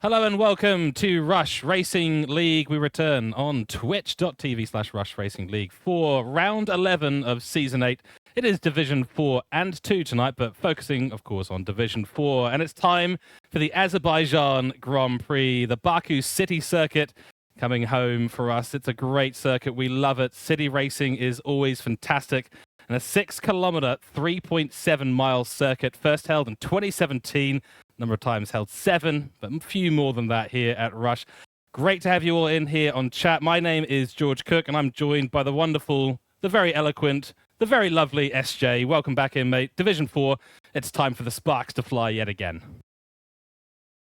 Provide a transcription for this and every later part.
Hello and welcome to Rush Racing League. We return on twitch.tv/Rush Racing League for round 11 of season 8. It is Division 4 and 2 tonight, but focusing, of course, on Division 4. And it's time for the Azerbaijan Grand Prix, the Baku City Circuit coming home for us. It's a great circuit. We love it. City racing is always fantastic. And a 6-kilometer, 3.7-mile circuit, first held in 2017. Number of times held 7, but a few more than that here at Rush. Great to have you all in here on chat. My name is George Cook, and I'm joined by the wonderful, the very eloquent, the very lovely SJ. Welcome back in, mate. Division 4, it's time for the sparks to fly yet again.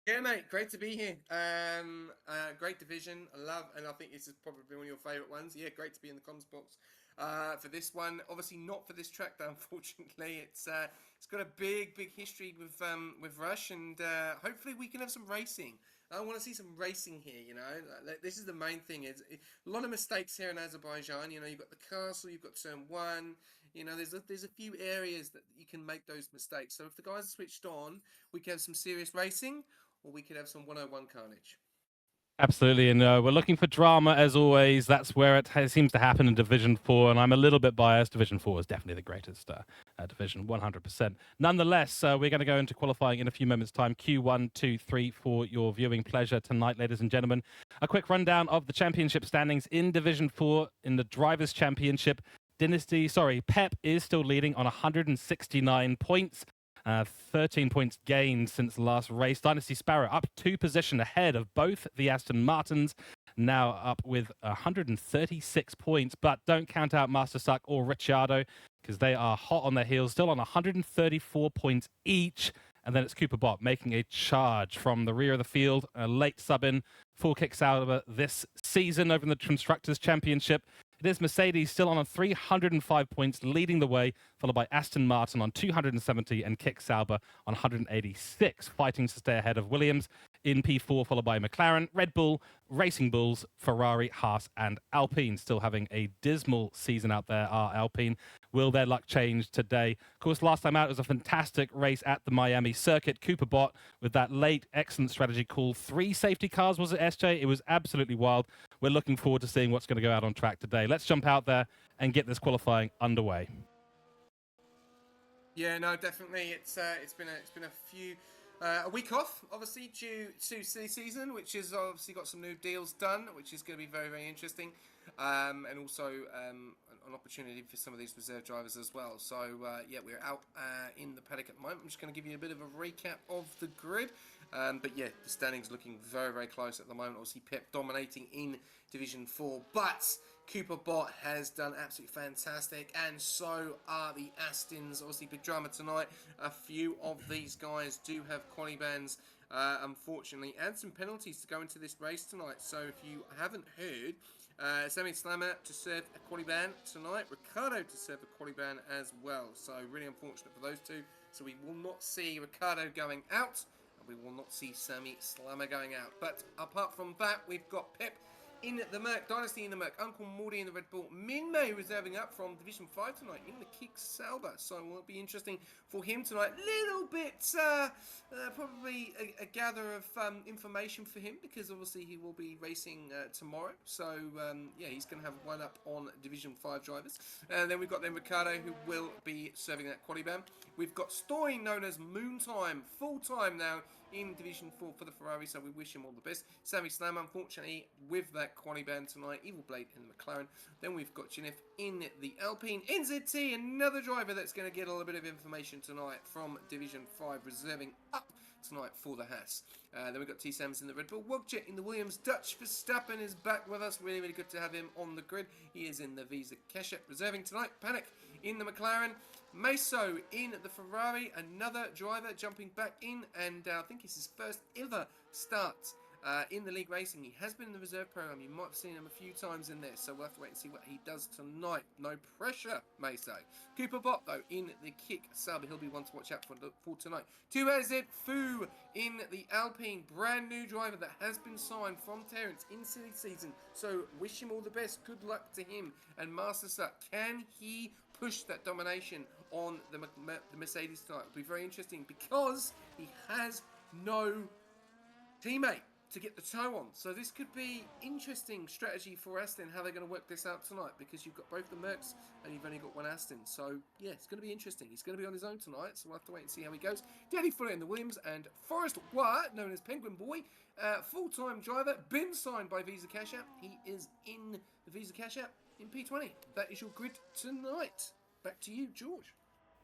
Yeah, mate, great to be here. Great division. And I think this is probably one of your favourite ones. Yeah, great to be in the comms box for this one. Obviously not for this track, though, unfortunately. It's got a big history with Rush, and hopefully we can have some racing. I want to see some racing here, you know. This is the main thing. It's a lot of mistakes here in Azerbaijan. You know, you've got the castle, you've got turn 1. You know, there's a few areas that you can make those mistakes. So if the guys are switched on, we can have some serious racing, or we could have some 101 carnage. Absolutely, and we're looking for drama as always. That's where it seems to happen in Division 4, and I'm a little bit biased. Division 4 is definitely the greatest division, 100%. Nonetheless, we're going to go into qualifying in a few moments' time. Q1, 2, 3 for your viewing pleasure tonight, ladies and gentlemen. A quick rundown of the championship standings in Division 4 in the Drivers' Championship. Pep is still leading on 169 points. 13 points gained since the last race. Dynasty Sparrow up 2 positions ahead of both the Aston Martins, now up with 136 points. But don't count out Master Suck or Ricciardo, because they are hot on their heels, still on 134 points each. And then it's Cooper Bot making a charge from the rear of the field, a late sub-in, full kicks out this season over in the Constructors' Championship. It is Mercedes still on 305 points, leading the way, followed by Aston Martin on 270 and Kick Sauber on 186, fighting to stay ahead of Williams in P4, followed by McLaren, Red Bull, Racing Bulls, Ferrari, Haas, and Alpine. Still having a dismal season out there, are Alpine. Will their luck change today? Of course, last time out, it was a fantastic race at the Miami circuit. Cooper Bot with that late, excellent strategy call. 3 safety cars, was it, SJ? It was absolutely wild. We're looking forward to seeing what's going to go out on track today. Let's jump out there and get this qualifying underway. Yeah, no, definitely. It's been a week off, obviously, due to silly season, which has obviously got some new deals done, which is going to be very interesting, and also an opportunity for some of these reserve drivers as well. So yeah, we're out in the paddock at the moment. I'm just going to give you a bit of a recap of the grid. But yeah, the standings looking very close at the moment. Obviously, Pep dominating in Division 4, but Cooper Bot has done absolutely fantastic, and so are the Astons. Obviously, big drama tonight. A few of these guys do have quali bans, unfortunately, and some penalties to go into this race tonight. So if you haven't heard, Sammy Slammer to serve a quali ban tonight, Ricardo to serve a quali ban as well. So really unfortunate for those two. So we will not see Ricardo going out, and we will not see Sammy Slammer going out. But apart from that, we've got Pep in the Merc, Dynasty in the Merc, Uncle Morty in the Red Bull, Min May reserving up from Division 5 tonight in the Kick Sauber. So it will be interesting for him tonight. Little bit, probably a gather of information for him, because obviously he will be racing tomorrow. So yeah, he's going to have one up on Division 5 drivers. And then we've got Ricardo, who will be serving that quali ban. We've got Story, known as Moontime, full-time now in Division 4 for the Ferrari, so we wish him all the best. Sammy Slam, unfortunately, with that quali ban tonight. Evil Blade in the McLaren. Then we've got Janif in the Alpine. NZT, another driver that's going to get a little bit of information tonight from Division 5, reserving up tonight for the Haas. Then we've got T-Sams in the Red Bull. Wogjet in the Williams. Dutch Verstappen is back with us. Really good to have him on the grid. He is in the Visa Keshet, reserving tonight. Panic in the McLaren. Meso in the Ferrari, another driver jumping back in, and I think it's his first ever start in the league racing. He has been in the reserve program. You might have seen him a few times in there, so we'll have to wait and see what he does tonight. No pressure, Meso. Cooper Bot, though, in the Kick Sub. He'll be one to watch out for tonight. 2AZ Fu in the Alpine, brand new driver that has been signed from Terrence in silly season, so wish him all the best. Good luck to him. And Master Suck, can he push that domination on the Mercedes tonight? It'll be very interesting, because he has no teammate to get the toe on. So this could be interesting strategy for Aston, how they're going to work this out tonight, because you've got both the Mercs and you've only got one Aston. So yeah, it's going to be interesting. He's going to be on his own tonight, so we'll have to wait and see how he goes. Danny Fuller in the Williams, and Forrest Wyatt, known as Penguin Boy, full-time driver, been signed by Visa Cash App. He is in the Visa Cash App in P20. That is your grid tonight. Back to you, George.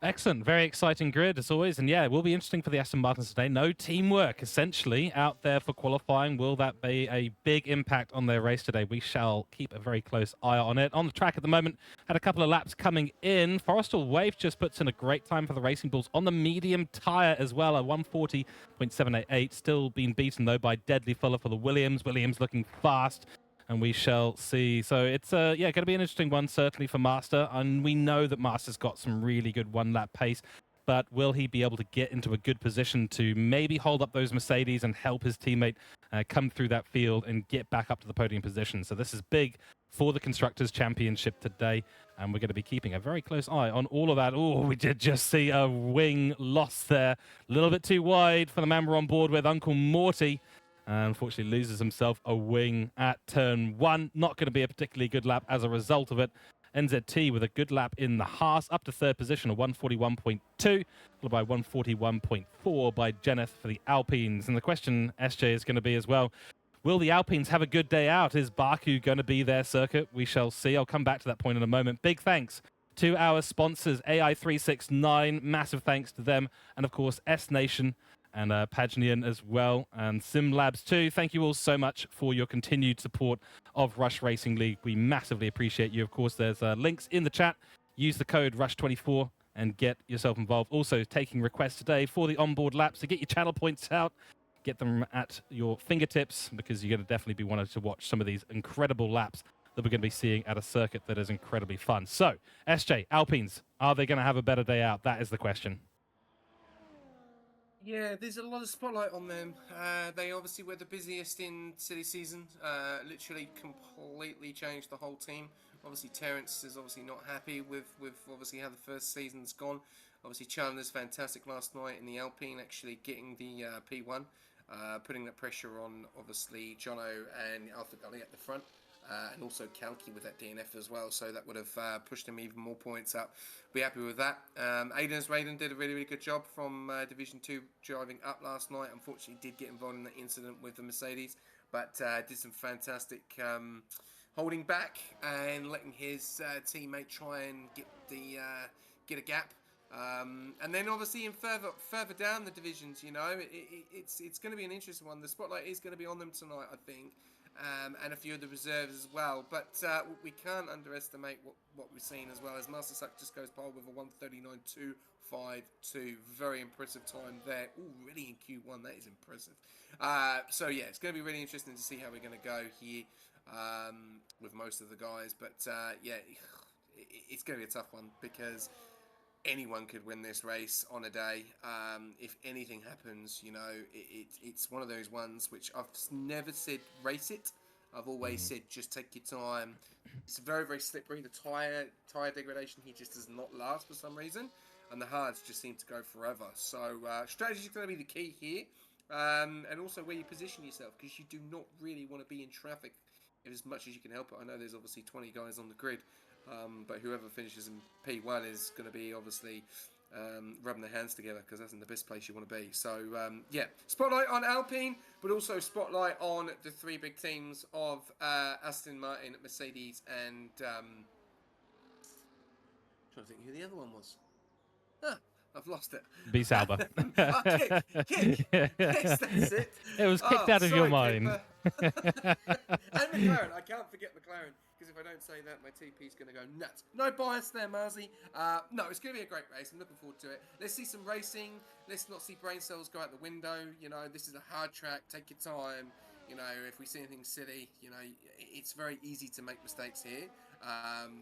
Excellent. Very exciting grid, as always. And yeah, it will be interesting for the Aston Martins today. No teamwork, essentially, out there for qualifying. Will that be a big impact on their race today? We shall keep a very close eye on it. On the track at the moment, had a couple of laps coming in. Forrestal Wave just puts in a great time for the Racing Bulls on the medium tyre as well, a 140.788. Still being beaten, though, by Deadly Fuller for the Williams. Williams looking fast. And we shall see. So it's going to be an interesting one, certainly for Master. And we know that Master's got some really good one-lap pace. But will he be able to get into a good position to maybe hold up those Mercedes and help his teammate come through that field and get back up to the podium position? So this is big for the Constructors' Championship today. And we're going to be keeping a very close eye on all of that. Oh, we did just see a wing loss there. A little bit too wide for the man we're on board with, Uncle Morty. And unfortunately loses himself a wing at turn 1. Not going to be a particularly good lap as a result of it. NZT with a good lap in the Haas, up to third position, a 141.2, followed by 141.4 by Jeneth for the Alpines. And the question, SJ, is going to be as well, will the Alpines have a good day out? Is Baku going to be their circuit? We shall see. I'll come back to that point in a moment. Big thanks to our sponsors, AI369. Massive thanks to them. And, of course, S Nation and Pagnian as well, and Sim Labs too. Thank you all so much for your continued support of Rush Racing League. We massively appreciate you. Of course, there's links in the chat. Use the code RUSH24 and get yourself involved. Also, taking requests today for the onboard laps to get your channel points out. Get them at your fingertips, because you're going to definitely be wanting to watch some of these incredible laps that we're going to be seeing at a circuit that is incredibly fun. So, SJ, Alpines, are they going to have a better day out? That is the question. Yeah, there's a lot of spotlight on them. They obviously were the busiest in silly season. Literally completely changed the whole team. Obviously, Terence is obviously not happy with obviously how the first season's gone. Obviously, Chandler's fantastic last night in the Alpine, actually getting the P1, putting that pressure on obviously Jono and Alpha Gully at the front. And also Kalki with that DNF as well, so that would have pushed him even more points up. Be happy with that. Aiden's Raiden did a really, really good job from Division 2 driving up last night. Unfortunately, did get involved in the incident with the Mercedes, but did some fantastic holding back and letting his teammate try and get a gap. And then obviously in further down the divisions, you know, it's going to be an interesting one. The spotlight is going to be on them tonight, I think. And a few of the reserves as well, but we can't underestimate what we've seen as well, as Master Suck just goes pole with a 139.252. Very impressive time there already in Q1. That is impressive. So yeah, it's going to be really interesting to see how we're going to go here with most of the guys, but yeah, it's going to be a tough one, because anyone could win this race on a day. If anything happens, you know, it's one of those ones which I've never said race it. I've always said just take your time. It's very, very slippery. The tire degradation here just does not last for some reason, and the hards just seem to go forever. So strategy is going to be the key here, and also where you position yourself, because you do not really want to be in traffic as much as you can help it. I know there's obviously 20 guys on the grid. But whoever finishes in P1 is going to be obviously rubbing their hands together, because that's in the best place you want to be. So, yeah, spotlight on Alpine, but also spotlight on the three big teams of Aston Martin, Mercedes, and trying to think who the other one was. I've lost it. B Sauber. Kick. Yes, that's it. It was kicked out of your mind. And McLaren. I can't forget McLaren, because if I don't say that, my TP's going to go nuts. No bias there, Marzi. No, it's going to be a great race. I'm looking forward to it. Let's see some racing. Let's not see brain cells go out the window. You know, this is a hard track. Take your time. You know, if we see anything silly, you know, it's very easy to make mistakes here.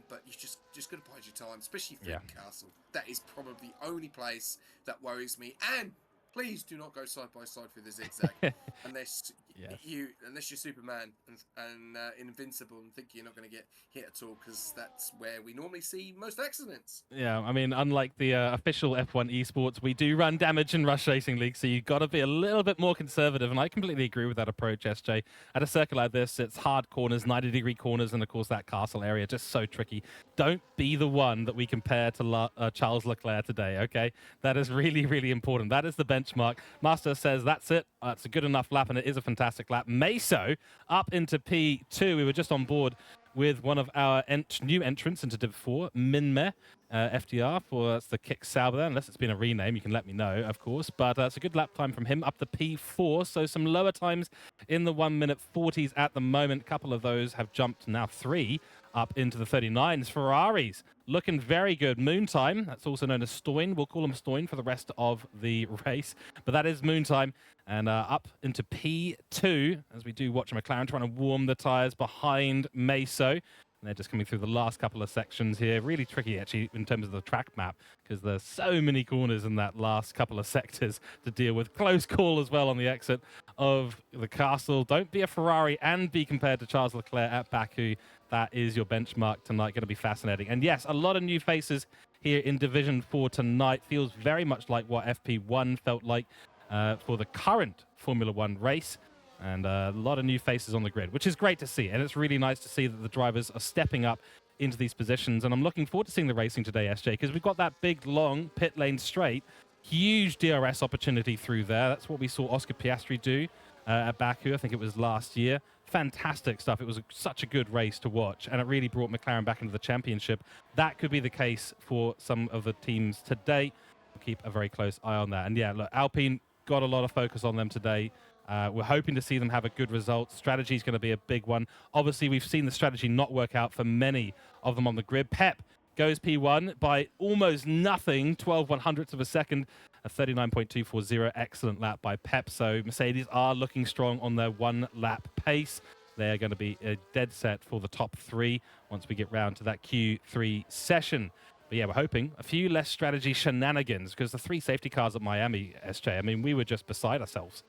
But you just got to bide your time, especially for Castle. That is probably the only place that worries me. And please do not go side by side through the zigzag, unless Yes. Unless you're Superman and invincible and think you're not going to get hit at all, because that's where we normally see most accidents. Yeah, I mean, unlike the official F1 esports, we do run damage in Rush Racing League, so you've got to be a little bit more conservative, and I completely agree with that approach, SJ. At a circuit like this, it's hard corners, 90-degree corners, and of course that castle area, just so tricky. Don't be the one that we compare to Charles Leclerc today, okay? That is really, really important. That is the benchmark. Master says that's it. It's a good enough lap, and it is a fantastic lap. Meso up into P2. We were just on board with one of our new entrants into Div 4, Minme. FDR that's the Kick Sauber there, unless it's been a rename, you can let me know, of course. But it's a good lap time from him up to P4, so some lower times in the 1 minute 40s at the moment. A couple of those have jumped, now 3, up into the 39s. Ferraris looking very good. Moon time, that's also known as Stoin. We'll call him Stoin for the rest of the race, but that is Moon time. And up into P2, as we do watch McLaren trying to warm the tyres behind Meso. And they're just coming through the last couple of sections here. Really tricky, actually, in terms of the track map, because there's so many corners in that last couple of sectors to deal with. Close call as well on the exit of the castle. Don't be a Ferrari and be compared to Charles Leclerc at Baku. That is your benchmark tonight. Going to be fascinating. And yes, a lot of new faces here in Division 4 tonight. Feels very much like what FP1 felt like for the current Formula 1 race. And a lot of new faces on the grid, which is great to see. And it's really nice to see that the drivers are stepping up into these positions. And I'm looking forward to seeing the racing today, SJ, because we've got that big, long pit lane straight. Huge DRS opportunity through there. That's what we saw Oscar Piastri do at Baku. I think it was last year. Fantastic stuff. It was such a good race to watch, and it really brought McLaren back into the championship. That could be the case for some of the teams today. We'll keep a very close eye on that. And yeah, look, Alpine got a lot of focus on them today. We're hoping to see them have a good result. Strategy is going to be a big one. Obviously, we've seen the strategy not work out for many of them on the grid. Pep goes P1 by almost nothing, 12/100ths of a second, a 39.240. Excellent lap by Pep. So Mercedes are looking strong on their 1-lap pace. They're going to be a dead set for the top 3 once we get round to that Q3 session. But yeah, we're hoping a few less strategy shenanigans, because the 3 safety cars at Miami, SJ, I mean, we were just beside ourselves.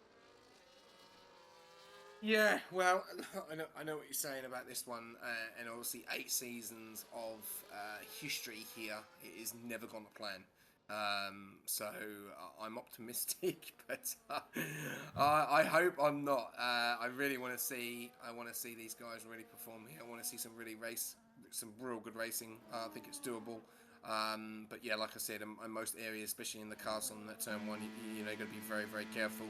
Yeah, well, I know what you're saying about this one, and obviously 8 seasons of history here. It is never gone to plan. So I'm optimistic, but I hope I'm not. I really want to see. I want to see these guys really perform here. I want to see some real good racing. I think it's doable. But yeah, like I said, in most areas, especially in the castle and that turn 1, you know, you've got to be very, very careful.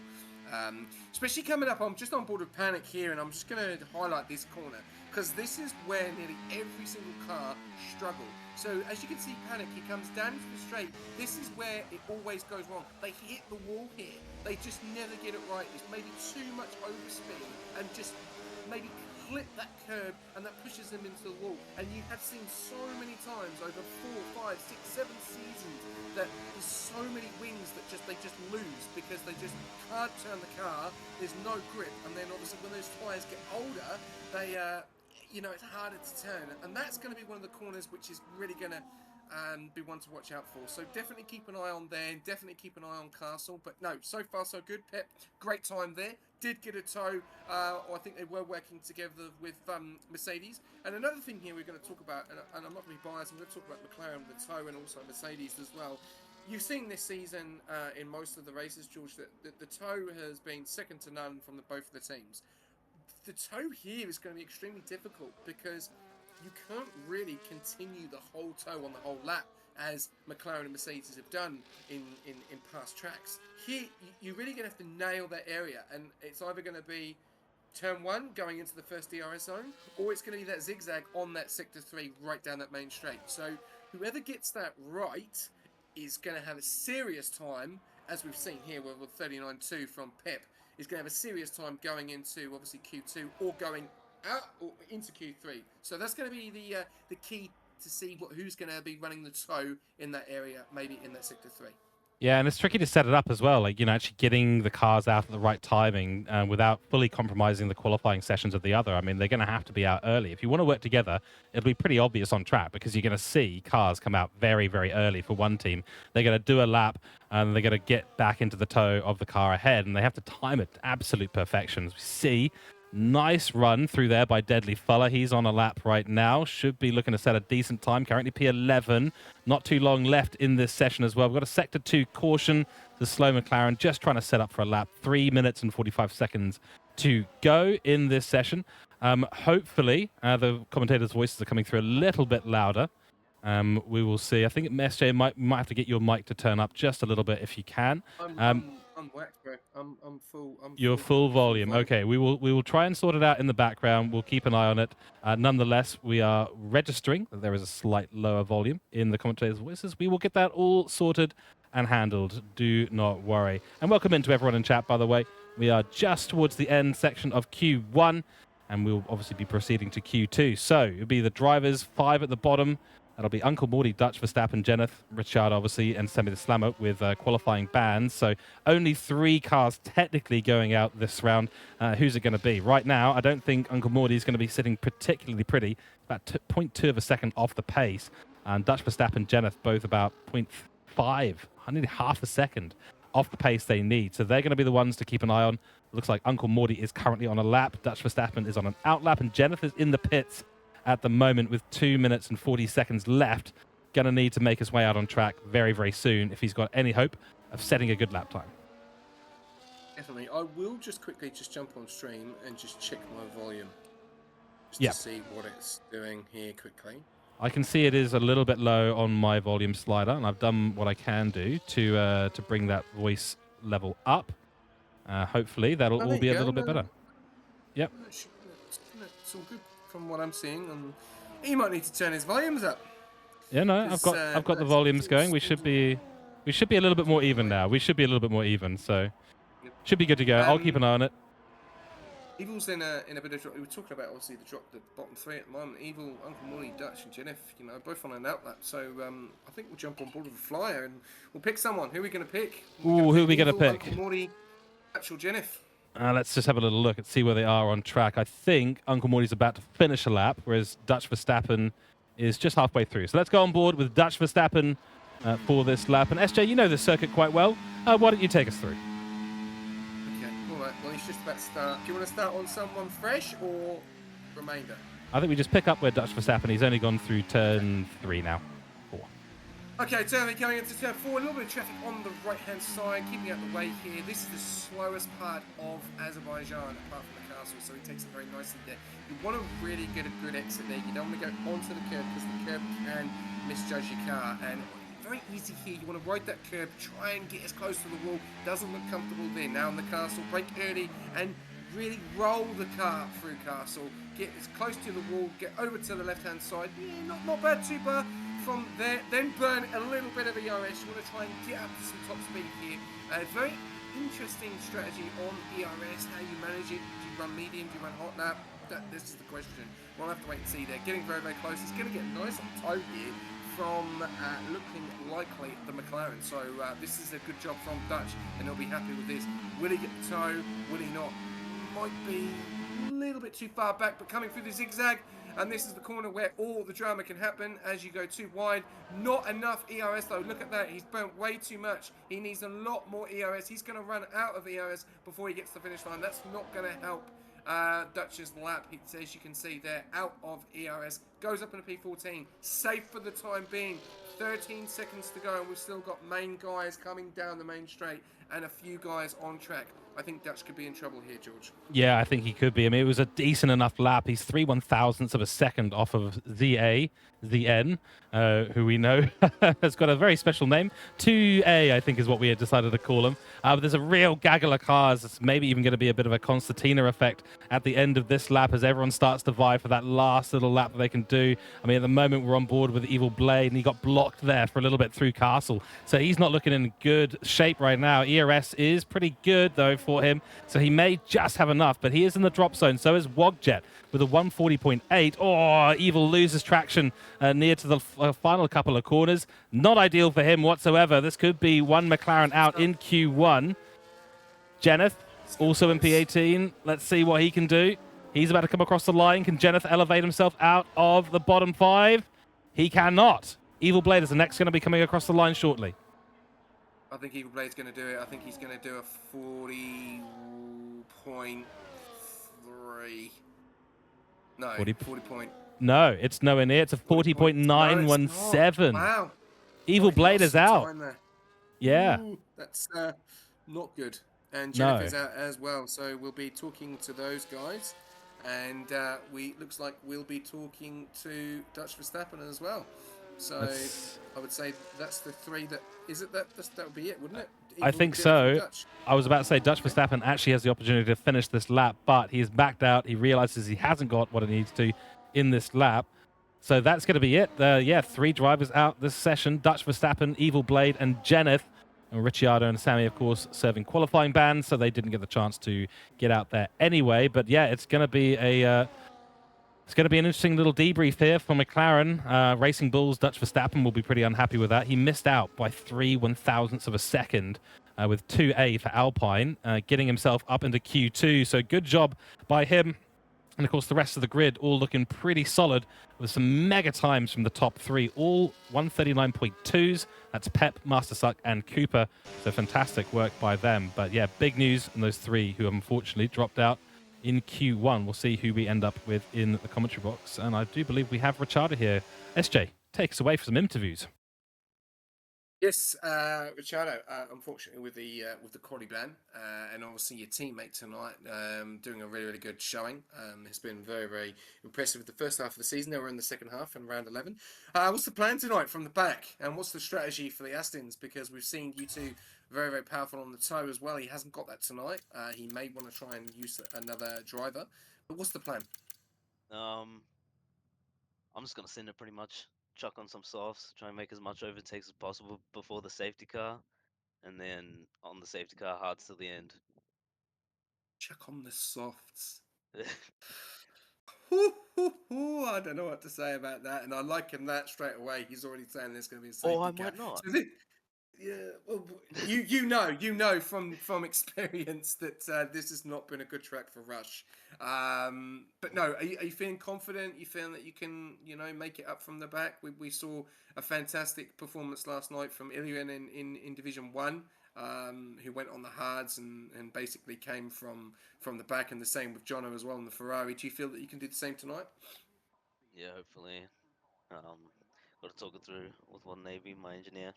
Especially coming up, I'm just on board with Panic here, and I'm just going to highlight this corner, because this is where nearly every single car struggle. So as you can see, Panic, he comes down into the straight. This is where it always goes wrong. They hit the wall here. They just never get it right. It's maybe too much overspeed and just maybe clip that curb, and that pushes them into the wall. And you have seen so many times over 4, 5, 6, 7 seasons that there's so many wings that they just lose because they just can't turn the car. There's no grip, and then obviously when those tyres get older, they you know, it's harder to turn, and that's going to be one of the corners which is really going to be one to watch out for. So definitely keep an eye on there, and definitely keep an eye on Castle. But no, so far so good. Pep, great time there. Did get a tow. I think they were working together with Mercedes. And another thing here we're going to talk about, and I'm not going to be biased, I'm going to talk about McLaren, the tow, and also Mercedes as well. You've seen this season in most of the races, George, that the tow has been second to none from both of the teams. The tow here is going to be extremely difficult because you can't really continue the whole tow on the whole lap as McLaren and Mercedes have done in past tracks. Here, you're really going to have to nail that area, and it's either going to be turn 1 going into the first DRS zone, or it's going to be that zigzag on that sector 3 right down that main straight. So whoever gets that right is going to have a serious time, as we've seen here with 39.2 from Pep, is going to have a serious time going into obviously Q2 or going out or into Q3. So that's going to be the key to see who's going to be running the tow in that area, maybe in that sector 3. Yeah, and it's tricky to set it up as well. Like, actually getting the cars out at the right timing without fully compromising the qualifying sessions of the other. I mean, they're going to have to be out early. If you want to work together, it'll be pretty obvious on track because you're going to see cars come out very, very early for one team. They're going to do a lap and they're going to get back into the tow of the car ahead, and they have to time it to absolute perfection. As we see, nice run through there by Deadly Fuller. He's on a lap right now. Should be looking to set a decent time. Currently P11. Not too long left in this session as well. We've got a Sector 2 caution. The slow McLaren just trying to set up for a lap. 3 minutes and 45 seconds to go in this session. Hopefully, the commentators' voices are coming through a little bit louder. We will see. I think SJ might have to get your mic to turn up just a little bit if you can. I'm whacked, bro. I'm full. Your full volume. Okay, we will try and sort it out in the background. We'll keep an eye on it. Nonetheless, we are registering that there is a slight lower volume in the commentators' voices. We will get that all sorted and handled. Do not worry. And welcome into everyone in chat, by the way. We are just towards the end section of Q1, and we'll obviously be proceeding to Q2. So it'll be the drivers, 5 at the bottom. That'll be Uncle Morty, Dutch, Verstappen, Jenneth, Richard, obviously, and Semi the Slammer with qualifying bans. So only 3 cars technically going out this round. Who's it going to be? Right now, I don't think Uncle Morty is going to be sitting particularly pretty. About 0.2 of a second off the pace. And Dutch, Verstappen, Jenneth both about 0.5, nearly half a second off the pace they need. So they're going to be the ones to keep an eye on. Looks like Uncle Morty is currently on a lap. Dutch, Verstappen is on an out lap. And Jenneth is in the pits at the moment with 2 minutes and 40 seconds left. Going to need to make his way out on track very, very soon if he's got any hope of setting a good lap time. Definitely. I will just quickly jump on stream and just check my volume. Just Yep. to see what it's doing here quickly. I can see it is a little bit low on my volume slider, and I've done what I can do to bring that voice level up. Hopefully, that'll all be a little bit better. Yep. It's all good from what I'm seeing, and he might need to turn his volumes up. Yeah, no, I've got the volumes going. We should be a little bit more even now. We should be a little bit more even, so should be good to go. I'll keep an eye on it. Evil's in a bit of drop. We were talking about obviously the bottom 3 at the moment. Evil, Uncle Morty, Dutch, and Jenneth, both on an outlap. So I think we'll jump on board with a flyer and we'll pick someone. Who are we going to pick? Ooh, who are we going to pick? Uncle Morty, Dutch, or Jenneth? Let's just have a little look and see where they are on track. I think Uncle Morty's about to finish a lap, whereas Dutch Verstappen is just halfway through. So let's go on board with Dutch Verstappen for this lap. And SJ, you know this circuit quite well. Why don't you take us through? Okay, all right. Well, he's just about to start. Do you want to start on someone fresh or remainder? I think we just pick up where Dutch Verstappen. He's only gone through turn 3 now. 4. Okay, turn going into turn 4. A little bit of traffic on the right-hand side, keeping out the way here. This is the slowest part of Azerbaijan, apart from the castle, so he takes it very nicely there. You want to really get a good exit there. You don't want to go onto the curb because the curb can misjudge your car. And very easy here. You want to ride that curb, try and get as close to the wall. Doesn't look comfortable there. Now in the castle, brake early and really roll the car through castle. Get as close to the wall, get over to the left-hand side. Yeah, not bad, too bad. From there, then burn a little bit of ERS. You want to try and get up to some top speed here. Very interesting strategy on ERS, how you manage it. Do you run medium, do you run hot lap? This is the question. We'll have to wait and see there. Getting very, very close. It's going to get nice and tow here from looking likely the McLaren. So this is a good job from Dutch, and they'll be happy with this. Will he get the tow? Will he not? Might be a little bit too far back, but coming through the zigzag. And this is the corner where all the drama can happen as you go too wide. Not enough ERS though. Look at that. He's burnt way too much. He needs a lot more ERS. He's going to run out of ERS before he gets to the finish line. That's not going to help Dutch's lap. As you can see there, out of ERS. Goes up in a P14. Safe for the time being. 13 seconds to go, and we've still got main guys coming down the main straight and a few guys on track. I think Dutch could be in trouble here, George. Yeah, I think he could be. I mean, it was a decent enough lap. He's 3/1000ths of a second off of ZN, who we know has got a very special name. 2A, I think, is what we had decided to call him. But there's a real gaggle of cars. It's maybe even going to be a bit of a concertina effect at the end of this lap as everyone starts to vie for that last little lap that they can do. I mean, at the moment, we're on board with Evil Blade, and he got blocked there for a little bit through Castle. So he's not looking in good shape right now. ERS is pretty good, though, for him. So he may just have enough, but he is in the drop zone. So is Wogjet with a 140.8. Oh, Evil loses traction near to the final couple of corners. Not ideal for him whatsoever. This could be one McLaren out in Q1. Jenneth, also in P18. Let's see what he can do. He's about to come across the line. Can Jenneth elevate himself out of the bottom 5? He cannot. Evil Blade is the next going to be coming across the line shortly. I think Evil Blade's going to do it. I think he's going to do a 40.3. No, 40 point. No, it's nowhere near. It's a 40.917. No, wow. Evil Blade is out. Yeah. Ooh, that's not good. And Jennifer's out as well. So we'll be talking to those guys. And looks like we'll be talking to Dutch Verstappen as well. So I would say that's the 3 that would be it, wouldn't it? I think so. I was about to say Dutch Verstappen actually has the opportunity to finish this lap, but he's backed out. He realizes he hasn't got what he needs to in this lap. So that's going to be it. 3 drivers out this session. Dutch Verstappen, Evil Blade, and Jenneth. And Ricciardo and Sammy, of course, serving qualifying bans, so they didn't get the chance to get out there anyway. But yeah, it's going to be an interesting little debrief here for McLaren. Racing Bulls, Dutch Verstappen will be pretty unhappy with that. He missed out by 3/1000ths of a second with 2A for Alpine, getting himself up into Q2. So good job by him. And of course, the rest of the grid all looking pretty solid with some mega times from the top 3, all 139.2s. That's Pep, Mastersuck, and Cooper. So fantastic work by them. But yeah, big news on those 3 who unfortunately dropped out in Q1. We'll see who we end up with in the commentary box. And I do believe we have Ricciardo here. SJ, take us away for some interviews. Yes, Ricciardo. Unfortunately, with the quali ban, and obviously your teammate tonight doing a really good showing. It's been very impressive with the first half of the season. Now we're in the second half and round 11. What's the plan tonight from the back, and what's the strategy for the Astons? Because we've seen you two very powerful on the toe as well. He hasn't got that tonight. He may want to try and use another driver. But what's the plan? I'm just gonna send it pretty much. Chuck on some softs, try and make as much overtakes as possible before the safety car, and then on the safety car, hards till the end. Chuck on the softs. I don't know what to say about that, and I like him that straight away. He's already saying there's going to be a safety car. I might not. So yeah, well, you know from experience that this has not been a good track for Rush. But no, are you feeling confident? You feeling that you can make it up from the back? We saw a fantastic performance last night from Ilian in Division 1, who went on the hards and basically came from the back, and the same with Jono as well in the Ferrari. Do you feel that you can do the same tonight? Yeah, hopefully. Got to talk it through with One Navy, my engineer.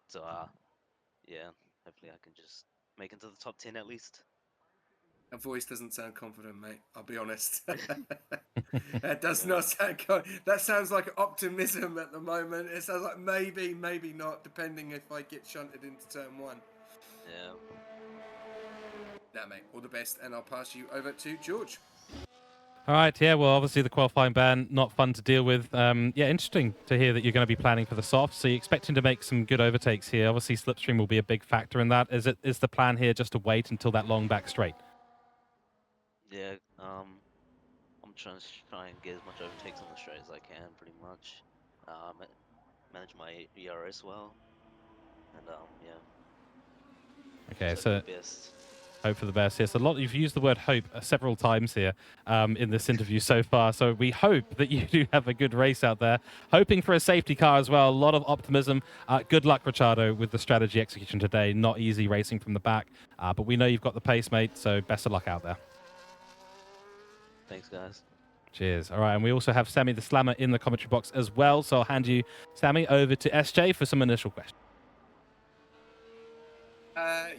So, yeah, hopefully I can just make it to the top 10 at least. That voice doesn't sound confident, mate. I'll be honest. That does not sound that sounds like optimism at the moment. It sounds like maybe not, depending if I get shunted into turn 1. Yeah. Nah, mate, all the best, and I'll pass you over to George. All right, yeah, well, obviously the qualifying ban, not fun to deal with. Yeah, interesting to hear that you're going to be planning for the softs. So you're expecting to make some good overtakes here. Obviously, slipstream will be a big factor in that. Is the plan here just to wait until that long back straight? Yeah, I'm trying and get as much overtakes on the straight as I can, pretty much. Manage my ERS well, and yeah. Okay, so hope for the best. Yes, you've used the word hope several times here in this interview so far. So we hope that you do have a good race out there. Hoping for a safety car as well. A lot of optimism. Good luck, Ricciardo, with the strategy execution today. Not easy racing from the back, but we know you've got the pace, mate. So best of luck out there. Thanks, guys. Cheers. All right, and we also have Sammy the Slammer in the commentary box as well. So I'll hand you, Sammy, over to SJ for some initial questions.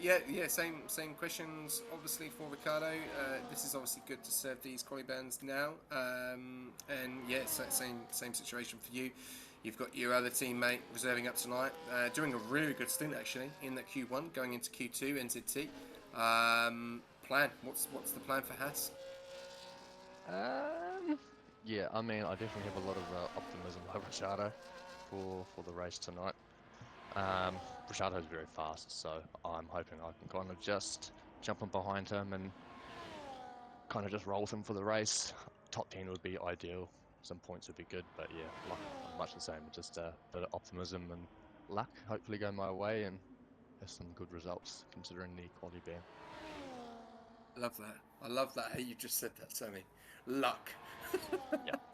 Yeah, same questions, obviously, for Ricardo. This is obviously good to serve these quali bans now. And yeah, same situation for you. You've got your other teammate reserving up tonight, doing a really good stint, actually, in that Q1, going into Q2, NZT. Plan, what's the plan for Haas? Yeah, I mean, I definitely have a lot of optimism over Ricciardo for the race tonight. Ricciardo's very fast, so I'm hoping I can kind of just jump in behind him and kind of just roll with him for the race. Top 10 would be ideal. Some points would be good, but yeah, I'm much the same, just a bit of optimism and luck. Hopefully go my way and have some good results considering the quality ban. I love that. I love that how you just said that, Sammy. Luck.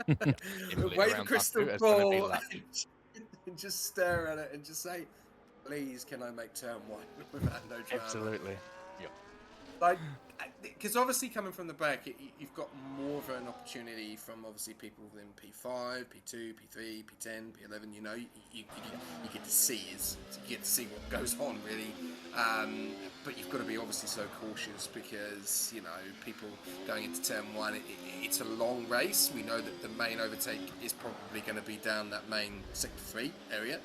Definitely Wave a around luck crystal too, it's gonna be ball luck. and just stare at it and just say, please, can I make turn 1 without no drama? Absolutely. Yep. Like, because obviously coming from the back, you've got more of an opportunity from obviously people within P5, P2, P3, P10, P11. You know, you get to see what goes on really. But you've got to be obviously so cautious because you know people going into turn 1. It's a long race. We know that the main overtake is probably going to be down that main sector 3 area.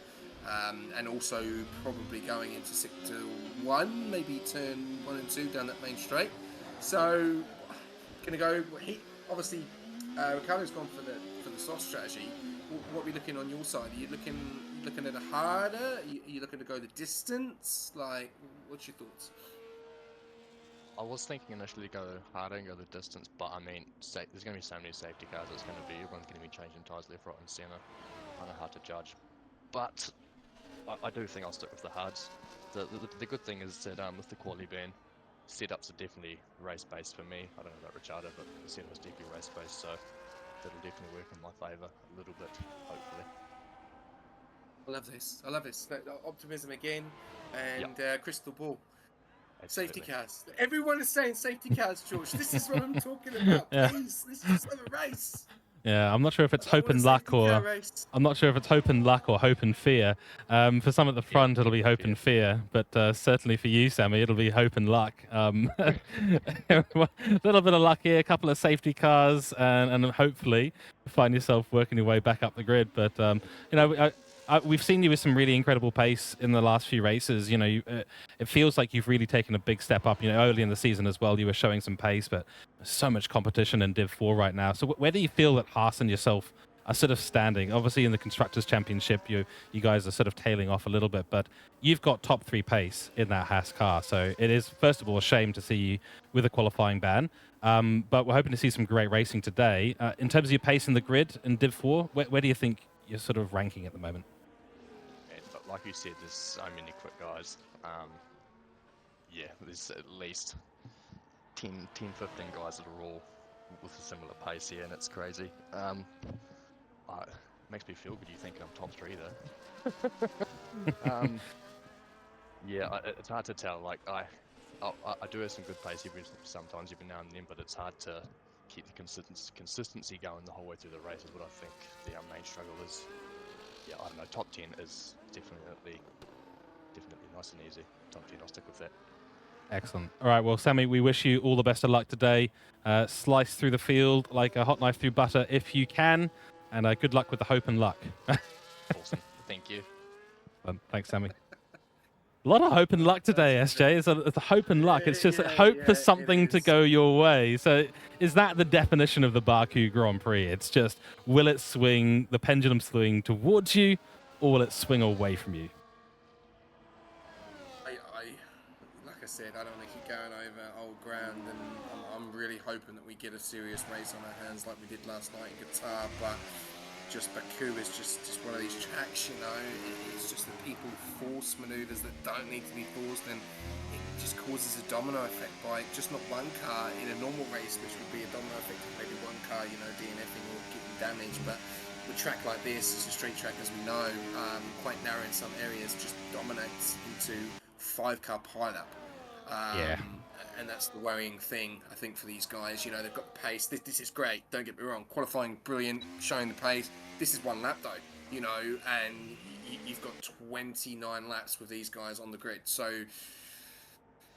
And also probably going into sector 1, maybe turn 1 and 2 down that main straight. So, gonna go. Obviously, Ricardo's gone for the soft strategy. What are we looking on your side? Are you looking at a harder? Are you looking to go the distance? Like, what's your thoughts? I was thinking initially go harder and go the distance, but I mean, there's going to be so many safety cars. Everyone's going to be changing tyres left, right, and centre. Kind of hard to judge, but I do think I'll stick with the hards. The good thing is that with the quality ban, setups are definitely race-based for me. I don't know about Ricciardo, but the setup is definitely race-based, so that'll definitely work in my favour a little bit, hopefully. I love this. Optimism again, and crystal ball. Absolutely. Safety cars. Everyone is saying safety cars, George. This is what I'm talking about. Yeah. Please, let's just have a race. Yeah, I'm not sure if it's I hope want a and luck safety car or race. I'm not sure if it's hope and luck or hope and fear. For some at the front, it'll be hope and fear, but certainly for you, Sammy, it'll be hope and luck. A little bit of luck here, a couple of safety cars, and hopefully find yourself working your way back up the grid. But you know, we've seen you with some really incredible pace in the last few races. You know, it feels like you've really taken a big step up. You know, early in the season as well, you were showing some pace, but there's so much competition in Div 4 right now. So where do you feel that Haas and yourself are sort of standing? Obviously, in the Constructors' Championship, you guys are sort of tailing off a little bit, but you've got top 3 pace in that Haas car. So it is, first of all, a shame to see you with a qualifying ban. But we're hoping to see some great racing today. In terms of your pace in the grid in Div 4, where do you think you're sort of ranking at the moment? But like you said, there's so many quick guys. There's at least 10, 15 guys that are all with a similar pace here, and it's crazy. It makes me feel good. You think I'm top 3 though. It's hard to tell. Like I do have some good pace sometimes, every now and then, but it's hard to keep the consistency going the whole way through the race. Is what I think our main struggle is. Yeah, I don't know. Top 10 is definitely nice and easy. Top 10, I'll stick with that. Excellent. All right, well, Sammy, we wish you all the best of luck today. Slice through the field like a hot knife through butter if you can, and good luck with the hope and luck. Awesome. Thank you. Thanks, Sammy. A lot of hope and luck today, SJ. It's a hope and luck. It's just hope for something to go your way. So is that the definition of the Baku Grand Prix? It's just, will it swing, the pendulum swing towards you, or will it swing away from you? Like I said, I don't want to keep going over old ground, and I'm really hoping that we get a serious race on our hands like we did last night in Qatar, but just Baku is just one of these tracks, you know. It's just that people force maneuvers that don't need to be forced, and it just causes a domino effect by just not one car in a normal race, which would be a domino effect of maybe one car, you know, DNFing or getting damaged. But a track like this, it's a straight track as we know, quite narrow in some areas, just dominates into 5-car pileup. And that's the worrying thing, I think, for these guys. You know, they've got the pace. This is great, don't get me wrong. Qualifying, brilliant, showing the pace. This is one lap, though, you know, and you've got 29 laps with these guys on the grid. So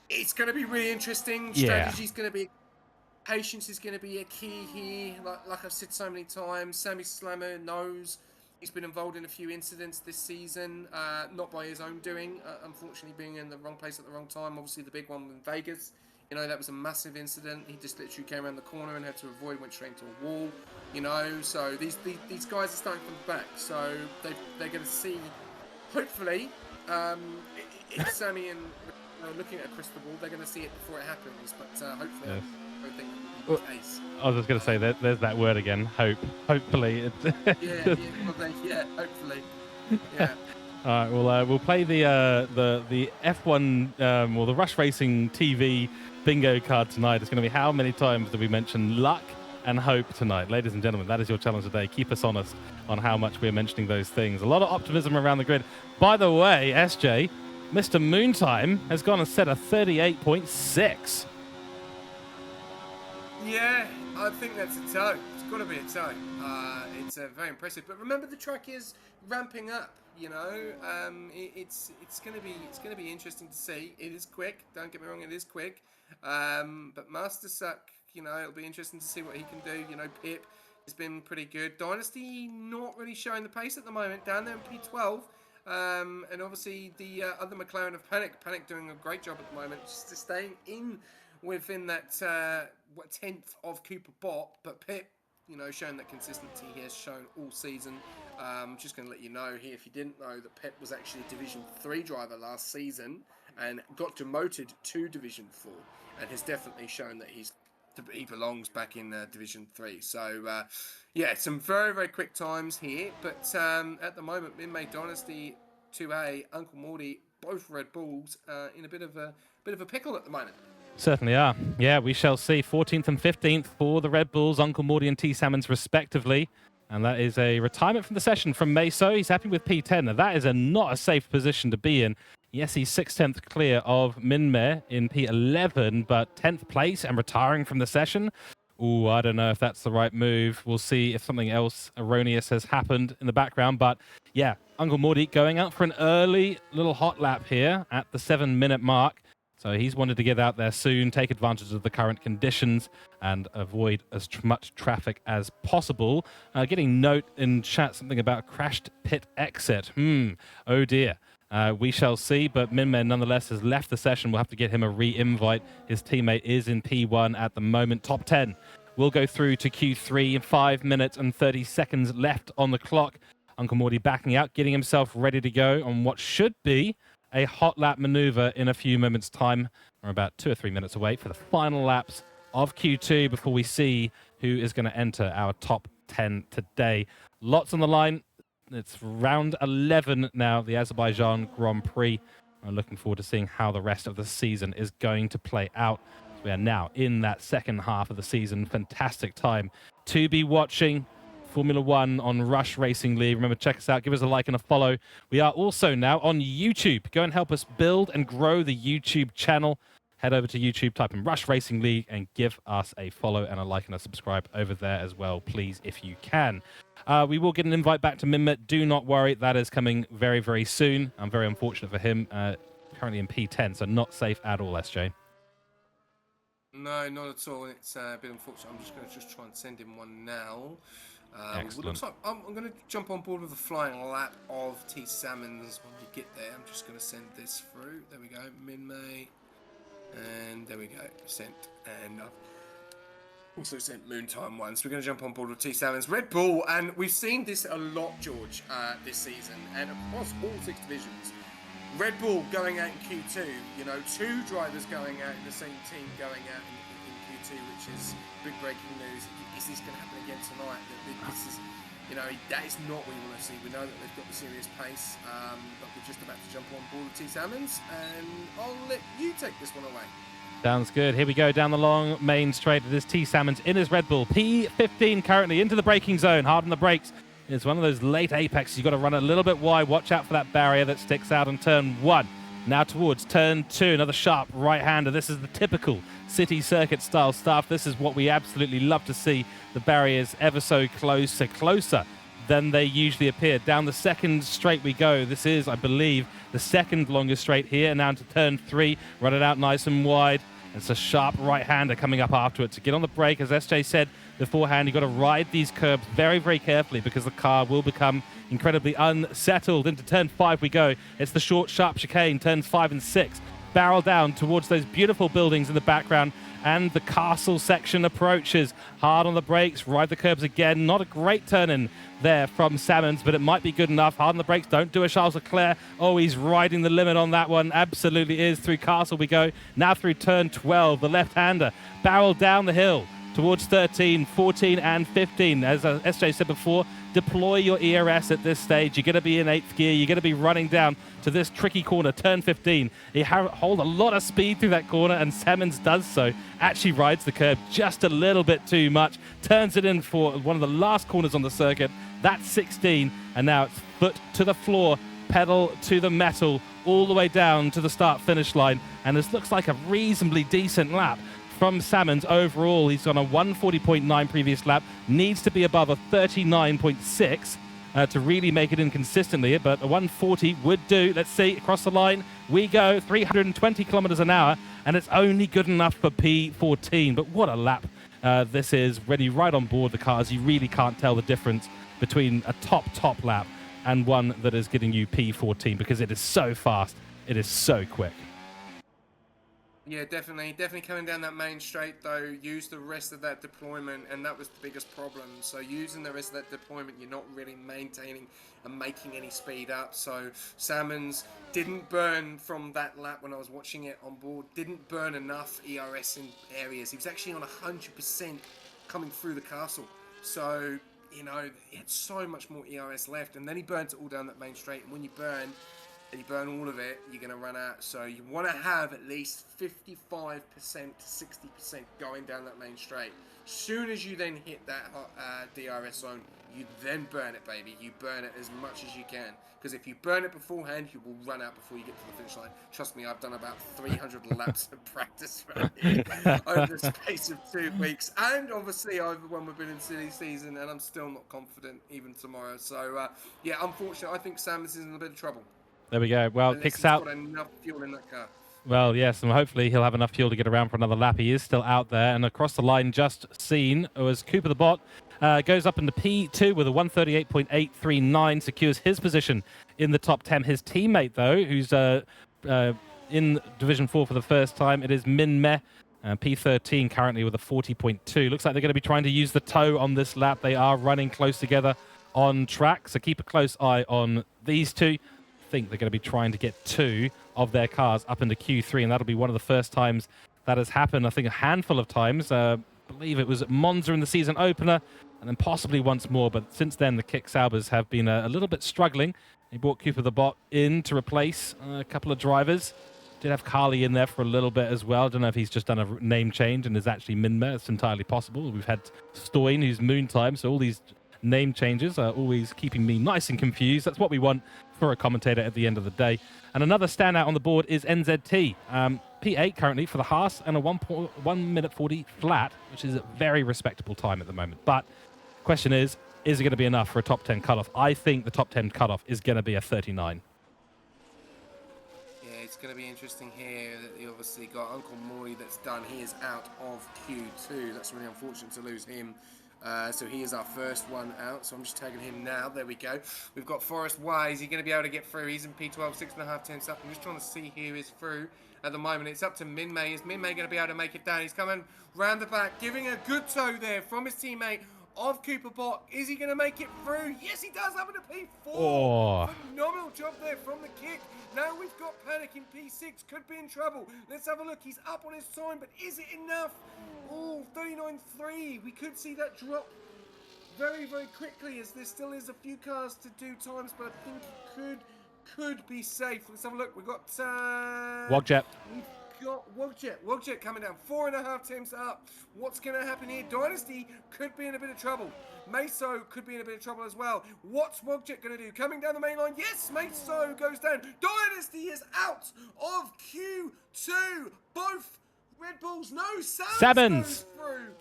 it's going to be really interesting. Strategy's going to be... Patience is going to be a key here. Like I've said so many times, Sammy Slammer knows he's been involved in a few incidents this season, not by his own doing, unfortunately being in the wrong place at the wrong time. Obviously the big one in Vegas, you know, that was a massive incident. He just literally came around the corner and had to avoid, went straight into a wall, you know. So these guys are starting from the back, so they're going to see, hopefully, if Sammy and looking at a crystal ball, they're going to see it before it happens, but hopefully everything will be the case. I was just going to say that there's that word again. Hope. Hopefully. Yeah, hopefully. Yeah. All right. Well, we'll play the F1 or the Rush Racing TV bingo card tonight. It's going to be how many times do we mention luck and hope tonight, ladies and gentlemen? That is your challenge today. Keep us honest on how much we're mentioning those things. A lot of optimism around the grid. By the way, SJ, Mr. Moontime has gone and set a 38.6. Yeah, I think that's a toe. It's got to be a toe. It's very impressive. But remember, the track is ramping up. You know, it's going to be interesting to see. It is quick. Don't get me wrong, it is quick. But Master Suck, you know, it'll be interesting to see what he can do. You know, Pip has been pretty good. Dynasty not really showing the pace at the moment. Down there in P12. And obviously the other McLaren of Panic doing a great job at the moment, just staying within that 10th of Cooper Bot. But Pip, you know, showing that consistency he has shown all season. I'm just going to let you know here, if you didn't know, that Pep was actually a Division 3 driver last season and got demoted to Division 4 and has definitely shown that he belongs back in Division 3. So, yeah, some very, very quick times here. But at the moment, Minmay Dynasty 2A, Uncle Morty, both Red Bulls in a bit of a pickle at the moment. Certainly are. Yeah, we shall see. 14th and 15th for the Red Bulls, Uncle Morty and T Salmons respectively. And that is a retirement from the session from Meso. He's happy with P10. Now, that is not a safe position to be in. Yes, he's 6/10th clear of Minmay in P11, but 10th place and retiring from the session. Ooh, I don't know if that's the right move. We'll see if something else erroneous has happened in the background. But yeah, Uncle Morty going out for an early little hot lap here at the 7-minute mark. So he's wanted to get out there soon, take advantage of the current conditions and avoid as much traffic as possible. Getting note in chat something about crashed pit exit. Oh dear. We shall see, but Minmay nonetheless has left the session. We'll have to get him a re-invite. His teammate is in P1 at the moment. Top 10 will go through to Q3 in 5 minutes and 30 seconds left on the clock. Uncle Morty backing out, getting himself ready to go on what should be a hot lap maneuver in a few moments' time. We're about 2 or 3 minutes away for the final laps of Q2 before we see who is going to enter our top 10 today. Lots on the line. It's round 11 now, the Azerbaijan Grand Prix. I'm looking forward to seeing how the rest of the season is going to play out. We are now in that second half of the season. Fantastic time to be watching Formula One on Rush Racing League. Remember, check us out. Give us a like and a follow. We are also now on YouTube. Go and help us build and grow the YouTube channel. Head over to YouTube, type in Rush Racing League, and give us a follow and a like and a subscribe over there as well, please, if you can. We will get an invite back to Minmay. Do not worry. That is coming very, very soon. I'm very unfortunate for him. Currently in P10, so not safe at all, SJ. No, not at all. It's a bit unfortunate. I'm just going to try and send him one now. Excellent. Looks like I'm going to jump on board with a flying lap of T Salmons when we get there. I'm just going to send this through. There we go, Minmay, and there we go, sent. And I've also sent Moontime one. So we're going to jump on board with T Salmons, Red Bull, and we've seen this a lot, George, this season, and across all 6 divisions. Red Bull going out in Q2. You know, 2 drivers going out in the same team going out in Q2, which is big breaking news. Is this going to happen again tonight? This is, you know, that is not what we want to see. We know that they've got the serious pace, but we're just about to jump on board with T Salmons, and I'll let you take this one away. Sounds good. Here we go down the long main straight. It is T Salmons in his Red Bull. P15 currently into the braking zone. Hard on the brakes. It's one of those late apex. You've got to run a little bit wide. Watch out for that barrier that sticks out on turn 1. Now towards turn 2, another sharp right-hander. This is the typical city circuit style stuff. This is what we absolutely love to see. The barriers ever so closer than they usually appear. Down the second straight we go. This is, I believe, the second longest straight here. Now to turn 3, run it out nice and wide. It's a sharp right-hander coming up after it. To get on the brake, as SJ said beforehand, you've got to ride these curbs very, very carefully because the car will become incredibly unsettled. Into turn 5 we go. It's the short, sharp chicane, turns 5 and 6. barrel down towards those beautiful buildings in the background, and the castle section approaches. Hard on the brakes, ride the curbs again. Not a great turn in there from Salmons, but it might be good enough. Hard on the brakes, don't do a Charles Leclerc. Oh, he's riding the limit on that one. Absolutely is. Through Castle we go. Now through turn 12, the left-hander. Barrel down the hill towards 13, 14, and 15. As SJ said before, deploy your ERS at this stage. You're going to be in 8th gear. You're going to be running down to this tricky corner, turn 15. You hold a lot of speed through that corner, and Salmons does so. Actually rides the curb just a little bit too much. Turns it in for one of the last corners on the circuit. That's 16, and now it's foot to the floor, pedal to the metal, all the way down to the start-finish line. And this looks like a reasonably decent lap from Salmons overall. He's on a 140.9 previous lap, needs to be above a 39.6 to really make it in consistently, but a 140 would do. Let's see, across the line we go, 320 kilometers an hour, and it's only good enough for P14. But what a lap this is. When you ride on board the cars, you really can't tell the difference between a top lap and one that is getting you P14, because it is so fast, it is so quick. Yeah, definitely coming down that main straight though, use the rest of that deployment, and that was the biggest problem. So using the rest of that deployment, you're not really maintaining and making any speed up. So Salmons didn't burn from that lap when I was watching it on board, didn't burn enough ERS in areas. He was actually on 100% coming through the castle. So, you know, he had so much more ERS left, and then he burnt it all down that main straight. And when you burn, and you burn all of it, you're going to run out. So you want to have at least 55% to 60% going down that main straight. Soon as you then hit that DRS zone, you then burn it, baby. You burn it as much as you can. Because if you burn it beforehand, you will run out before you get to the finish line. Trust me, I've done about 300 laps of practice over the space of 2 weeks. And obviously, I've won with in silly season, and I'm still not confident even tomorrow. So, yeah, unfortunately, I think Salmons is in a bit of trouble. There we go. Well, Unless kicks he's out. got enough fuel in that car. Well, yes, and hopefully he'll have enough fuel to get around for another lap. He is still out there, and across the line just seen was Cooper the Bot. Goes up into P2 with a 138.839, secures his position in the top 10. His teammate, though, who's in Division 4 for the first time, it is Min Meh, P13 currently with a 40.2. Looks like they're going to be trying to use the toe on this lap. They are running close together on track, so keep a close eye on these two. I think they're going to be trying to get 2 of their cars up into Q3, and that'll be one of the first times that has happened. I think a handful of times. I believe it was at Monza in the season opener, and then possibly once more. But since then, the Kick Saubers have been a little bit struggling. They brought Cooper the Bot in to replace a couple of drivers. Did have Carly in there for a little bit as well. Don't know if he's just done a name change and is actually Minmer. It's entirely possible. We've had Stoin, who's Moontime, so all these name changes are always keeping me nice and confused. That's what we want for a commentator at the end of the day. And another standout on the board is NZT. P8 currently for the Haas, and a 1 minute 40 flat, which is a very respectable time at the moment. But question is it going to be enough for a top 10 cutoff? I think the top 10 cutoff is going to be a 39. Yeah, it's going to be interesting here that you obviously got Uncle Maury that's done. He is out of Q2. That's really unfortunate to lose him. So he is our first one out. So I'm just tagging him now. There we go. We've got Forrest Y. Is he going to be able to get through? He's in P12, 6.5 tenths up. I'm just trying to see who is through at the moment. It's up to Min Mei. Is Min Mei going to be able to make it down? He's coming round the back, giving a good toe there from his teammate of Cooper Bot. Is he going to make it through? Yes, he does. Up in a P4. Oh. Phenomenal job there from the kick. Now we've got Panic in P6. Could be in trouble. Let's have a look. He's up on his time, but is it enough? Oh, 39.3. We could see that drop very, very quickly, as there still is a few cars to do times, but I think it could be safe. Let's have a look. We've got Wogjet. We've got Wogjet coming down 4.5 tenths up. What's going to happen here? Dynasty could be in a bit of trouble. Meso could be in a bit of trouble as well. What's Wogjet going to do? Coming down the main line. Yes, Meso goes down. Dynasty is out of Q2. Both Red Bulls. No, Salmons goes through.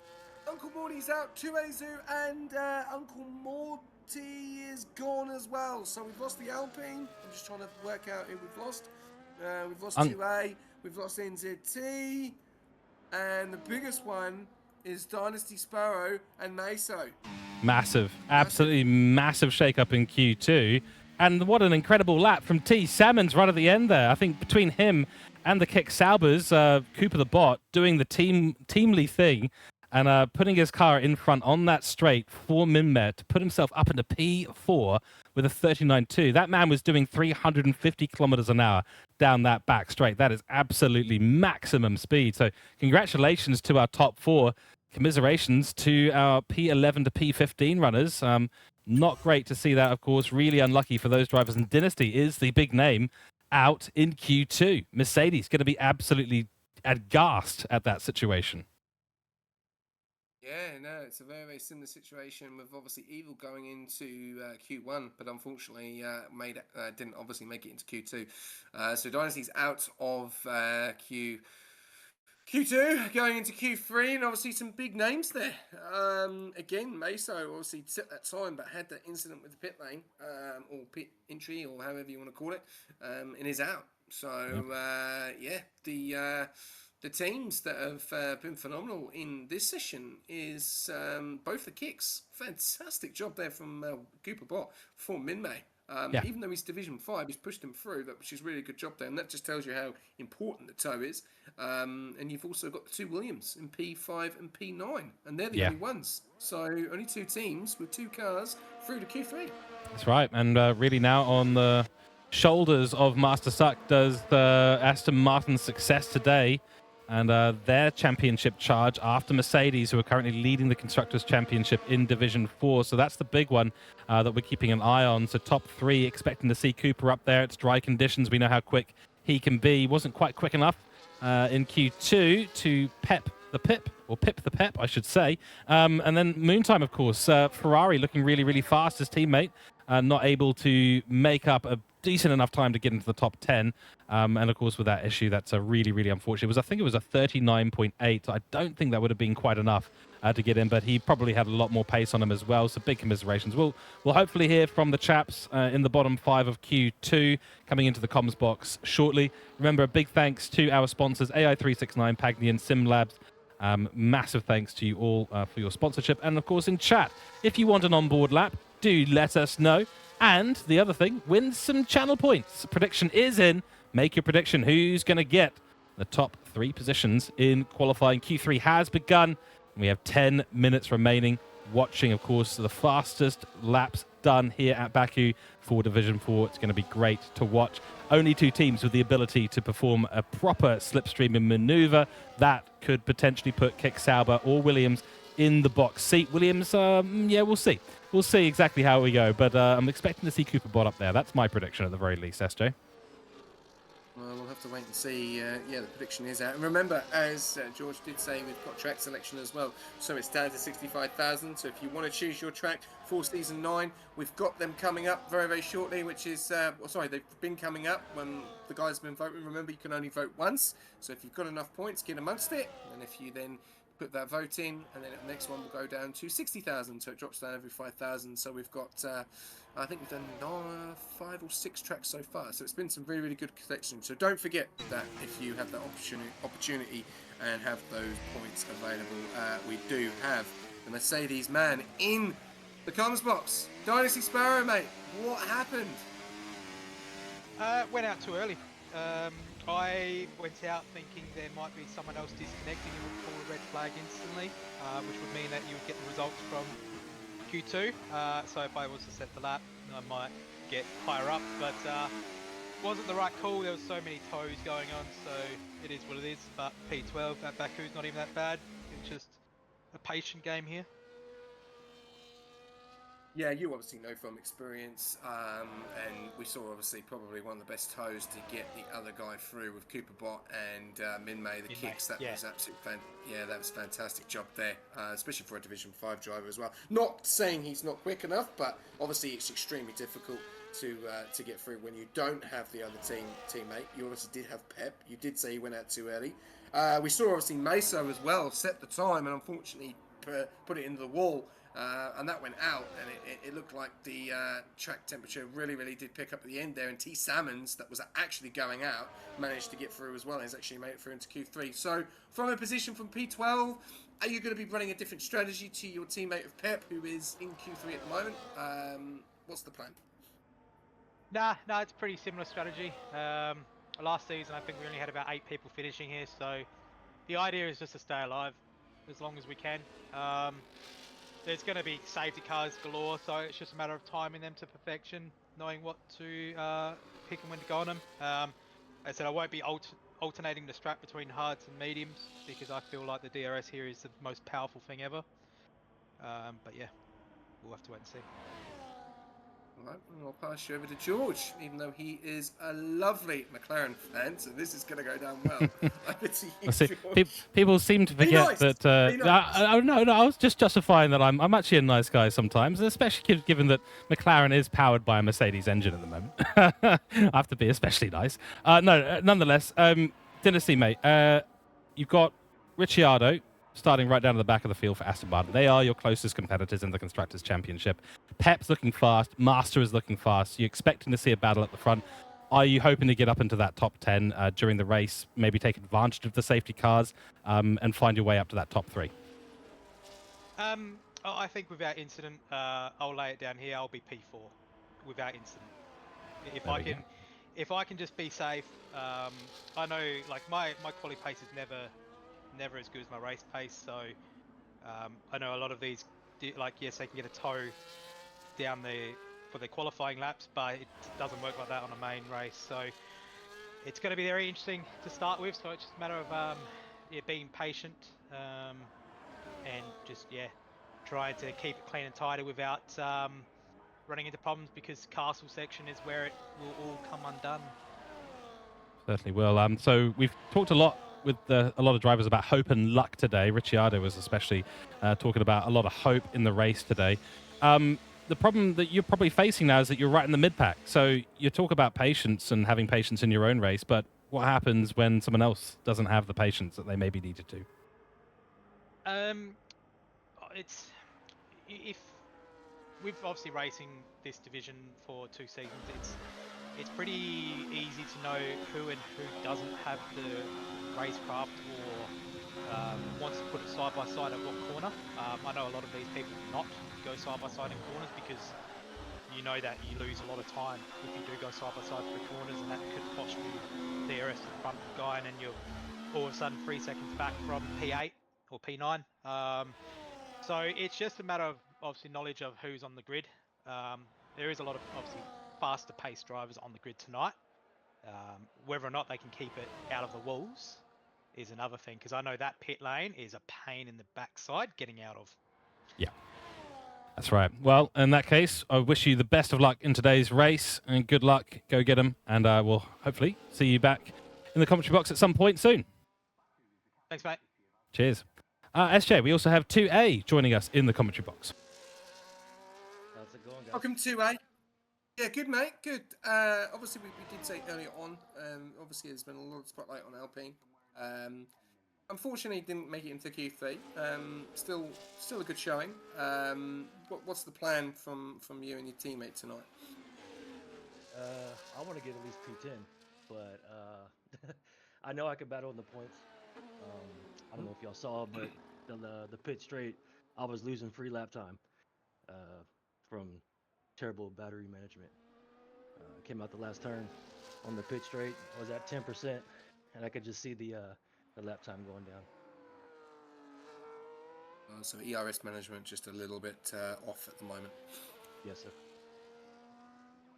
Uncle Morty's out, Tuezu, and Uncle Morty is gone as well. So we've lost the Alpine. I'm just trying to work out who we've lost. We've lost 2A, we've lost NZT, and the biggest one is Dynasty Sparrow and Meso. Massive, absolutely massive shake-up in Q2. And what an incredible lap from T. Salmons right at the end there. I think between him and the kick Saubers, Cooper the bot, doing the teamly thing and putting his car in front on that straight for Minmet to put himself up into P4 with a 39.2. That man was doing 350 kilometers an hour down that back straight. That is absolutely maximum speed. So congratulations to our top 4. Commiserations to our P11 to P15 runners. Not great to see that, of course. Really unlucky for those drivers. And Dynasty is the big name out in Q2. Mercedes going to be absolutely aghast at that situation. Yeah, no, it's a very, very similar situation with obviously Evil going into Q1, but unfortunately didn't obviously make it into Q2. So Dynasty's out of Q2, going into Q3, and obviously some big names there. Again, Meso obviously took that time, but had that incident with the pit lane, or pit entry, or however you want to call it, and is out. So, the teams that have been phenomenal in this session is both the kicks. Fantastic job there from Cooper Bot for Minmay. Even though he's Division 5, he's pushed him through, which is really a good job there. And that just tells you how important the toe is. And you've also got the 2 Williams in P5 and P9. And they're the only ones. So only 2 teams with 2 cars through to Q3. That's right. And really now on the shoulders of Master Suck does the Aston Martin's success today. And their championship charge after Mercedes, who are currently leading the Constructors' Championship in Division 4. So that's the big one that we're keeping an eye on. So top 3, expecting to see Cooper up there. It's dry conditions. We know how quick he can be. He wasn't quite quick enough in Q2 to pep the pip the pep, I should say. And then Moontime, of course. Ferrari looking really, really fast. His teammate not able to make up a decent enough time to get into the top 10. And of course, with that issue, that's a really, really unfortunate. I think it was a 39.8. I don't think that would have been quite enough to get in, but he probably had a lot more pace on him as well. So big commiserations. We'll hopefully hear from the chaps in the bottom 5 of Q2 coming into the comms box shortly. Remember, a big thanks to our sponsors, AI369, Pagni, and SimLabs. Massive thanks to you all for your sponsorship. And of course, in chat, if you want an onboard lap, do let us know. And the other thing, win some channel points. Prediction is in. Make your prediction. Who's going to get the top 3 positions in qualifying? Q3 has begun. We have 10 minutes remaining. Watching, of course, the fastest laps done here at Baku for Division 4. It's going to be great to watch. Only 2 teams with the ability to perform a proper slipstreaming maneuver. That could potentially put Kick Sauber or Williams in the box seat. Williams, we'll see. We'll see exactly how we go, but I'm expecting to see Cooper Bot up there. That's my prediction at the very least, SJ. Well, we'll have to wait and see. The prediction is out. And remember, as George did say, we've got track selection as well. So it's down to 65,000. So if you want to choose your track for Season 9, we've got them coming up very, very shortly, which is... they've been coming up when the guys have been voting. Remember, you can only vote once. So if you've got enough points, get amongst it. And if you then put that vote in, and then the next one will go down to 60,000, so it drops down every 5,000. So we've got, I think we've done 5 or 6 tracks so far. So it's been some really, really good selection. So don't forget that if you have that opportunity and have those points available, we do have the Mercedes man in the comms box. Dynasty Sparrow, mate, what happened? Went out too early. I went out thinking there might be someone else disconnecting and would pull a red flag instantly, which would mean that you would get the results from Q2. So if I was to set the lap, I might get higher up, but wasn't the right call. There was so many toes going on, so it is what it is. But P12 at Baku's not even that bad. It's just a patient game here. Yeah, you obviously know from experience, and we saw obviously probably one of the best toes to get the other guy through with Cooper Bot and Minmay, the kicks. That was absolutely that was a fantastic job there, especially for a Division 5 driver as well. Not saying he's not quick enough, but obviously it's extremely difficult to get through when you don't have the other teammate. You obviously did have Pep. You did say he went out too early. We saw obviously Meso as well set the time and unfortunately put it into the wall. And that went out, and it looked like the track temperature really, really did pick up at the end there. And T. Salmons, that was actually going out, managed to get through as well. He's actually made it through into Q3. So, from a position from P12, are you going to be running a different strategy to your teammate of Pep, who is in Q3 at the moment? What's the plan? Nah, it's pretty similar strategy. last season I think we only had about 8 people finishing here, so the idea is just to stay alive as long as we can. There's going to be safety cars galore, so it's just a matter of timing them to perfection, knowing what to pick and when to go on them. As I said, I won't be alternating the strap between hards and mediums because I feel like the DRS here is the most powerful thing ever. But yeah, we'll have to wait and see. All right, I'll pass you over to George, even though he is a lovely McLaren fan, so this is going to go down well. Over to you, I see. George. People seem to Be forget nice, that. be nice. No, I was just justifying that I'm actually a nice guy sometimes, especially given that McLaren is powered by a Mercedes engine at the moment. I have to be especially nice. Nonetheless, Dynasty, mate. You've got Ricciardo starting right down at the back of the field for Azerbaijan. They are your closest competitors in the Constructors' Championship. Pep's looking fast. Master is looking fast. You're expecting to see a battle at the front. Are you hoping to get up into that top 10 during the race, maybe take advantage of the safety cars and find your way up to that top 3? I think without incident, I'll lay it down here. I'll be P4 without incident. If I can just be safe, I know like my quali pace is never as good as my race pace, so I know a lot of these like yes they can get a toe down for their qualifying laps, but it doesn't work like that on a main race. So it's going to be very interesting to start with. So it's just a matter of being patient and just trying to keep it clean and tidy without running into problems, because castle section is where it will all come undone. Certainly will. So we've talked a lot with a lot of drivers about hope and luck today. Ricciardo was especially talking about a lot of hope in the race today. The problem that you're probably facing now is that you're right in the mid-pack. So you talk about patience and having patience in your own race, but what happens when someone else doesn't have the patience that they maybe needed to? It's if we've obviously racing this division for 2 seasons, it's pretty easy to know who and who doesn't have the racecraft or wants to put it side by side at what corner. I know a lot of these people do not go side by side in corners because you know that you lose a lot of time if you do go side by side through corners, and that could cost you DRS to the front guy, and then you're all of a sudden 3 seconds back from P8 or P9. So it's just a matter of obviously knowledge of who's on the grid. There is a lot of obviously faster paced drivers on the grid tonight. Whether or not they can keep it out of the walls is another thing, because I know that pit lane is a pain in the backside getting out of. Yeah, that's right. Well, in that case, I wish you the best of luck in today's race, and good luck. Go get them, and we'll hopefully see you back in the commentary box at some point soon. Thanks, mate. Cheers. SJ, we also have 2A joining us in the commentary box. How's it going, guys? Welcome to A. Yeah, good, mate. Good. Obviously, we did say earlier on. Obviously, there's been a lot of spotlight on Alpine. Unfortunately, didn't make it into Q3. Still a good showing. What's the plan from you and your teammate tonight? I want to get at least P10, but I know I could battle in the points. I don't know if y'all saw, but the pit straight, I was losing free lap time from terrible battery management. Came out the last turn on the pit straight, I was at 10%, and I could just see the lap time going down. So ERS management just a little bit off at the moment. Yes, sir.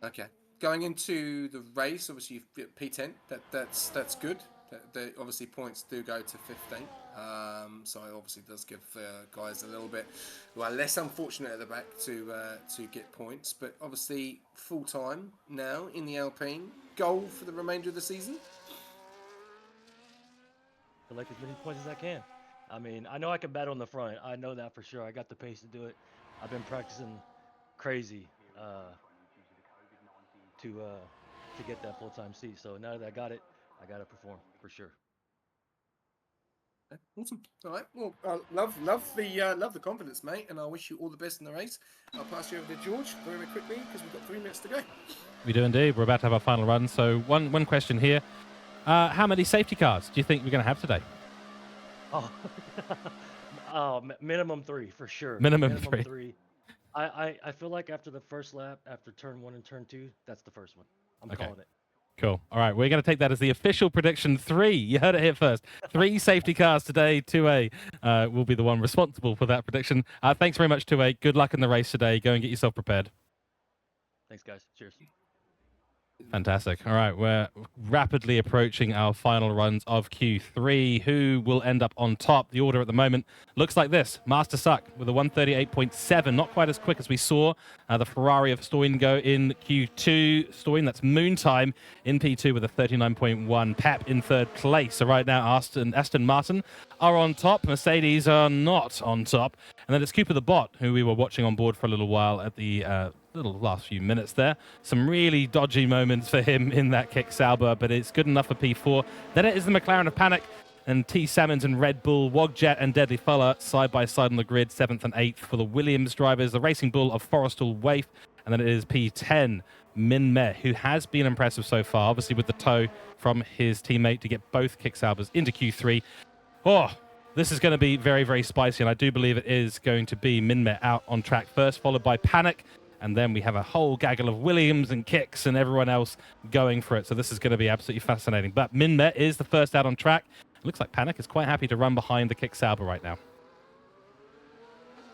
Okay. Going into the race, obviously you've got P10. That's good. The obviously points do go to 15. So it obviously does give guys a little bit who are less unfortunate at the back to get points. But obviously full time now in the Alpine. Goal for the remainder of the season? Collect as many points as I can. I mean, I know I can battle in the front. I know that for sure. I got the pace to do it. I've been practicing crazy to get that full-time seat. So now that I got it, I got to perform for sure. Awesome. All right. Well, love the confidence, mate, and I wish you all the best in the race. I'll pass you over to George very, very quickly because we've got 3 minutes to go. We do indeed. We're about to have our final run. So one question here. How many safety cars do you think we're going to have today? Oh, minimum 3 for sure. Minimum three. 3. I feel like after the first lap, after turn 1 and turn 2, that's the first one. I'm calling it. Cool. All right, we're going to take that as the official prediction. 3, you heard it here first. 3 safety cars today. 2A will be the one responsible for that prediction. Thanks very much, 2A. Good luck in the race today. Go and get yourself prepared. Thanks, guys. Cheers. Fantastic. All right, we're rapidly approaching our final runs of Q3. Who will end up on top? The order at the moment looks like this. Master Suck with a 138.7, not quite as quick as we saw the Ferrari of Stoin go in Q2. Stoin, that's Moontime in P2 with a 39.1. Pep in third place. So right now, Aston Martin are on top. Mercedes are not on top. And then it's Cooper the Bot, who we were watching on board for a little while at the little last few minutes there. Some really dodgy moments for him in that kick Sauber, but it's good enough for P4. Then it is the McLaren of Panic and T. Salmons and Red Bull, Wogjet and Deadly Fuller side by side on the grid, 7th and 8th for the Williams drivers, the Racing Bull of Forrestal Waif, and then it is P10, Min Me, who has been impressive so far, obviously with the tow from his teammate to get both kick Saubers into Q3. Oh, this is going to be very, very spicy, and I do believe it is going to be Min Me out on track first, followed by Panic. And then we have a whole gaggle of Williams and Kicks and everyone else going for it. So this is going to be absolutely fascinating. But Min Me is the first out on track. It looks like Panic is quite happy to run behind the Kick Sauber right now.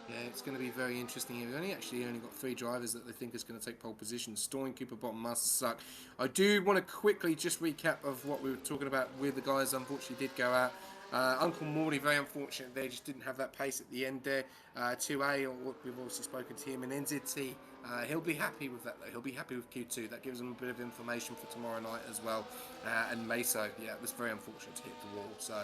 Yeah, it's going to be very interesting here. We've only got 3 drivers that they think is going to take pole position. Stoin, Cooper Bottom, Master Suck. I do want to quickly just recap of what we were talking about with the guys unfortunately did go out. Uncle Morty, very unfortunate they just didn't have that pace at the end there. 2A, we've obviously spoken to him, and NZT, he'll be happy with that though. He'll be happy with Q2. That gives him a bit of information for tomorrow night as well. And Meso, yeah, it was very unfortunate to hit the wall. So,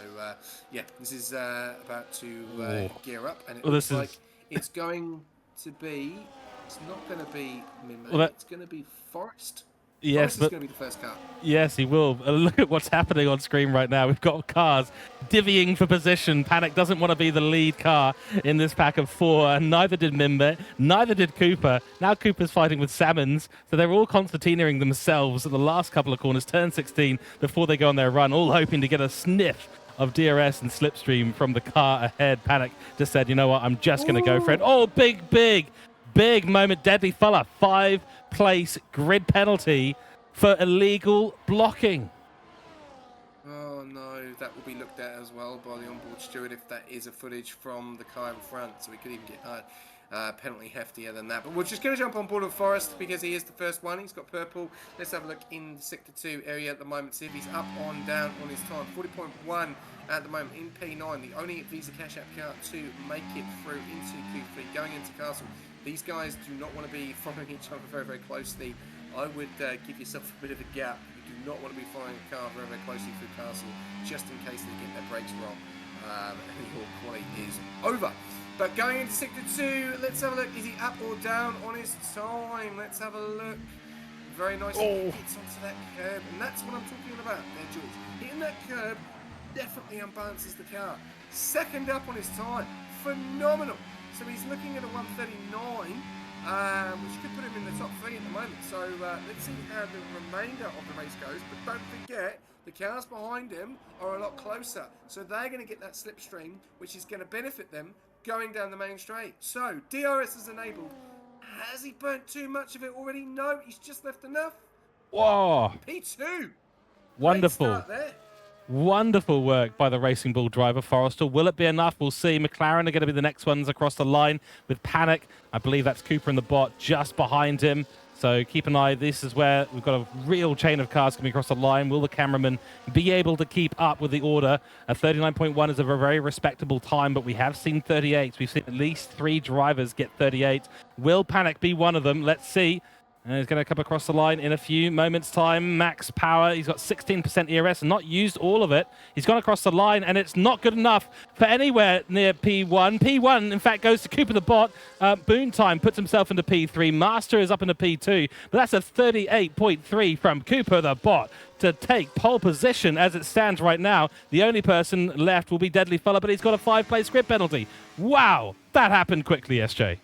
yeah, this is about to gear up, and it looks like it's going to be, it's not going to be Mimmo, it's going to be Forrest. Yes, but going to be the first car. Yes, he will. Look at what's happening on screen right now. We've got cars divvying for position. Panic doesn't want to be the lead car in this pack of 4, and neither did Mimbe, neither did Cooper. Now Cooper's fighting with Salmons, so they're all concertinaing themselves at the last couple of corners, turn 16, before they go on their run, all hoping to get a sniff of DRS and slipstream from the car ahead. Panic just said, you know what, I'm just going to go for it. Oh, big moment. Deadly Fuller, 5-place grid penalty for illegal blocking. Oh no, that will be looked at as well by the onboard steward if that is a footage from the car in front, so we could even get penalty heftier than that. But we're just going to jump on board with Forrest because he is the first one. He's got purple. Let's have a look in the Sector 2 area at the moment, see if he's up, on, down on his time. 40.1 at the moment in P9, the only Visa Cash App car to make it through into Q3, going into Castle. These guys do not want to be following each other very, very closely. I would give yourself a bit of a gap. You do not want to be following a car very, very closely through Castle, just in case they get their brakes wrong and your quality is over. But going into Sector 2, let's have a look. Is he up or down on his time? Let's have a look. Very nice. He hits onto that curb, and that's what I'm talking about there, George. Hitting that curb definitely unbalances the car. Second up on his time. Phenomenal. So he's looking at a 139, which could put him in the top 3 at the moment. So let's see how the remainder of the race goes. But don't forget, the cars behind him are a lot closer. So they're going to get that slipstream, which is going to benefit them going down the main straight. So DRS is enabled. Has he burnt too much of it already? No, he's just left enough. Whoa. P2. Wonderful. Great start there. Wonderful work by the Racing Bull driver, Forrester. Will it be enough? We'll see. McLaren are going to be the next ones across the line with Panic. I believe that's Cooper and the Bot just behind him. So keep an eye. This is where we've got a real chain of cars coming across the line. Will the cameraman be able to keep up with the order? A 39.1 is a very respectable time, but we have seen 38s. We've seen at least 3 drivers get 38. Will Panic be one of them? Let's see. And he's going to come across the line in a few moments' time. Max power. He's got 16% ERS and not used all of it. He's gone across the line, and it's not good enough for anywhere near P1. P1, in fact, goes to Cooper the Bot. Boon Time puts himself into P3. Master is up into P2. But that's a 38.3 from Cooper the Bot to take pole position as it stands right now. The only person left will be Deadly Fuller, but he's got a 5-place grid penalty. Wow, that happened quickly, SJ.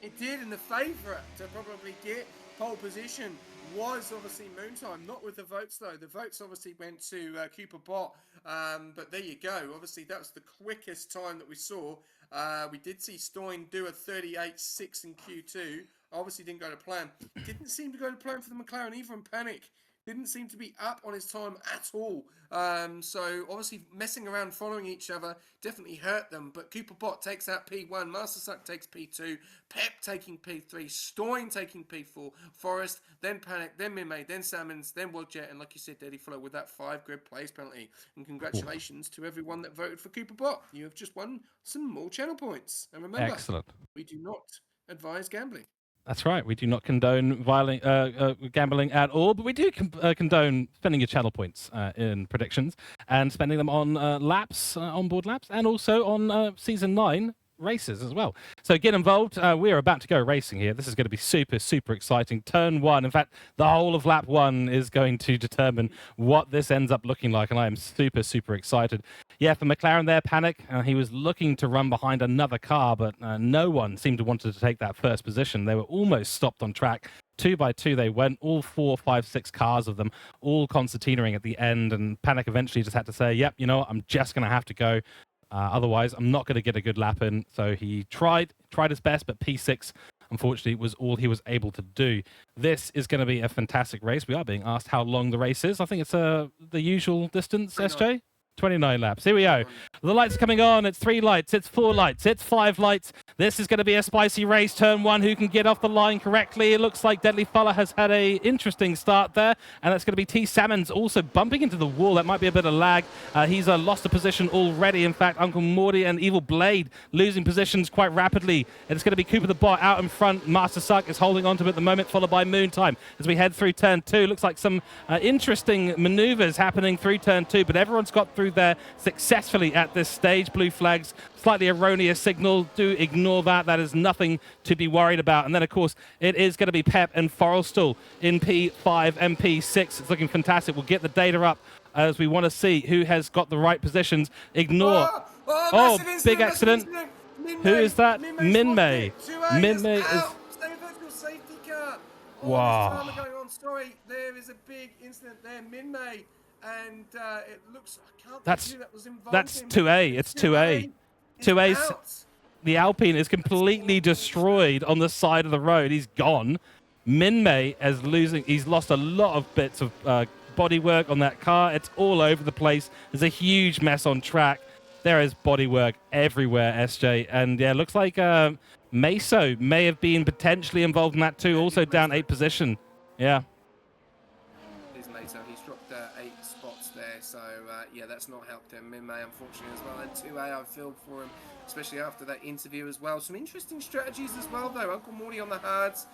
It did, and the favourite to probably get pole position was obviously Moontime, not with the votes though. The votes obviously went to Cooper Bot, but there you go. Obviously, that was the quickest time that we saw. We did see Stoin do a 38.6 in Q2. Obviously, didn't go to plan. Didn't seem to go to plan for the McLaren either, and Panic didn't seem to be up on his time at all. So obviously messing around, following each other, definitely hurt them. But Cooper Bot takes out P1, Master Suck takes P2, Pep taking P3, Stoin taking P4, Forest, then Panic, then Minmay, then Salmons, then Wildjet, and like you said, Daddy Follow with that 5-grid place penalty. And congratulations to everyone that voted for Cooper Bot. You have just won some more channel points. And remember, Excellent. we do not advise gambling. That's right. We do not condone gambling at all, but we do condone spending your channel points in predictions and spending them on laps, onboard laps, and also on Season 9 races as well. So get involved. We are about to go racing here. This is going to be super, super exciting. Turn 1. In fact, the whole of lap 1 is going to determine what this ends up looking like, and I am super, super excited. Yeah, for McLaren there, Panic. He was looking to run behind another car, but no one seemed to want to take that first position. They were almost stopped on track. 2 by 2 they went, all 4, 5, 6 cars of them, all concertinaing at the end, and Panic eventually just had to say, yep, you know what, I'm just going to have to go. Otherwise, I'm not going to get a good lap in. So he tried his best, but P6, unfortunately, was all he was able to do. This is going to be a fantastic race. We are being asked how long the race is. I think it's the usual distance, 29. SJ? 29 laps. Here we go. The lights are coming on. It's 3 lights. It's 4 lights. It's 5 lights. This is going to be a spicy race. Turn 1. Who can get off the line correctly? It looks like Deadly Fuller has had a interesting start there. And that's going to be T. Salmons also bumping into the wall. That might be a bit of lag. He's lost a position already. In fact, Uncle Morty and Evil Blade losing positions quite rapidly. It's going to be Cooper the Bot out in front. Master Suck is holding on to it at the moment, followed by Moontime. As we head through turn 2, looks like some interesting maneuvers happening through turn 2, but everyone's got through there successfully at this stage. Blue flags, slightly erroneous signal. Do ignore that. That is nothing to be worried about. And then, of course, it is going to be Pep and Forrestal in P5 and P6. It's looking fantastic. We'll get the data up as we want to see who has got the right positions. Ignore. Oh, big accident. Who is that? Minmay. Minmay is... Safety car. Wow. This time going on. Sorry, there is a big incident there. Minmay. And it looks, I can't think who that was involved That's in. 2A. It's 2A. 2A's, the Alpine is completely destroyed on the side of the road. He's gone. Minmay he's lost a lot of bits of bodywork on that car. It's all over the place. There's a huge mess on track. There is bodywork everywhere, SJ. And yeah, looks like Meso may have been potentially involved in that too, also down 8 position. Yeah. So he's dropped 8 spots there, so yeah, that's not helped him. Minmay, unfortunately, as well. And 2A, I feel for him, especially after that interview as well. Some interesting strategies as well, though. Uncle Morty on the hards.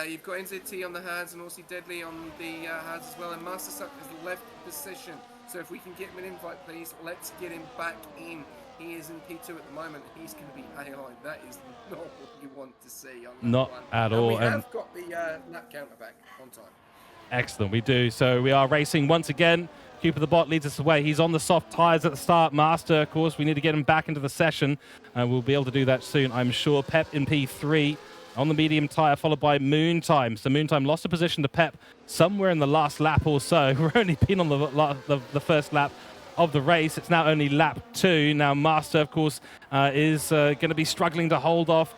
You've got NZT on the hards and also Deadly on the hards as well. And Master Suck has left position. So if we can get him an invite, please, let's get him back in. He is in P2 at the moment. He's going to be AI. That is not what you want to see on that Not one. at And all. we have got the lap counter back on time. Excellent, we do. So we are racing once again. Cooper the Bot leads us away. He's on the soft tyres at the start. Master, of course, we need to get him back into the session. We'll be able to do that soon, I'm sure. Pep in P3 on the medium tyre, followed by Moontime. So Moontime lost a position to Pep somewhere in the last lap or so. We've only been on the first lap of the race. It's now only lap 2. Now Master, of course, is going to be struggling to hold off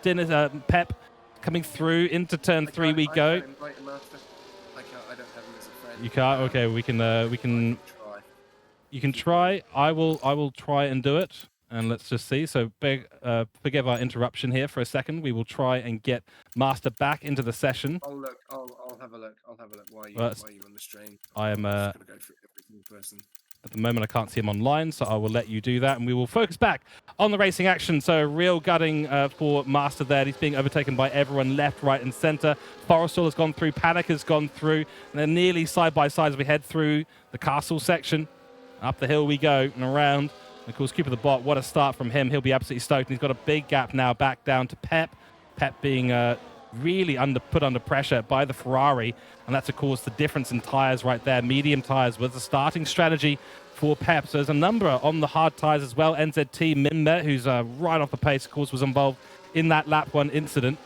Pep coming through into turn 3 we go. I don't have him as a friend. You can't. Okay, we can. Try. You can try. I will try and do it. And let's just see. So, forgive our interruption here for a second. We will try and get Master back into the session. I'll look. I'll have a look. I'll have a look. Why are you on the stream? I am. I'm just gonna go through every single person. At the moment, I can't see him online, so I will let you do that, and we will focus back on the racing action. So real gutting for Master there. He's being overtaken by everyone left, right, and center. Forrestal has gone through. Panic has gone through. And they're nearly side by side as we head through the castle section. Up the hill we go and around. And of course, Cooper the Bot, what a start from him. He'll be absolutely stoked. And he's got a big gap now back down to Pep. Pep being really put under pressure by the Ferrari, and that's of course the difference in tires right there. Medium tires was the starting strategy for Pep. So there's a number on the hard tires as well. NZT Minmet, who's right off the pace, of course, was involved in that lap 1 incident,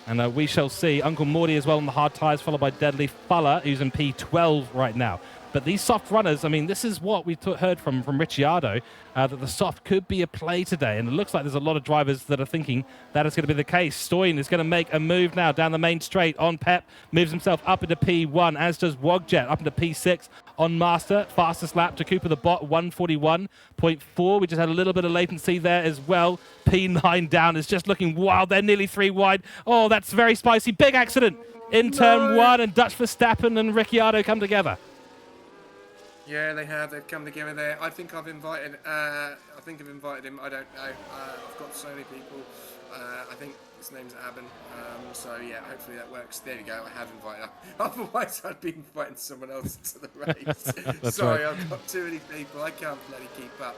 and we shall see. Uncle Morty as well on the hard tires, followed by Deadly Fuller, who's in P12 right now. But these soft runners, I mean, this is what we heard from Ricciardo, that the soft could be a play today. And it looks like there's a lot of drivers that are thinking that is going to be the case. Stoyan is going to make a move now down the main straight on Pep, moves himself up into P1, as does Wogjet up into P6 on Master. Fastest lap to Cooper the Bot, 141.4. We just had a little bit of latency there as well. P9 down is just looking wild. They're nearly 3 wide. Oh, that's very spicy. Big accident in turn 1, and Dutch Verstappen and Ricciardo come together. Yeah, they have. They've come together there. I think I've invited. Him. I don't know. I've got so many people. I think his name's Aben. So yeah, hopefully that works. There you go. I have invited him. Otherwise, I'd be inviting someone else to the race. Sorry, right. I've got too many people. I can't bloody keep up.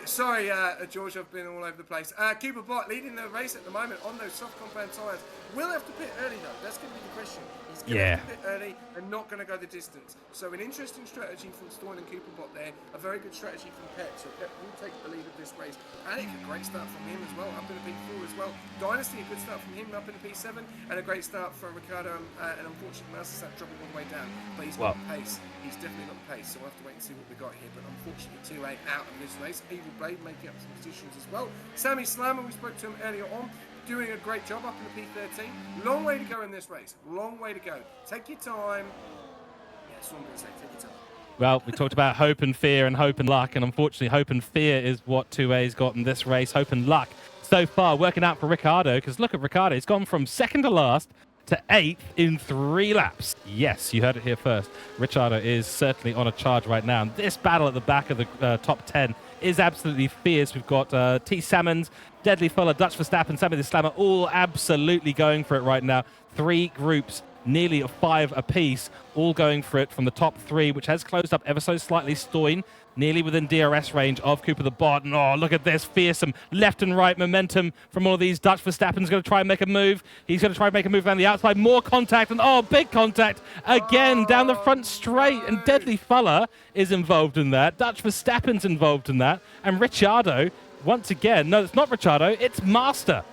Sorry, George, I've been all over the place. Cooper Bot leading the race at the moment on those soft compound tyres. Will have to pit early though. That's going to be the question. He's going to have to pit early and not going to go the distance. So an interesting strategy from Stoyan and Cooper Bot there. A very good strategy from Pep. So Pep will take the lead of this race. Alec, a great start from him as well, up in the P4 as well. Dynasty, a good start from him up in the P7, and a great start from Ricardo. And unfortunately, Master dropping all the way down. But he's got the pace. He's definitely got the pace. So we'll have to wait and see what we got here. But unfortunately, 2-8 out of this race. Evil Blade making up some positions as well. Sammy Slammer, we spoke to him earlier on, doing a great job up in the P13. Long way to go in this race. Long way to go. Take your time. Yeah, that's what I'm going to say. Take your time. Well, we talked about hope and fear and hope and luck, and unfortunately hope and fear is what 2A's got in this race. Hope and luck so far working out for Ricardo, because look at Ricardo. He's gone from second to last to 8th in 3 laps. Yes, you heard it here first. Ricciardo is certainly on a charge right now. And this battle at the back of the top 10 is absolutely fierce. We've got T. Salmons, Deadly Fuller, Dutch Verstappen, Sammy the Slammer, all absolutely going for it right now. 3 groups, nearly 5 apiece, all going for it from the top 3, which has closed up ever so slightly. Stoyan nearly within DRS range of Cooper the Bot. And oh, look at this fearsome left and right momentum from all of these. Dutch Verstappen's going to try and make a move. He's going to try and make a move around the outside. More contact, and oh, big contact again down the front straight. And Deadly Fuller is involved in that. Dutch Verstappen's involved in that. And Ricciardo, once again, no, it's not Ricciardo, it's Master.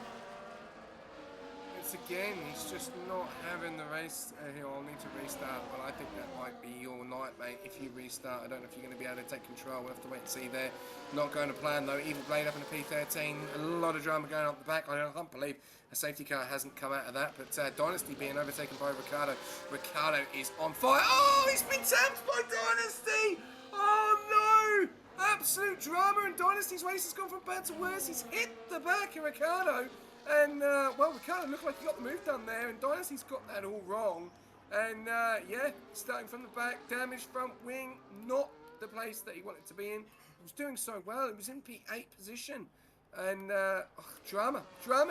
It's again, he's just not having the race. He'll need to restart, but I think that might be your night, mate. If you restart, I don't know if you're going to be able to take control. We'll have to wait and see there. Not going to plan, though. Evil Blade up in the P13. A lot of drama going up the back. I can't believe a safety car hasn't come out of that. But Dynasty being overtaken by Ricardo. Ricardo is on fire. Oh, he's been tapped by Dynasty. Oh, no. Absolute drama, and Dynasty's race has gone from bad to worse. He's hit the back of Ricardo. And, well, Ricardo looked like he got the move done there, and Dynasty's got that all wrong. And, yeah, starting from the back, damaged front wing, not the place that he wanted to be in. He was doing so well. He was in P8 position. And, drama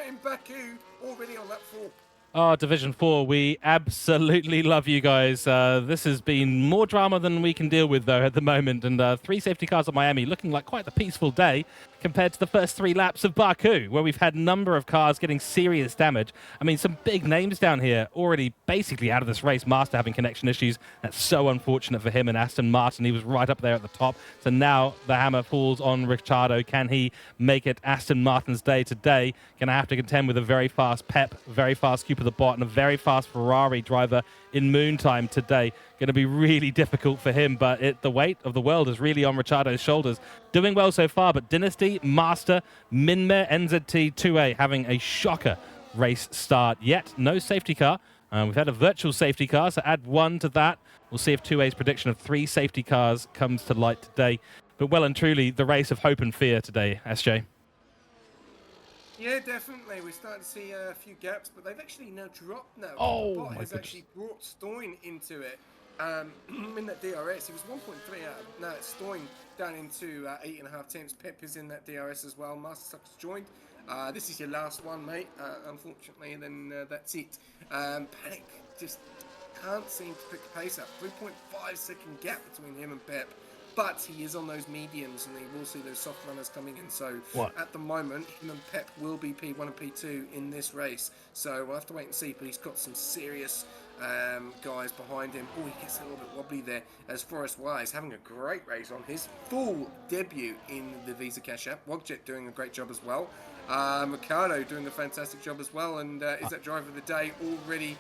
in Baku, already on lap 4. Oh, Division 4, we absolutely love you guys. This has been more drama than we can deal with, though, at the moment. And 3 safety cars at Miami looking like quite the peaceful day compared to the first 3 laps of Baku, where we've had a number of cars getting serious damage. I mean, some big names down here already basically out of this race. Master having connection issues. That's so unfortunate for him and Aston Martin. He was right up there at the top. So now the hammer falls on Ricciardo. Can he make it Aston Martin's day today? Going to have to contend with a very fast Pep, very fast Cooper the Bot, and a very fast Ferrari driver in Moon Time today. Going to be really difficult for him, but the weight of the world is really on Ricciardo's shoulders. Doing well so far, but Dynasty, Master, Minmare, NZT, 2A having a shocker race start. Yet no safety car. We've had a virtual safety car, so add 1 to that. We'll see if 2A's prediction of 3 safety cars comes to light today. But well and truly, the race of hope and fear today, SJ. Yeah, definitely. We're starting to see a few gaps, but they've actually now dropped now. Oh, the bot my has goodness. actually brought Stoyan into it. In that DRS, he was 1.3 out. Now it's Stoyan down into 8.5 tenths. Pep is in that DRS as well. Master Sucks joined. This is your last one, mate. Unfortunately, and then that's it. Panic just can't seem to pick the pace up. 3.5 second gap between him and Pep. But he is on those mediums, and he will see those soft runners coming in. So at the moment, him and Pep will be P1 and P2 in this race. So we'll have to wait and see. But he's got some serious guys behind him. Oh, he gets a little bit wobbly there. As Forrest Wise having a great race on his full debut in the Visa Cash App. Wogjet doing a great job as well. Ricardo doing a fantastic job as well, and is that driver of the day already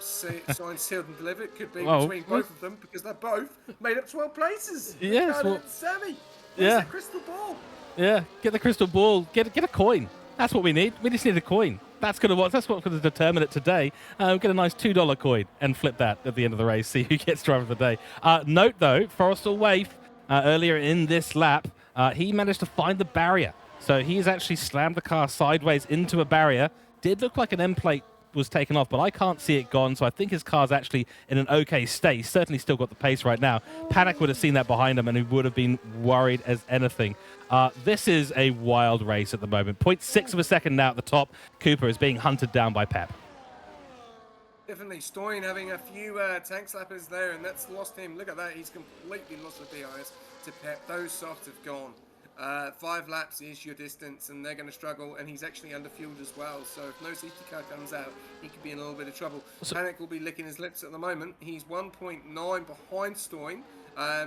signed, sealed, and delivered? Could be between both of them because they're both made up 12 places. Yes, Ricardo and Sammy. Where's yeah. that crystal ball? Yeah, get the crystal ball. Get a coin. That's what we need. We just need a coin. That's what's going to determine it today. Get a nice $2 coin and flip that at the end of the race. See who gets driver of the day. Note though, Forrester Waif earlier in this lap, he managed to find the barrier. So he's actually slammed the car sideways into a barrier. Did look like an end plate was taken off, but I can't see it gone, so I think his car's actually in an okay state. He's certainly still got the pace right now. Panic would have seen that behind him, and he would have been worried as anything. This is a wild race at the moment. 0.6 of a second now at the top. Cooper is being hunted down by Pep. Definitely. Stoyan having a few tank slappers there, and that's lost him. Look at that. He's completely lost the DRS to Pep. Those softs have gone. 5 laps is your distance, and they're going to struggle, and he's actually underfueled as well, so if no safety car comes out, he could be in a little bit of trouble. Panic will be licking his lips at the moment. He's 1.9 behind Stoyan,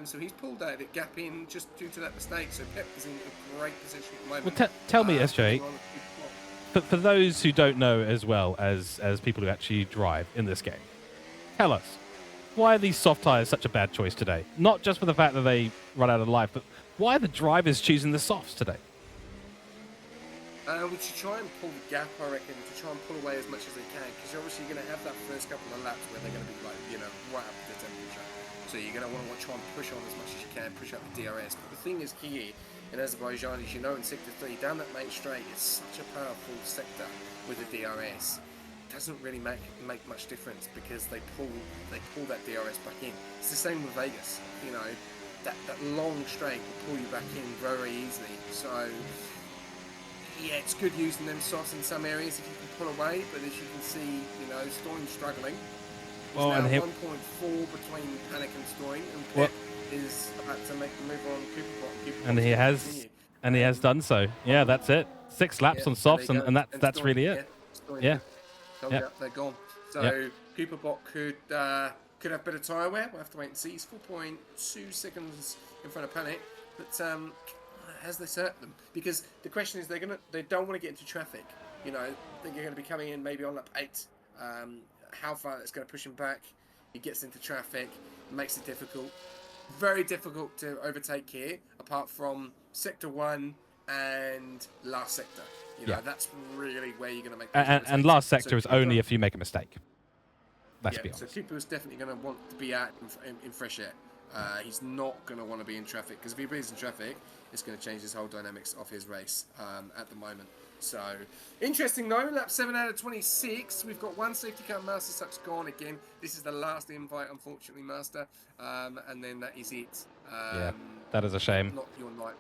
so he's pulled that gap in just due to that mistake, so Pep is in a great position at the moment. Well, tell me, SJ, for those who don't know as well as people who actually drive in this game, tell us, why are these soft tyres such a bad choice today? Not just for the fact that they run out of life, but why are the drivers choosing the softs today? We should try and pull the gap, I reckon, to try and pull away as much as they can, because you're obviously going to have that first couple of laps where they're going to be like, right up to the temperature. So you're going to want to try and push on as much as you can, push up the DRS. But the thing is here in Azerbaijan, as you know, in Sector 3, down that main straight, it's such a powerful sector with the DRS. It doesn't really make much difference because they pull that DRS back in. It's the same with Vegas, that long straight will pull you back in very easily. So yeah, it's good using them softs in some areas if you can pull away, but as you can see, Stoyan's struggling. He's now 1.4 between Panic and Stoyan, and Pep is about to make the move on Cooper. And he has done so. Yeah, that's it. 6 laps on softs, and that's really it. Yeah. They're gone. So Cooperbot could have better tyre wear. We'll have to wait and see. He's 4.2 seconds in front of Panic, but has this hurt them? Because the question is, they don't want to get into traffic. They're going to be coming in maybe on lap 8. How far it's going to push him back? He gets into traffic, makes it difficult. Very difficult to overtake here, apart from Sector 1 and last sector. That's really where you're going to make. And last sector is only if you make a mistake. Let's be honest. So Cooper is definitely going to want to be out in fresh air. He's not going to want to be in traffic, because if he breathes in traffic, it's going to change his whole dynamics of his race at the moment. So interesting though, lap 7 out of 26. We've got 1 safety car. Master Suck's gone again. This is the last invite, unfortunately, Master, and then that is it. That is a shame. Not your night.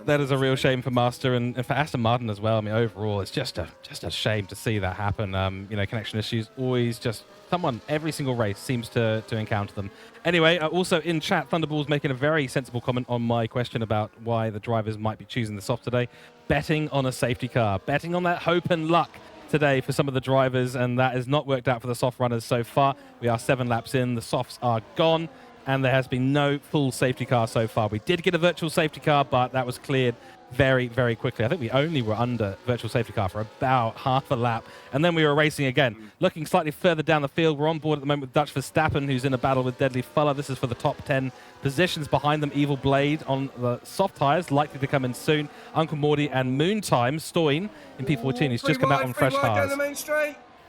That is a real shame for Master and for Aston Martin as well. I mean, overall, it's just a shame to see that happen. Connection issues always just someone every single race seems to encounter them. Anyway, also in chat, Thunderball's making a very sensible comment on my question about why the drivers might be choosing the soft today. Betting on a safety car, betting on that hope and luck today for some of the drivers, and that has not worked out for the soft runners so far. We are 7 laps in, the softs are gone, and there has been no full safety car so far. We did get a virtual safety car, but that was cleared very, very quickly. I think we only were under virtual safety car for about half a lap, and then we were racing again. Looking slightly further down the field, we're on board at the moment with Dutch Verstappen, who's in a battle with Deadly Fuller. This is for the top 10 positions. Behind them, Evil Blade on the soft tyres, likely to come in soon. Uncle Morty and Moontime. Stoyan in P14, he's just come out on fresh tyres.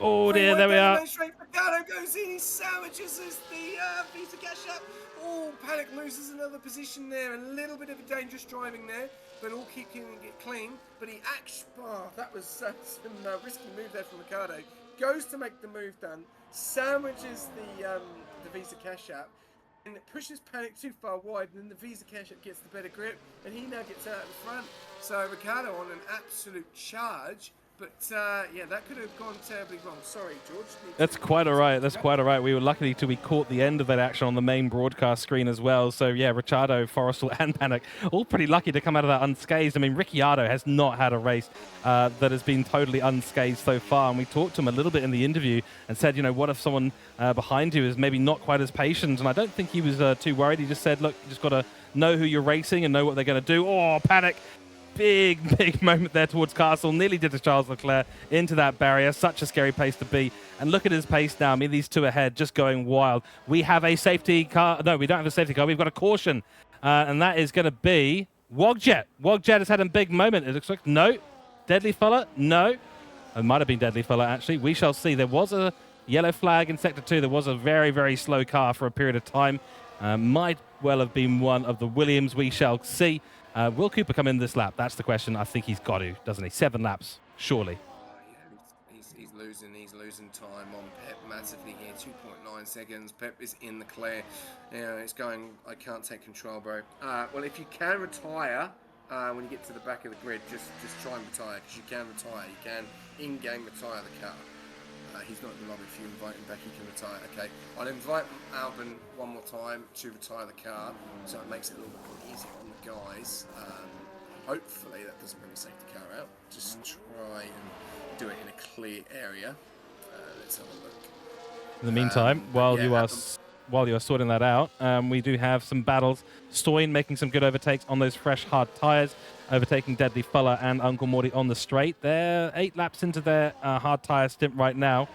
Oh dear, there we are. Ricardo goes in, he sandwiches as the Visa Cash Up. Oh, Panic loses another position there. A little bit of a dangerous driving there, but all kick in and get clean. But he that was some risky move there from Ricardo. Goes to make the move done, sandwiches the Visa Cash App, and it pushes Panic too far wide, and then the Visa Cash App gets the better grip, and he now gets out in front. So Ricardo on an absolute charge. But, that could have gone terribly wrong. Sorry, George. That's quite all right. That's quite all right. We were lucky to be caught the end of that action on the main broadcast screen as well. So, Ricciardo, Forrestal, and Panic, all pretty lucky to come out of that unscathed. I mean, Ricciardo has not had a race that has been totally unscathed so far. And we talked to him a little bit in the interview and said, what if someone behind you is maybe not quite as patient? And I don't think he was too worried. He just said, look, you just got to know who you're racing and know what they're going to do. Oh, Panic big moment there towards Castle. Nearly did to Charles Leclerc into that barrier. Such a scary place to be. And look at his pace now. I mean, these two ahead just going wild. We have a safety car. No, we don't have a safety car. We've got a caution. And that is going to be Wogjet. Wogjet has had a big moment. It looks like, no. Deadly Fuller? No. It might have been Deadly Fuller, actually. We shall see. There was a yellow flag in Sector 2. There was a very slow car for a period of time. Might well have been one of the Williams. We shall see. Will Cooper come in this lap? That's the question. I think he's got to, doesn't he? 7 laps, surely. He's losing time on Pep massively here. 2.9 seconds. Pep is in the clear. It's going, I can't take control, bro. Well, if you can retire when you get to the back of the grid, just try and retire, because you can retire. You can in-game retire the car. He's not in the lobby. If you invite him back, he can retire. Okay, I'll invite Albin one more time to retire the car, so it makes it a little bit more easier on the guys. Hopefully that doesn't bring the safety car out. Just try and do it in a clear area. Let's have a look. In the meantime, while you are sorting that out, we do have some battles. Stoyan making some good overtakes on those fresh hard tyres, overtaking Deadly Fuller and Uncle Morty on the straight. They're 8 laps into their hard tyre stint right now.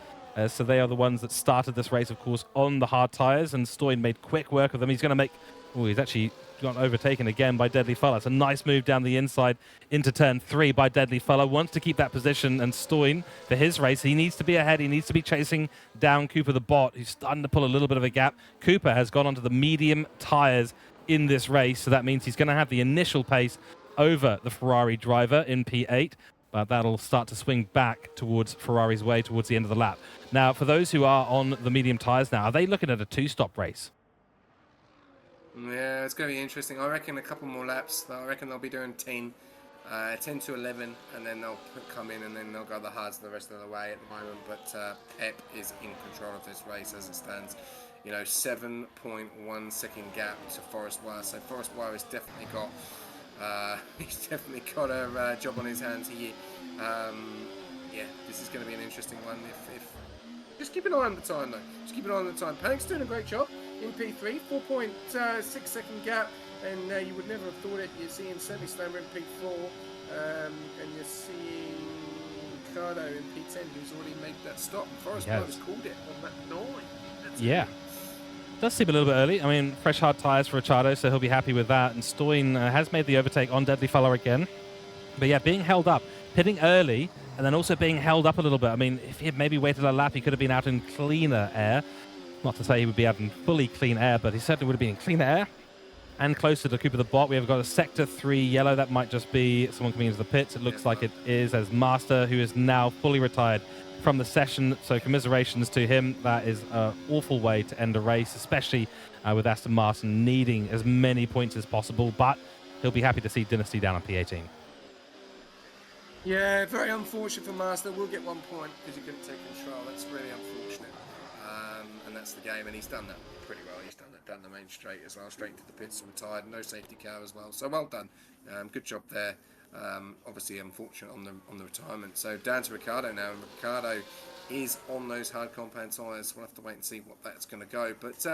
So they are the ones that started this race, of course, on the hard tyres, and Stoyan made quick work of them. He's going to make... Oh, he's actually got overtaken again by Deadly Fuller. It's a nice move down the inside into turn 3 by Deadly Fuller. Wants to keep that position, and Stoyan, for his race, he needs to be ahead. He needs to be chasing down Cooper the bot, who's starting to pull a little bit of a gap. Cooper has gone onto the medium tyres in this race, so that means he's going to have the initial pace over the Ferrari driver in P8, but that'll start to swing back towards Ferrari's way towards the end of the lap. Now, for those who are on the medium tyres now, are they looking at a 2-stop race? Yeah, it's going to be interesting. I reckon a couple more laps. I reckon they'll be doing 10 to 11, and then they'll come in and then they'll go the hards the rest of the way at the moment. But Pep is in control of this race as it stands. 7.1 second gap to Forest Wire. So Forest Wire has definitely got a job on his hands here. Yeah, this is going to be an interesting one. If just keep an eye on the time though. Just keep an eye on the time. Panic's doing a great job in P3, 4.6 second gap, and you would never have thought it. You're seeing Semi Slammer in P4, and you're seeing Ricardo in P10, who's already made that stop. Forest Wire has called it on that 9. That's amazing. Does seem a little bit early. I mean, fresh hard tyres for Ricciardo, so he'll be happy with that. And Stoyan has made the overtake on Deadly Fuller again. But yeah, being held up, pitting early, and then also being held up a little bit. I mean, if he had maybe waited a lap, he could have been out in cleaner air. Not to say he would be out in fully clean air, but he certainly would have been in cleaner air. And closer to Cooper the bot, we have got a Sector 3 yellow. That might just be someone coming into the pits. It looks like it is, as Master, who is now fully retired from the session. So commiserations to him. That is an awful way to end a race, especially with Aston Martin needing as many points as possible. But he'll be happy to see Dynasty down on P18. Yeah, very unfortunate for Master. We'll get 1 point because he couldn't take control. That's really unfortunate. And that's the game, and he's done that pretty well. He's done that down the main straight as well, straight to the pits, retired, no safety car as well. So well done. Good job there. Obviously unfortunate on the retirement. So down to Ricardo now, and Ricardo is on those hard compound tyres. We'll have to wait and see what that's going to go. But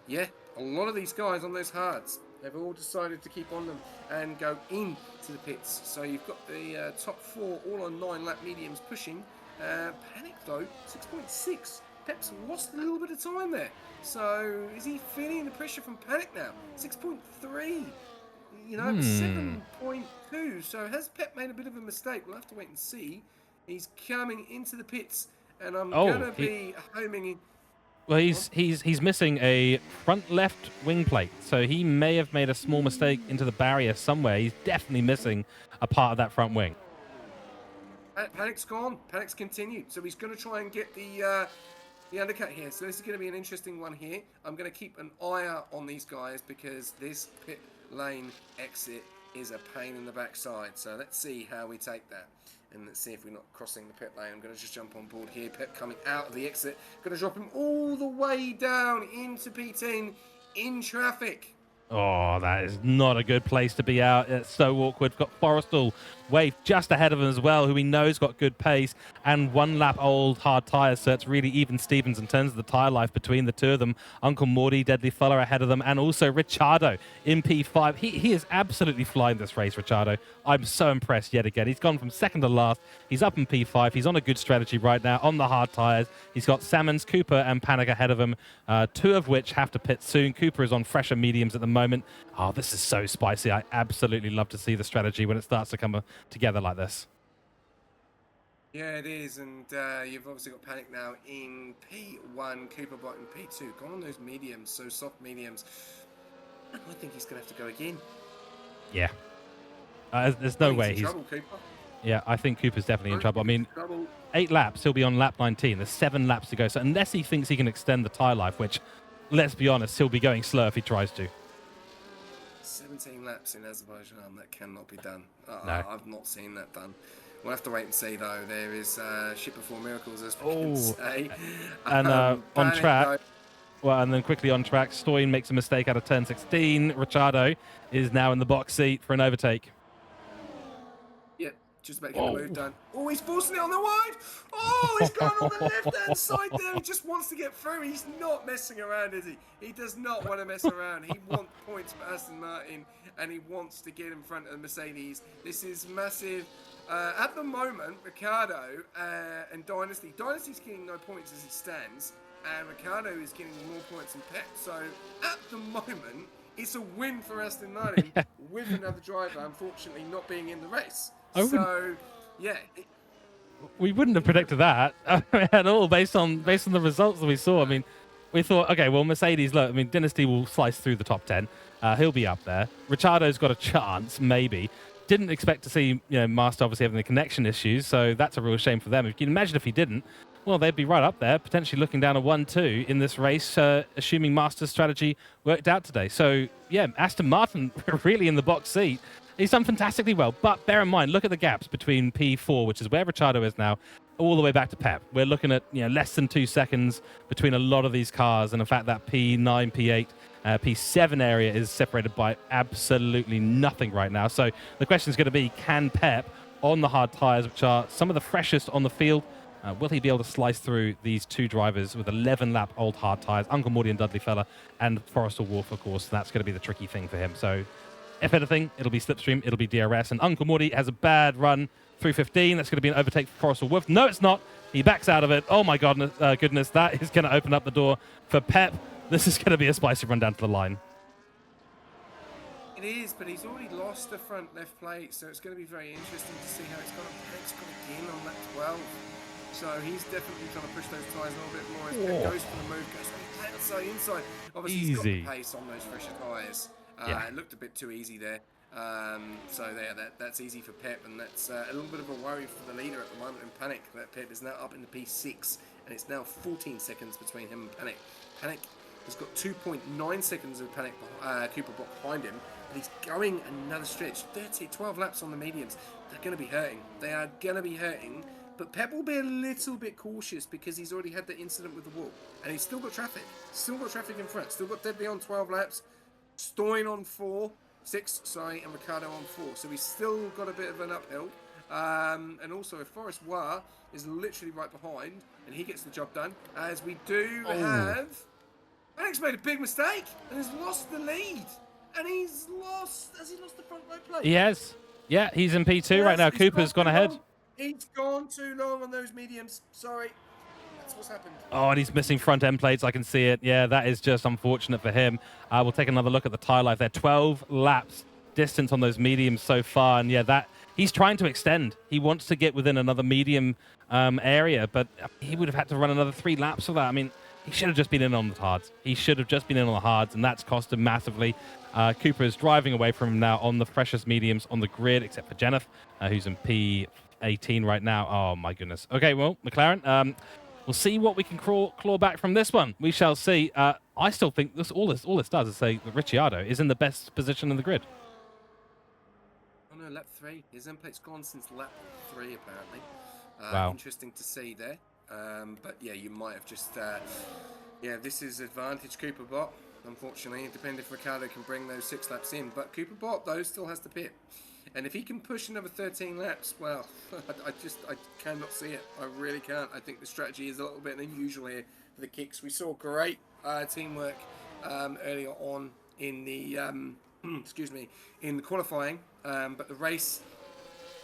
yeah, a lot of these guys on those hards, they've all decided to keep on them and go in to the pits. So you've got the top 4 all on 9-lap mediums pushing. Panic though, 6.6. Pep's lost a little bit of time there. So is he feeling the pressure from Panic now? 6.3. It was 7.2. So has Pep made a bit of a mistake? We'll have to wait and see. He's coming into the pits, and I'm gonna be homing in. Well, he's missing a front left wing plate, so he may have made a small mistake into the barrier somewhere. He's definitely missing a part of that front wing. Panic's gone. Panic's continued, so he's going to try and get the undercut here. So this is going to be an interesting one here. I'm going to keep an eye out on these guys because this pit lane exit is a pain in the backside. So let's see how we take that. And let's see if we're not crossing the pit lane. I'm going to just jump on board here. Pep coming out of the exit. Going to drop him all the way down into P10 in traffic. Oh, that is not a good place to be out. It's so awkward. Got Forrestal Wave just ahead of him as well, who we know's got good pace, and 1 lap old hard tyres, so it's really even Stevens in terms of the tyre life between the two of them. Uncle Morty, Deadly Fuller ahead of them, and also Ricciardo in P5. He is absolutely flying this race, Ricciardo. I'm so impressed yet again. He's gone from second to last. He's up in P5. He's on a good strategy right now on the hard tyres. He's got Salmons, Cooper, and Panic ahead of him, 2 of which have to pit soon. Cooper is on fresher mediums at the moment. Oh, this is so spicy. I absolutely love to see the strategy when it starts to come together like this. Yeah, it is, and you've obviously got Panic now in P1, Cooper Bot in P2. Gone on those mediums, so soft mediums. I think he's going to have to go again. Yeah. There's no way he's in trouble, Cooper. Yeah, I think Cooper's definitely in trouble. I mean, 8 laps, he'll be on lap 19. There's 7 laps to go. So unless he thinks he can extend the tyre life, which, let's be honest, he'll be going slow if he tries to. 17 laps in Azerbaijan, that cannot be done. No. I've not seen that done. We'll have to wait and see, though. There is shit before miracles, as we can say. And on track, though. well, and then quickly on track, Stoyan makes a mistake out of turn 16. Ricciardo is now in the box seat for an overtake. Yep, just about getting the move done. Oh, he's forcing it on the wide. Oh, he's gone on the left-hand side there. He just wants to get through. He's not messing around, is he? He does not want to mess around. He wants points for Aston Martin, and he wants to get in front of the Mercedes. This is massive. At the moment, Ricciardo and Dynasty's getting no points as it stands, and Ricciardo is getting more points than Pep. So at the moment, it's a win for Aston Martin with another driver, unfortunately, not being in the race. So, yeah. We wouldn't have predicted that at all based on the results that we saw. I mean, we thought, okay, well, Mercedes, look, I mean, Dynasty will slice through the top 10. He'll be up there. Ricciardo's got a chance, maybe. Didn't expect to see, Master obviously having the connection issues, so that's a real shame for them. If you can imagine if he didn't, well, they'd be right up there, potentially looking down a 1-2 in this race, assuming Master's strategy worked out today. So, yeah, Aston Martin really in the box seat. He's done fantastically well, but bear in mind, look at the gaps between P4, which is where Ricciardo is now, all the way back to Pep. We're looking at less than 2 seconds between a lot of these cars, and in fact, that P9, P8, P7 area is separated by absolutely nothing right now. So the question is going to be, can Pep, on the hard tyres, which are some of the freshest on the field, will he be able to slice through these 2 drivers with 11-lap old hard tyres, Uncle Morty and Dudley Fella, and Forrester Wolf, of course. That's going to be the tricky thing for him. So if anything, it'll be Slipstream, it'll be DRS, and Uncle Morty has a bad run through 15. That's going to be an overtake for Forrester Wolf. No, it's not. He backs out of it. Oh my goodness, that is going to open up the door for Pep. This is going to be a spicy run down to the line. It is, but he's already lost the front left plate, so it's going to be very interesting to see how it's gone. It's got again on that 12. So he's definitely trying to push those tyres a little bit more as Pep goes for the move, goes outside, inside. Obviously, he's got the pace on those fresher tyres. It looked a bit too easy there. So there, that's easy for Pep, and that's a little bit of a worry for the leader at the moment in Panic. That Pep is now up in the P6, and it's now 14 seconds between him and Panic. Panic has got 2.9 seconds of Panic Cooper behind him, but he's going another stretch. 12 laps on the mediums. They're going to be hurting. They are going to be hurting. But Pep will be a little bit cautious because he's already had the incident with the wall, and he's still got traffic. Still got traffic in front. Still got Deadly on 12 laps. Stoyan on 6, and Ricciardo on 4. So he's still got a bit of an uphill. And also, if Forrest War is literally right behind, and he gets the job done, as we do have... Panic's made a big mistake, and has lost the lead. And has he lost the front right plate? He has. Yeah, he's in P2 right now. Cooper's gone ahead. He's gone too long on those mediums. Sorry. That's what's happened. Oh, and he's missing front end plates. I can see it. Yeah, that is just unfortunate for him. We'll take another look at the tyre life there. 12 laps distance on those mediums so far. And yeah, he's trying to extend. He wants to get within another medium area, but he would have had to run another 3 laps for that. I mean, he should have just been in on the hards. He should have just been in on the hards, and that's cost him massively. Cooper is driving away from him now on the freshest mediums on the grid, except for Jeneth, who's in P18 right now. Oh, my goodness. Okay, well, McLaren, we'll see what we can claw back from this one. We shall see. I still think all this does is say that Ricciardo is in the best position in the grid. Oh, no, lap 3. His end plate's gone since lap 3, apparently. Wow. Interesting to see there. But yeah, you might have just... this is advantage Cooper Bot, unfortunately. It depends if Ricciardo can bring those 6 laps in. But Cooper Bot, though, still has to pit. And if he can push another 13 laps, well, I cannot see it. I really can't. I think the strategy is a little bit unusual here for the kicks. We saw great teamwork earlier on in the excuse me, in the qualifying, but the race,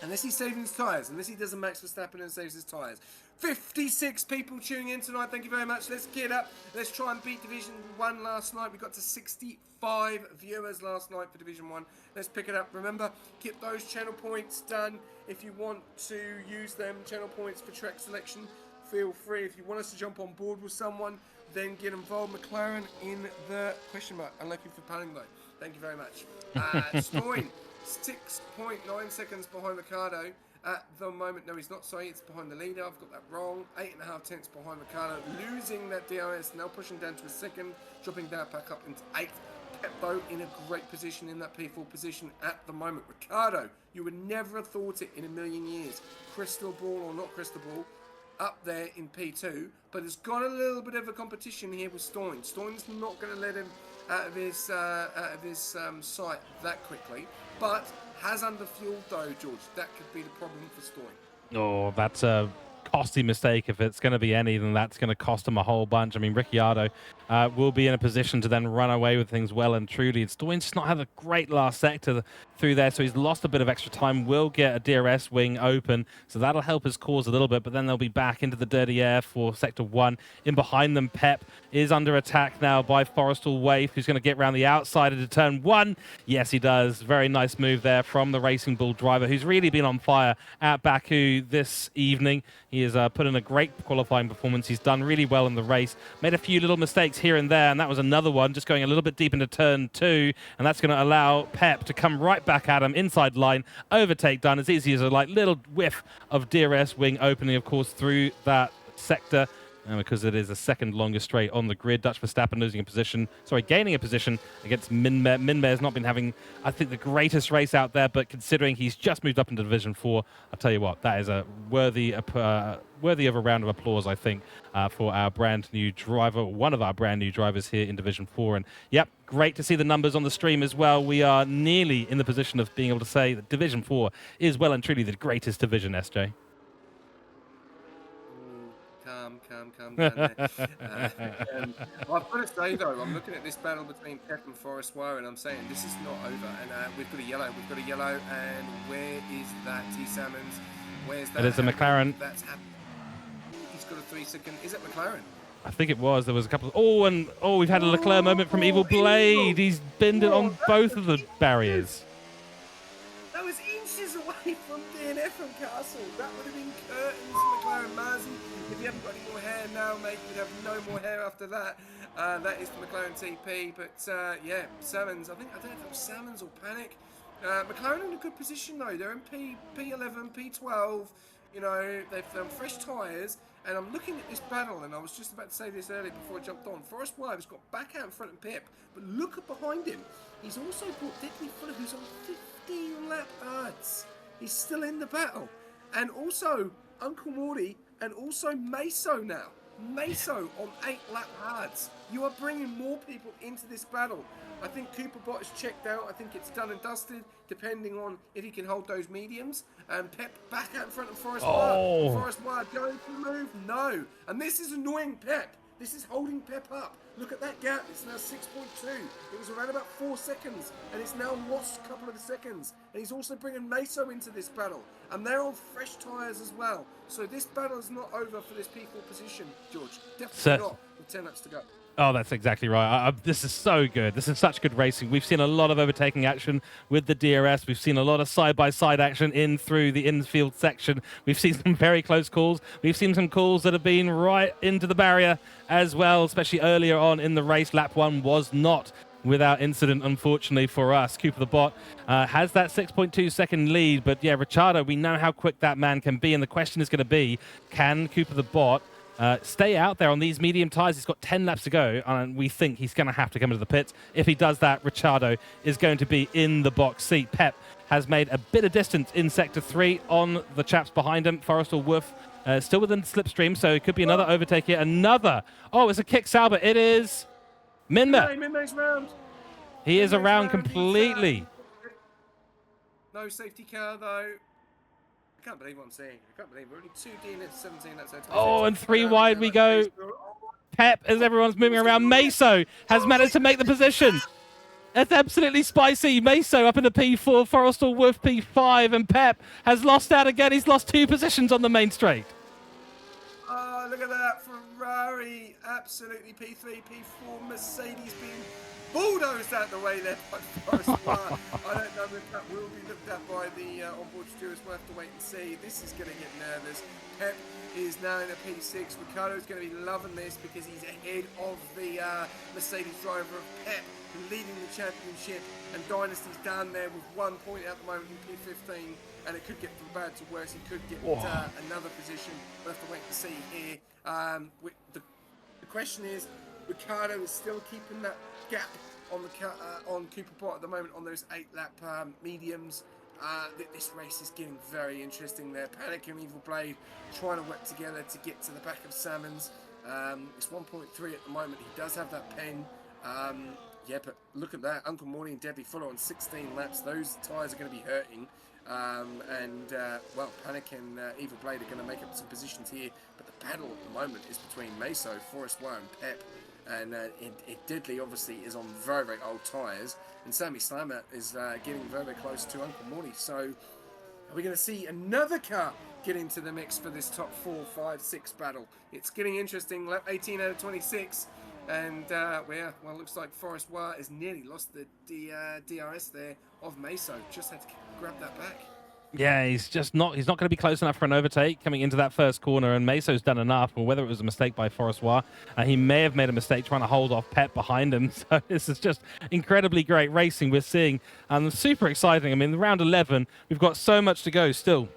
unless he's saving his tyres, unless he does a Max Verstappen and saves his tyres. 56 people tuning in tonight. Thank you very much. Let's get up. Let's try and beat Division 1 last night. We got to 65 viewers last night for Division 1. Let's pick it up. Remember, get those channel points done. If you want to use them, channel points for track selection, feel free. If you want us to jump on board with someone, then get involved. McLaren in the question mark. Unlucky for panning though. Thank you very much. Stoin, 6.9 seconds behind Ricardo at the moment. No, he's not. Sorry, it's behind the leader. I've got that wrong. 8.5 tenths behind Ricardo, losing that DRS. Now pushing down to a second, dropping down back up into 8th. Pep, though, in a great position in that P4 position at the moment. Ricardo, you would never have thought it in a million years. Crystal ball or not crystal ball, up there in P2, but it's got a little bit of a competition here with Stoin. Stoin's not going to let him out of his sight that quickly, but has underfueled though, George. That could be the problem for Stoin. Oh, that's a costly mistake. If it's going to be any, then that's going to cost him a whole bunch. I mean, Ricciardo will be in a position to then run away with things well and truly. Stoin's just not had a great last sector through there, so he's lost a bit of extra time. Will get a DRS wing open, so that'll help his cause a little bit, but then they'll be back into the dirty air for Sector 1. In behind them, Pep is under attack now by Forrestal Waif, who's going to get around the outside into turn 1. Yes, he does. Very nice move there from the Racing Bull driver, who's really been on fire at Baku this evening. He has put in a great qualifying performance. He's done really well in the race. Made a few little mistakes here and there, and that was another one, just going a little bit deep into turn 2, and that's going to allow Pep to come right back at him, inside line, overtake done as easy as a little whiff of DRS wing opening, of course, through that sector. Because it is the second longest straight on the grid. Dutch Verstappen gaining a position against Minmer. Minmer has not been having, I think, the greatest race out there, but considering he's just moved up into Division 4, I'll tell you what, that is a worthy of a round of applause, I think, for our brand new driver, one of our brand new drivers here in Division 4. And yep, great to see the numbers on the stream as well. We are nearly in the position of being able to say that Division 4 is well and truly the greatest division, SJ. Calm down there. I've got to say though, I'm looking at this battle between Pep and Forest Wire, and I'm saying this is not over. And we've got a yellow. And where is that T Salmons? Where's that? It is a McLaren. That's happened. He's got a 3-second. Is it McLaren? I think it was. There was a couple of... we've had a Leclerc moment from Evil Blade. He's binned it on both of the barriers. That was inches away from DNF and Castle. That would have been curtains for McLaren Marzi. If you haven't got any more hair now, mate, you'd have no more hair after that. That is the McLaren TP. But yeah, Salmons. I don't know if it was Salmons or Panic. McLaren in a good position though. They're in P11, P12. You know, they've done fresh tyres. And I'm looking at this battle, and I was just about to say this earlier before I jumped on. Forest Wives got back out in front of Pip, but look at behind him. He's also brought Deadly Fuller, who's on 15 lap odds. He's still in the battle. And also Uncle Morty, and also Meso now. Meso on 8 lap hards. You are bringing more people into this battle. I think Cooper Bot is checked out. I think it's done and dusted, depending on if he can hold those mediums. And Pep back out in front of Forest Wire. Forest Wire going for the move? No. And this is annoying Pep. This is holding Pep up. Look at that gap. It's now 6.2. It was around about 4 seconds, and it's now lost a couple of seconds. And he's also bringing Meso into this battle, and they're on fresh tyres as well. So this battle is not over for this P4 position, George. Definitely not with 10 laps to go. Oh, that's exactly right. This is so good. This is such good racing. We've seen a lot of overtaking action with the DRS. We've seen a lot of side-by-side action in through the infield section. We've seen some very close calls. We've seen some calls that have been right into the barrier as well, especially earlier on in the race. Lap 1 was not without incident, unfortunately for us. Cooper the Bot has that 6.2 second lead, but yeah, Ricciardo, we know how quick that man can be, and the question is going to be, can Cooper the Bot stay out there on these medium tyres? He's got 10 laps to go, and we think he's going to have to come into the pits. If he does that, Ricciardo is going to be in the box seat. Pep has made a bit of distance in Sector 3 on the chaps behind him. Forrestal Wolf still within the slipstream, so it could be another overtake here. It's a kick Sauber. It is Minmer. Minmer's round. He is around completely. No safety car, though. I can't believe what I'm saying. I can't believe we're only 2 DNF 17. That's 26. Oh, and I 3 don't wide really we like go. pace, but- Pep, as everyone's moving What's around, going on here? Meso has managed to make the position. That's absolutely spicy. Meso up in the P4, Forrestal Wolf P5, and Pep has lost out again. He's lost 2 positions on the main straight. Oh, look at that. Ferrari, absolutely P3, P4, Mercedes being bulldozed out the way there by Forest Bar. I don't know if that will be looked at by the onboard stewards. We'll have to wait and see. This is going to get nervous. Pep is now in a P6. Ricciardo's going to be loving this because he's ahead of the Mercedes driver of Pep, leading the championship. And Dynasty's down there with 1 point at the moment in P15. And it could get from bad to worse. He could get another position. We'll have to wait and see here. The question is, Ricciardo is still keeping that gap on the on Cooper Pot at the moment on those 8-lap mediums. This race is getting very interesting there. Panic and Evil Blade trying to work together to get to the back of Salmons. It's 1.3 at the moment. He does have that pen. Yeah, but look at that. Uncle Morty and Deadly Follow on 16 laps. Those tyres are going to be hurting. Well, Panic and Evil Blade are going to make up some positions here. But the battle at the moment is between Meso, Forest War, and Pep. And Deadly obviously is on very, very old tyres. And Sammy Slammer is getting very, very close to Uncle Morty. So are we going to see another car get into the mix for this top 4, 5, 6 battle? It's getting interesting. Lap 18 out of 26. And, it looks like Forest War has nearly lost the DRS there of Meso. Just had to grab that back. Yeah, he's not going to be close enough for an overtake coming into that first corner, and Meso's done enough. Or whether it was a mistake by Forest War, he may have made a mistake trying to hold off Pep behind him. So this is just incredibly great racing we're seeing, and super exciting. I mean, round 11, we've got so much to go still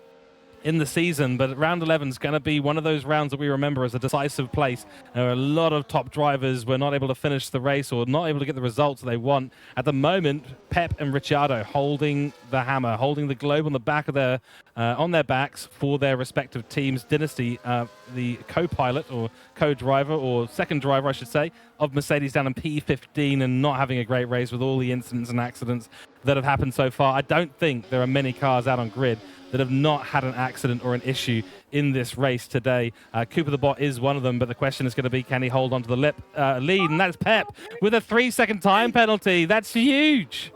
in the season, but round 11 is going to be one of those rounds that we remember as a decisive place. There are a lot of top drivers were not able to finish the race or not able to get the results they want. At the moment, Pep and Ricciardo holding the hammer, holding the globe on the back of their on their backs for their respective teams. Dynasty, the co-pilot or co-driver or second driver, I should say, of Mercedes down in P15 and not having a great race with all the incidents and accidents that have happened so far. I don't think there are many cars out on grid that have not had an accident or an issue in this race today. Cooper the Bot is one of them, but the question is going to be, can he hold on to the lead? And that's Pep with a 3-second time penalty. That's huge.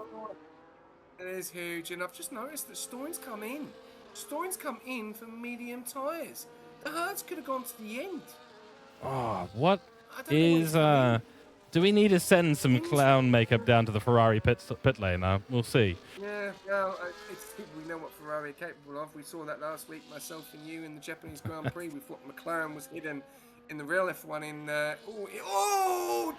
It is huge, and I've just noticed that Stoynes come in. Stoynes come in for medium tyres. The hards could have gone to the end. Oh, what I don't know what is... he's doing. Do we need to send some clown makeup down to the Ferrari pit lane now? We'll see. Yeah, we know what Ferrari are capable of. We saw that last week, myself and you, in the Japanese Grand Prix. We thought McLaren was hidden in the real F1 in...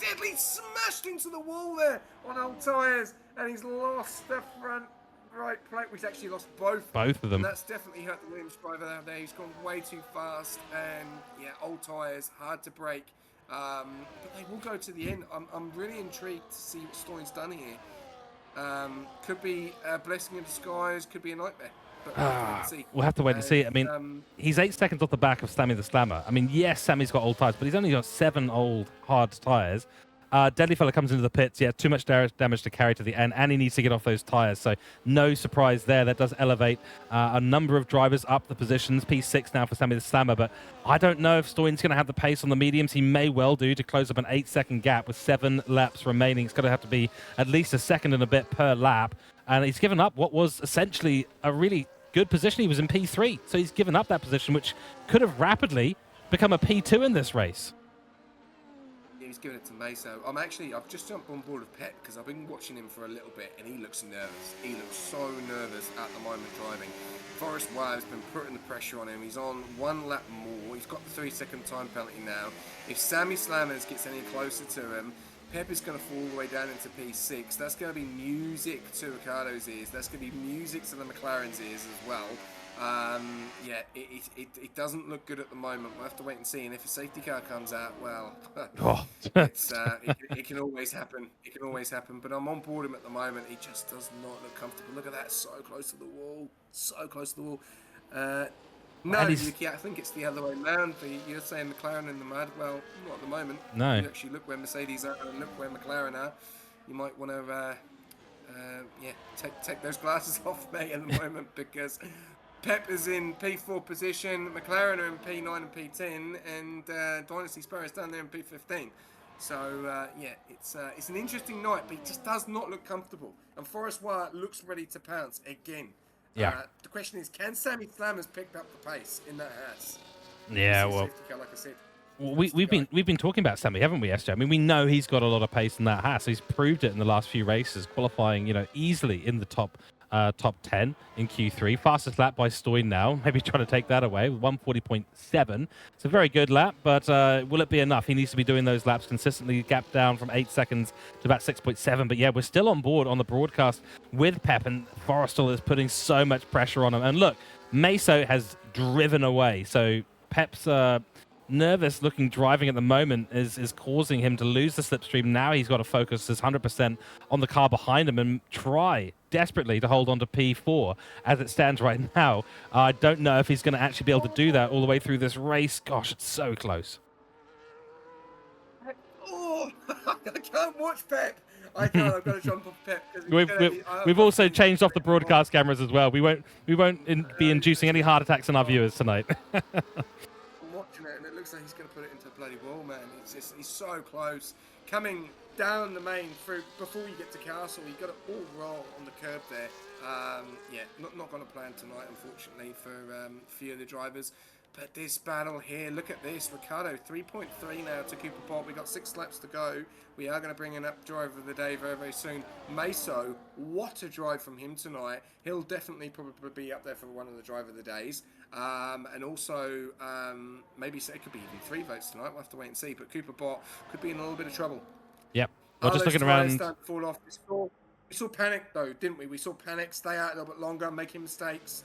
Deadly smashed into the wall there on old tyres, and he's lost the front right plate. He's actually lost both. Both of them. And that's definitely hurt the Williams driver out there. He's gone way too fast, and yeah, old tyres, hard to break. But they will go to the end. I'm really intrigued to see what Stoynes done here. Could be a blessing in disguise, could be a nightmare. But we'll have to wait and see. I mean, he's 8 seconds off the back of Sammy the Slammer. I mean, yes, Sammy's got old tyres, but he's only got 7 old hard tyres. Deadly Fella comes into the pits. Yeah, too much damage to carry to the end, and he needs to get off those tyres. So no surprise there. That does elevate a number of drivers up the positions. P6 now for Sammy the Slammer, but I don't know if Stoynes going to have the pace on the mediums. He may well do to close up an 8-second gap with 7 laps remaining. It's going to have to be at least a second and a bit per lap, and he's given up what was essentially a really good position. He was in P3, so he's given up that position, which could have rapidly become a P2 in this race. He's giving it to Meso. I've just jumped on board with Pep because I've been watching him for a little bit, and he looks nervous. He looks so nervous at the moment driving. Forest War has been putting the pressure on him. He's on 1 lap more. He's got the 3-second time penalty now. If Sammy Slammers gets any closer to him, Pep is going to fall all the way down into P6. That's going to be music to Ricciardo's ears. That's going to be music to the McLaren's ears as well. It doesn't look good at the moment. We'll have to wait and see. And if a safety car comes out, well, it can always happen. It can always happen. But I'm on board him at the moment. He just does not look comfortable. Look at that, so close to the wall. So close to the wall. No, Yuki, I think it's the other way around. You're saying McLaren in the mud. Well, not at the moment. No. You actually look where Mercedes are and look where McLaren are. You might want to yeah, take those glasses off, mate, at the moment, because Pep is in P4 position, McLaren are in P9 and P10, and Dynasty Spur is down there in P15. So yeah, it's an interesting night, but it just does not look comfortable. And Forest Wire looks ready to pounce again. Yeah. The question is, can Sammy Slammers pick up the pace in that house? Yeah, This is well, safety car, like I said. we've been talking about Sammy, haven't we, SJ? I mean, we know he's got a lot of pace in that Haas. He's proved it in the last few races, qualifying, easily in the top 10 in Q3. Fastest lap by Stoy now. Maybe trying to take that away with 140.7. It's a very good lap, but will it be enough? He needs to be doing those laps consistently. Gap down from 8 seconds to about 6.7. But yeah, we're still on board on the broadcast with Pep, and Forrestal is putting so much pressure on him. And look, Meso has driven away, so Pep's nervous looking driving at the moment is causing him to lose the slipstream. Now he's got to focus his 100% on the car behind him and try desperately to hold on to P4 as it stands right now. I don't know if he's going to actually be able to do that all the way through this race. Gosh, it's so close. Oh, I can't watch Pep. I can't. I've got to jump off Pep. We've also changed off the broadcast cameras as well. We won't be inducing any heart attacks on our viewers tonight. I'm watching it, and it looks like he's going to put it into the bloody wall, man. He's so close. Coming down the main through before you get to Castle, you've got to all roll on the curb there. Yeah, not going to plan tonight, unfortunately, for a few of the drivers. But this battle here, look at this. Ricardo, 3.3 now to Cooper Pop. We got 6 laps to go. We are going to bring in up driver of the day very, very soon. Meso, what a drive from him tonight. He'll definitely probably be up there for one of the driver of the days. And also, maybe it could be even 3 votes tonight. We'll have to wait and see. But Cooper Bot could be in a little bit of trouble. Yep. Well, just looking around. Start to fall off. We saw Panic, though, didn't we? We saw Panic stay out a little bit longer, making mistakes.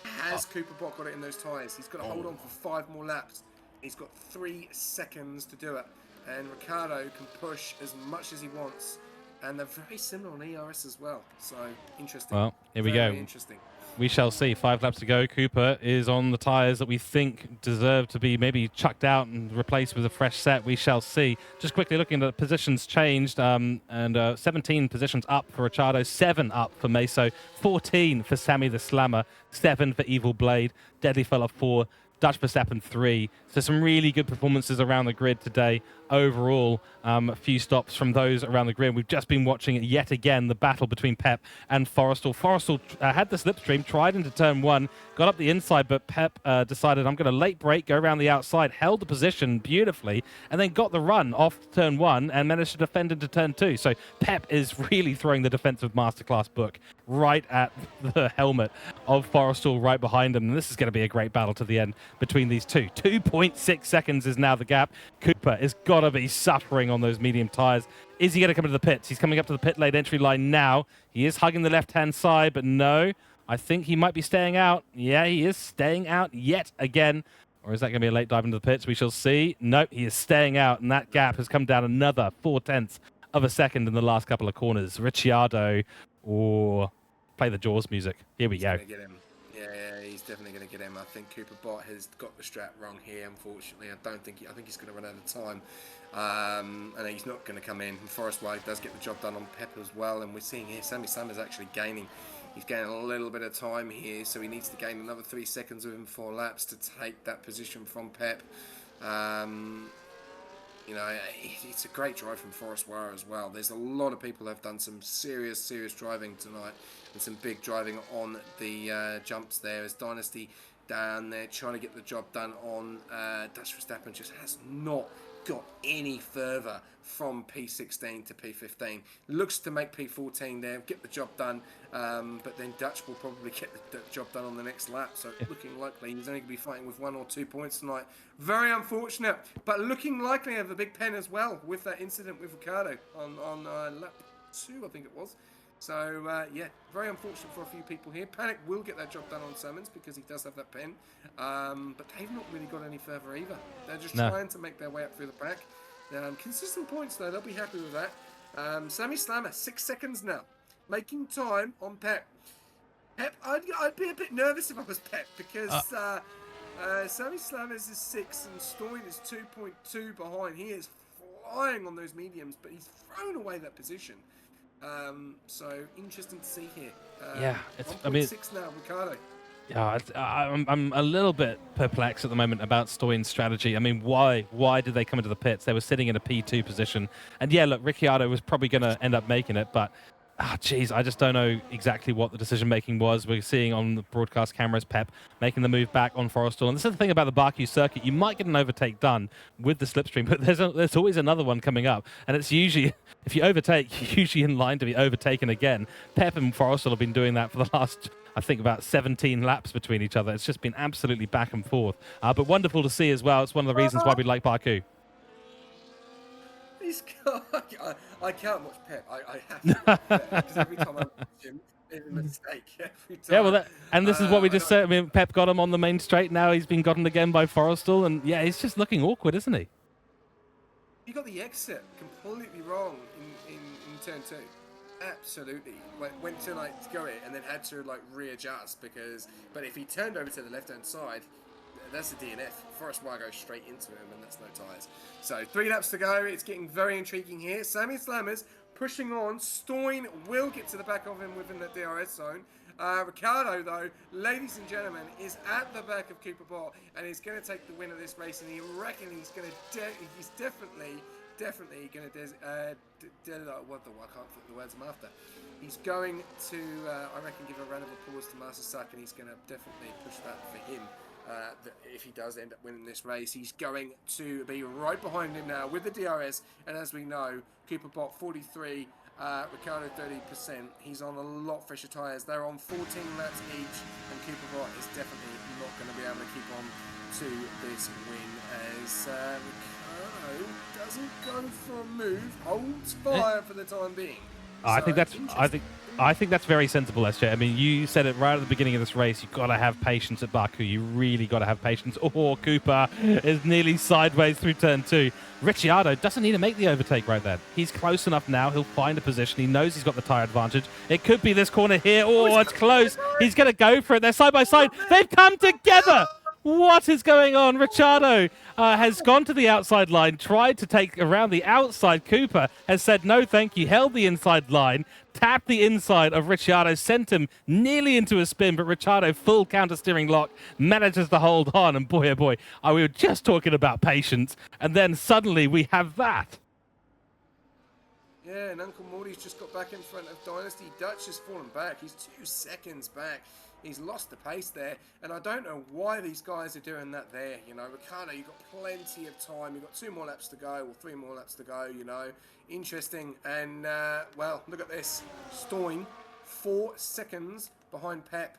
Has Cooper Bot got it in those tyres? He's got to hold on for 5 more laps. He's got 3 seconds to do it. And Ricardo can push as much as he wants. And they're very similar on ERS as well. So, interesting. Well, here we go. Interesting. We shall see. 5 laps to go. Cooper is on the tyres that we think deserve to be maybe chucked out and replaced with a fresh set. We shall see. Just quickly looking at the positions changed, and 17 positions up for Ricciardo, 7 up for Meso, 14 for Sammy the Slammer, 7 for Evil Blade, Deadly Fella 4, Dutch Verstappen 3. So some really good performances around the grid today. Overall, a few stops from those around the grid. We've just been watching it yet again, the battle between Pep and Forrestal. Forrestal had the slipstream, tried into turn 1, got up the inside, but Pep decided, I'm going to late brake, go around the outside, held the position beautifully, and then got the run off turn 1 and managed to defend into turn 2. So Pep is really throwing the defensive masterclass book right at the helmet of Forrestal right behind him. And this is going to be a great battle to the end between these two. 2.6 seconds is now the gap. Cooper has got to be suffering on those medium tyres. Is he going to come to the pits? He's coming up to the pit lane entry line now. He is hugging the left-hand side, but no. I think he might be staying out. Yeah, he is staying out yet again. Or is that going to be a late dive into the pits? We shall see. Nope, he is staying out, and that gap has come down another 0.4 of a second in the last couple of corners. Ricciardo, or play the Jaws music. Here we go. Yeah, he's definitely going to get him. I think Cooper Bot has got the strap wrong here, unfortunately. I think he's going to run out of time. And he's not going to come in. Forest Wide does get the job done on Pep as well. And we're seeing here Sammy Summers actually gaining. He's gaining a little bit of time here, so he needs to gain another 3 seconds within 4 laps to take that position from Pep. It's a great drive from Forest Wire as well. There's a lot of people who have done some serious driving tonight and some big driving on the jumps there as Dynasty down there trying to get the job done on Dutch Verstappen just has not got any further from P16 to P15. Looks to make P14 there, get the job done, but then Dutch will probably get the job done on the next lap, so looking likely he's only going to be fighting with 1 or 2 points tonight. Very unfortunate, but looking likely to have a big pen as well with that incident with Ricardo on lap 2, I think it was. So, yeah, very unfortunate for a few people here. Panic will get that job done on Summons because he does have that pen. But they've not really got any further either. They're just trying to make their way up through the pack. Consistent points, though. They'll be happy with that. Sammy Slammer, 6 seconds now. Making time on Pep. Pep, I'd be a bit nervous if I was Pep because Sammy Slammers is 6 and Stoyn is 2.2 behind. He is flying on those mediums, but he's thrown away that position. So interesting to see here. Yeah, it's. 1.6 now, Ricardo. Yeah, I'm a little bit perplexed at the moment about Stoyan's strategy. I mean, why did they come into the pits? They were sitting in a P2 position, and yeah, look, Ricciardo was probably going to end up making it, but geez, I just don't know exactly what the decision making was. We're seeing on the broadcast cameras Pep making the move back on Forrestal, and this is the thing about the Baku circuit: you might get an overtake done with the slipstream, but there's always another one coming up, and it's usually if you overtake, you're usually in line to be overtaken again. Pep and Forrestal have been doing that for the last, I think, about 17 laps between each other. It's just been absolutely back and forth. But wonderful to see as well. It's one of the reasons why we like Baku. He's got, I can't watch Pep. I have to watch Pep because every time I watch him, there's a mistake. Every time. Yeah, well, and this is what we just said. I mean, Pep got him on the main straight. Now he's been gotten again by Forrestal, and yeah, he's just looking awkward, isn't he? He got the exit completely wrong in turn 2. Absolutely, went to go it and then had to readjust but if he turned over to the left hand side, that's a DNF. Forest Wire goes straight into him, and that's no tyres. So 3 laps to go. It's getting very intriguing here. Sammy Slammers pushing on. Stoyan will get to the back of him within the DRS zone. Ricardo, though, ladies and gentlemen, is at the back of Cooper Bot and is going to take the win of this race. And he reckon he's going to. He's definitely going to. I can't think the words I'm after. He's going to, I reckon, give a round of applause to Master Suck, and he's going to definitely push that for him. If he does end up winning this race, he's going to be right behind him now with the DRS. And as we know, Cooper Bot 43, Ricardo 30%. He's on a lot fresher tyres. They're on 14 laps each, and Cooper Bot is definitely not going to be able to keep on to this win as Ricardo doesn't go for a move, holds fire for the time being. I think that's very sensible, SJ. I mean, you said it right at the beginning of this race. You've got to have patience at Baku. You really got to have patience. Oh, Cooper is nearly sideways through turn 2. Ricciardo doesn't need to make the overtake right there. He's close enough now. He'll find a position. He knows he's got the tyre advantage. It could be this corner here. Oh, it's close. He's going to go for it. They're side by side. They've come together. What is going on? Ricciardo has gone to the outside line, tried to take around the outside. Cooper has said no thank you, held the inside line, tapped the inside of Ricciardo, sent him nearly into a spin, but Ricciardo, full counter-steering lock, manages to hold on. And boy, oh boy, we were just talking about patience, and then suddenly we have that. Yeah, and Uncle Morty's just got back in front of Dynasty. Dutch has fallen back. He's 2 seconds back. He's lost the pace there, and I don't know why these guys are doing that there. You know, Ricardo, you've got plenty of time. You've got 2 more laps to go, or 3 more laps to go, you know. Interesting, and, well, look at this. Stoyan, 4 seconds behind Pep.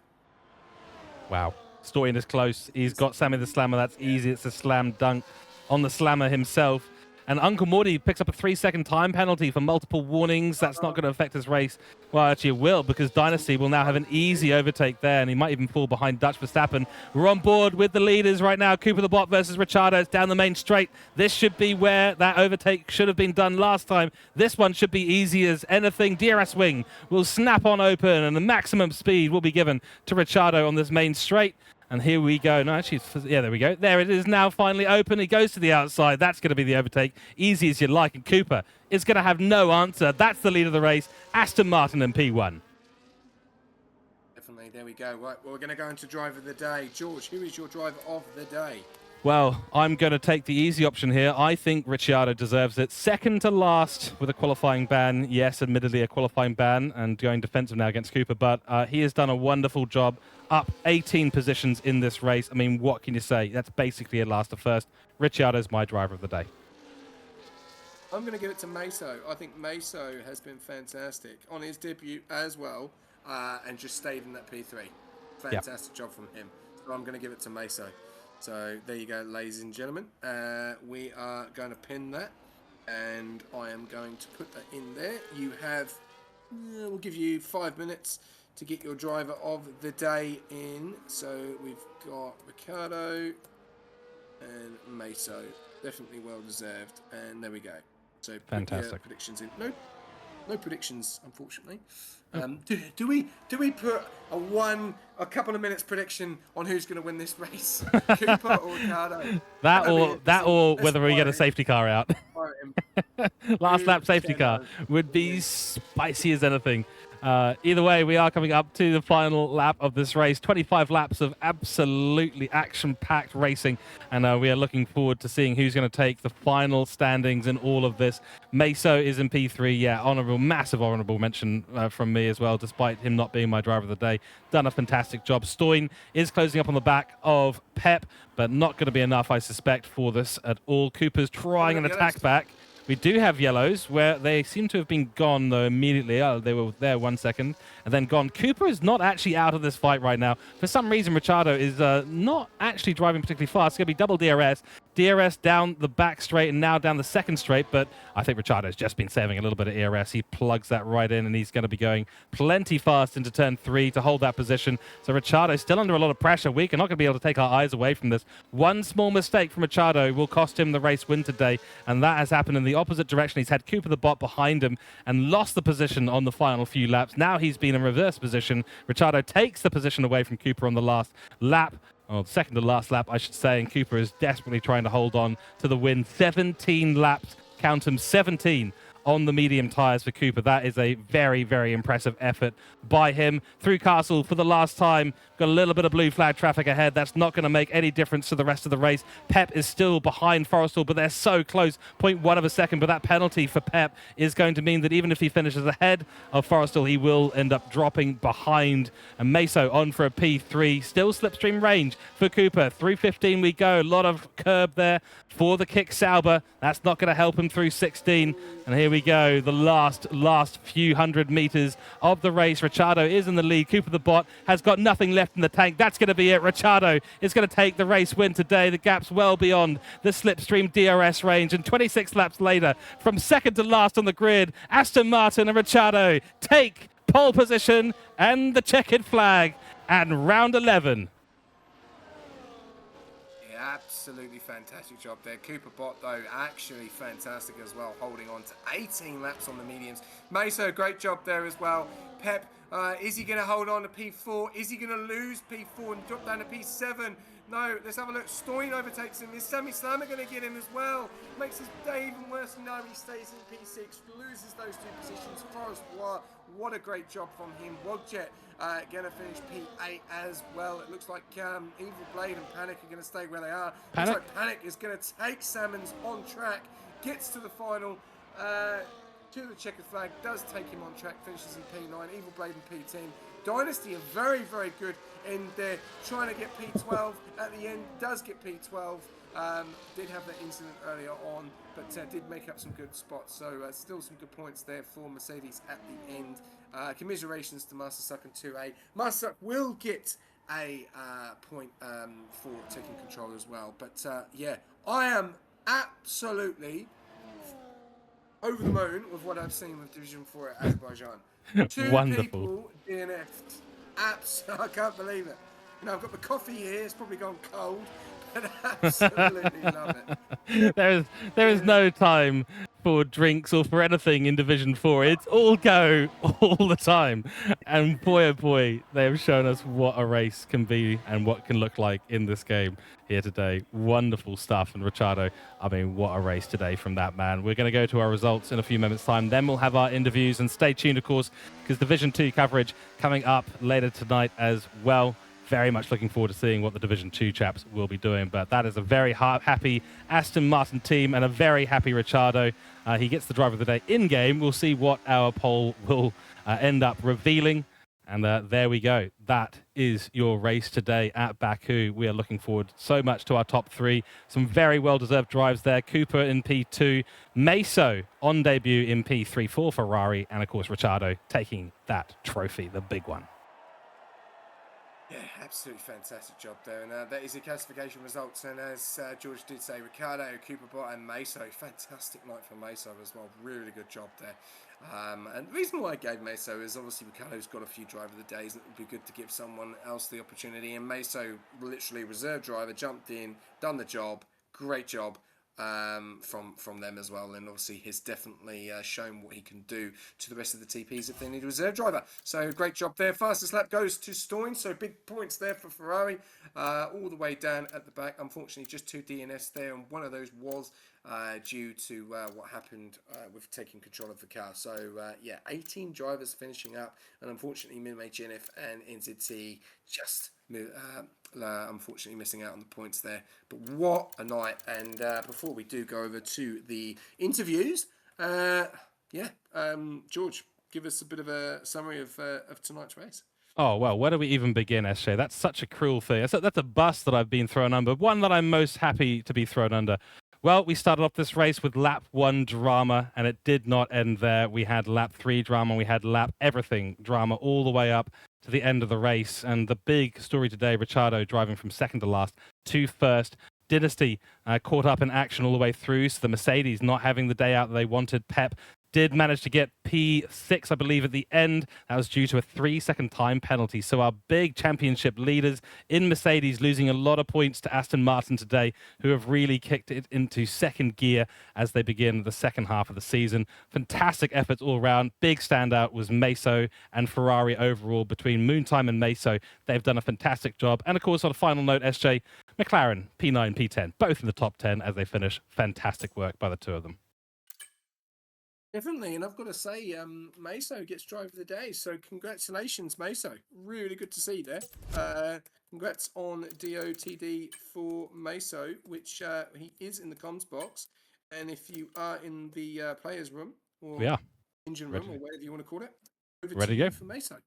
Wow. Stoyan is close. He's got Sammy the Slammer. That's easy. It's a slam dunk on the Slammer himself. And Uncle Morty picks up a 3-second time penalty for multiple warnings. That's not going to affect his race. Well, actually it will, because Dynasty will now have an easy overtake there, and he might even fall behind Dutch Verstappen. We're on board with the leaders right now. Cooper the Bot versus Ricciardo. It's down the main straight. This should be where that overtake should have been done last time. This one should be easy as anything. DRS wing will snap on open, and the maximum speed will be given to Ricciardo on this main straight. And here we go. No, actually, yeah, there we go. There it is now, finally open. He goes to the outside. That's going to be the overtake. Easy as you like. And Cooper is going to have no answer. That's the lead of the race. Aston Martin and P1. Definitely. There we go. Right, well, we're going to go into driver of the day. George, who is your driver of the day? Well, I'm going to take the easy option here. I think Ricciardo deserves it. Second to last with a qualifying ban. Yes, admittedly a qualifying ban and going defensive now against Cooper, but he has done a wonderful job. Up 18 positions in this race. I mean, what can you say? That's basically a last to first. Ricciardo's my driver of the day. I'm going to give it to Meso. I think Meso has been fantastic on his debut as well, and just stayed in that P3. Fantastic job from him. So I'm going to give it to Meso. So there you go, ladies and gentlemen. We are going to pin that, and I am going to put that in there. You have, we'll give you 5 minutes to get your driver of the day in. So we've got Ricardo and Meso. Definitely well deserved. And there we go. So fantastic. Predictions in. No predictions, unfortunately. Do we put a couple of minutes prediction on who's going to win this race? Cooper or Ricardo? That or whether we get a safety car out. Last lap safety car would be spicy as anything. Either way, we are coming up to the final lap of this race. 25 laps of absolutely action-packed racing, and we are looking forward to seeing who's going to take the final standings in all of this. Meso is in P3. Yeah, massive honourable mention from me as well, despite him not being my driver of the day. Done a fantastic job. Stoyn is closing up on the back of Pep, but not going to be enough, I suspect, for this at all. Cooper's trying an attack back. We do have yellows, where they seem to have been gone, though, immediately. Oh, they were there 1 second, and then gone. Cooper is not actually out of this fight right now. For some reason, Ricciardo is not actually driving particularly fast. It's going to be double DRS. DRS down the back straight and now down the second straight, but I think Ricciardo's just been saving a little bit of ERS. He plugs that right in, and he's going to be going plenty fast into turn 3 to hold that position. So Ricciardo's still under a lot of pressure. We're not going to be able to take our eyes away from this. One small mistake from Ricciardo will cost him the race win today, and that has happened in the opposite direction. He's had Cooper the bot behind him and lost the position on the final few laps. Now he's been in reverse position. Ricciardo takes the position away from Cooper on the last lap. Well, second to last lap, I should say, and Cooper is desperately trying to hold on to the win. 17 laps, count them, 17 on the medium tyres for Cooper. That is a very, very impressive effort by him. Through Castle for the last time. Got a little bit of blue flag traffic ahead. That's not going to make any difference to the rest of the race. Pep is still behind Forrestal, but they're so close. 0.1 of a second, but that penalty for Pep is going to mean that even if he finishes ahead of Forrestal, he will end up dropping behind. And Meso on for a P3. Still slipstream range for Cooper. 3:15 we go. A lot of curb there for the kick Sauber. That's not going to help him through 16. And here we go. The last few hundred meters of the race. Ricciardo is in the lead. Cooper the bot has got nothing left in the tank. That's going to be it. Ricciardo is going to take the race win today. The gap's well beyond the slipstream DRS range. And 26 laps later, from second to last on the grid, Aston Martin and Ricciardo take pole position and the checkered flag and round 11. Absolutely fantastic job there. Cooper bot, though, actually fantastic as well, holding on to 18 laps on the mediums. Meso, great job there as well. Pep, is he going to hold on to P4? Is he going to lose P4 and drop down to P7? No, let's have a look. Stoyn overtakes him. Is Sammy Slammer going to get him as well? Makes his day even worse. No, he stays in P6, loses those two positions. Forest, what a great job from him. Wogjet going to finish P8 as well. It looks like Evil Blade and Panic are going to stay where they are. Looks like Panic is going to take Salmons on track, gets to the final, to the checkered flag, does take him on track, finishes in P9. Evil Blade and P10. Dynasty are very, very good in there, trying to get P12 at the end, does get P12. Did have that incident earlier on, but did make up some good spots. So still some good points there for Mercedes at the end. Commiserations to Master Suck and 2A. Master Suck will get a point for taking control as well. But yeah, I am absolutely over the moon with what I've seen with Division 4 at Azerbaijan. Two Wonderful. people DNF'd. I can't believe it. You know, I've got the coffee here. It's probably gone cold. But absolutely love it. There is no time for drinks or for anything in Division 4. It's all go all the time. And boy, oh boy, they have shown us what a race can be and what can look like in this game here today. Wonderful stuff. And Ricciardo, I mean, what a race today from that man. We're going to go to our results in a few moments' time. Then we'll have our interviews. And stay tuned, of course, because Division 2 coverage coming up later tonight as well. Very much looking forward to seeing what the Division 2 chaps will be doing. But that is a very happy Aston Martin team and a very happy Ricciardo. He gets the driver of the day in-game. We'll see what our poll will end up revealing. And there we go. That is your race today at Baku. We are looking forward so much to our top three. Some very well-deserved drives there. Cooper in P2. Meso on debut in P3 for Ferrari. And, of course, Ricciardo taking that trophy, the big one. Yeah, absolutely fantastic job there. And that is the classification results. And as George did say, Ricciardo, Cooper Bot and Meso, fantastic night for Meso as well. Really good job there. And the reason why I gave Meso is obviously Ricciardo's got a few driver of the days, and it would be good to give someone else the opportunity. And Meso, literally reserve driver, jumped in, done the job, great job. from them as well, and obviously he's definitely shown what he can do to the rest of the TPs if they need a reserve driver. So great job there. Fastest lap goes to Stoin, so big points there for Ferrari, all the way down at the back. Unfortunately, just 2 DNS there, and one of those was due to what happened with taking control of the car. So yeah, 18 drivers finishing up, and unfortunately, Minimay GNF and NZT just unfortunately missing out on the points there. But what a night. And before we do go over to the interviews, George, give us a bit of a summary of tonight's race. Oh, well, where do we even begin, SJ? That's such a cruel thing. That's a bus that I've been thrown under, one that I'm most happy to be thrown under. Well, we started off this race with lap 1 drama, and it did not end there. We had lap 3 drama, we had lap everything drama all the way up to the end of the race. And the big story today, Ricciardo driving from second to last to first. Dynasty caught up in action all the way through, so the Mercedes not having the day out that they wanted. Pep did manage to get P6, I believe, at the end. That was due to a 3-second time penalty. So our big championship leaders in Mercedes losing a lot of points to Aston Martin today, who have really kicked it into second gear as they begin the second half of the season. Fantastic efforts all around. Big standout was Meso and Ferrari overall. Between Moontime and Meso, they've done a fantastic job. And of course, on a final note, SJ, McLaren, P9, P10, both in the top 10 as they finish. Fantastic work by the two of them. Definitely, and I've got to say, Meso gets driver of the day, so congratulations, Meso. Really good to see there. Congrats on DOTD for Meso, which he is in the comms box. And if you are in the players' room, or engine room, or whatever you want to call it, over Ready to go for Meso.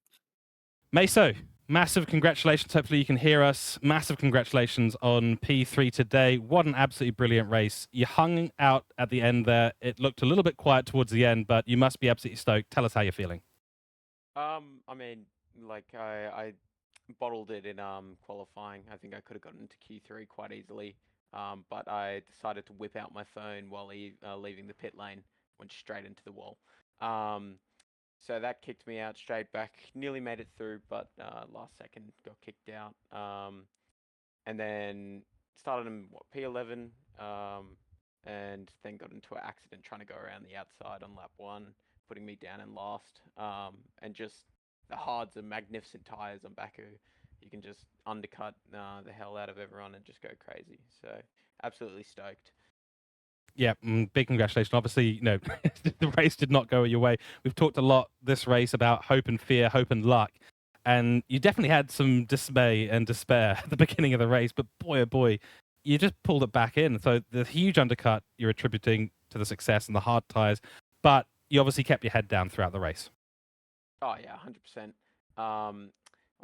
Meso, massive congratulations. Hopefully you can hear us. Massive congratulations on P3 today. What an absolutely brilliant race. You hung out at the end there. It looked a little bit quiet towards the end, but you must be absolutely stoked. Tell us how you're feeling. I mean, like I bottled it in qualifying. I think I could have gotten into Q3 quite easily. But I decided to whip out my phone while leaving the pit lane, went straight into the wall. So that kicked me out straight back. Nearly made it through, but last second got kicked out. And then started in P11, and then got into an accident trying to go around the outside on lap 1, putting me down in last. And just the hards and magnificent tires on Baku, you can just undercut the hell out of everyone and just go crazy. So absolutely stoked. Yeah, big congratulations. Obviously, you know, the race did not go your way. We've talked a lot this race about hope and fear, hope and luck. And you definitely had some dismay and despair at the beginning of the race, but boy, oh boy, you just pulled it back in. So the huge undercut you're attributing to the success and the hard tires, but you obviously kept your head down throughout the race. Oh, yeah, 100%. I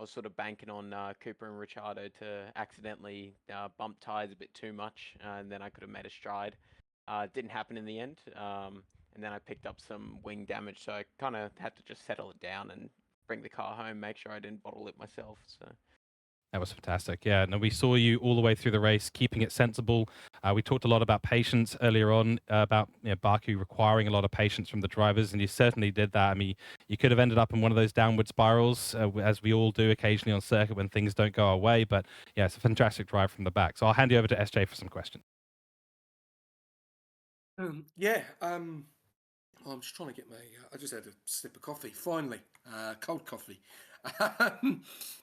was sort of banking on Cooper and Ricciardo to accidentally bump tires a bit too much, and then I could have made a stride. It didn't happen in the end, and then I picked up some wing damage, so I kind of had to just settle it down and bring the car home, make sure I didn't bottle it myself. So that was fantastic. Yeah, no, we saw you all the way through the race, keeping it sensible. We talked a lot about patience earlier on, about Baku requiring a lot of patience from the drivers, and you certainly did that. I mean, you could have ended up in one of those downward spirals, as we all do occasionally on circuit when things don't go our way. But yeah, it's a fantastic drive from the back. So I'll hand you over to SJ for some questions. I'm just trying to get my. I just had a sip of coffee. Finally, cold coffee.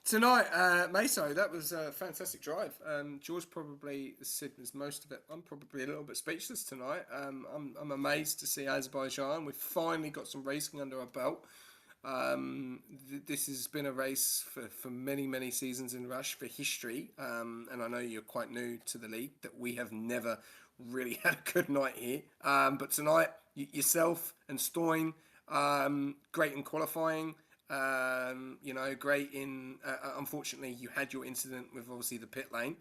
Tonight, Meso, that was a fantastic drive. George probably said most of it. I'm probably a little bit speechless tonight. I'm amazed to see Azerbaijan. We've finally got some racing under our belt. This has been a race for many seasons in Rush, for history. And I know you're quite new to the league, that we have never really had a good night here. But tonight, yourself and Stoin, great in qualifying. Great in. Unfortunately, you had your incident with obviously the pit lane,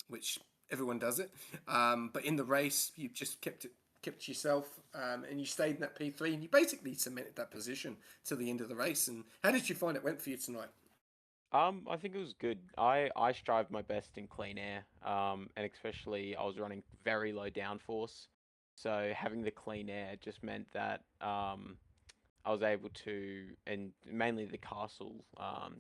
which everyone does it. But in the race, you just kept yourself, and you stayed in that P3, and you basically cemented that position till the end of the race. And how did you find it went for you tonight? I think it was good. I strived my best in clean air, and especially I was running very low downforce, so having the clean air just meant that I was able to, and mainly the castle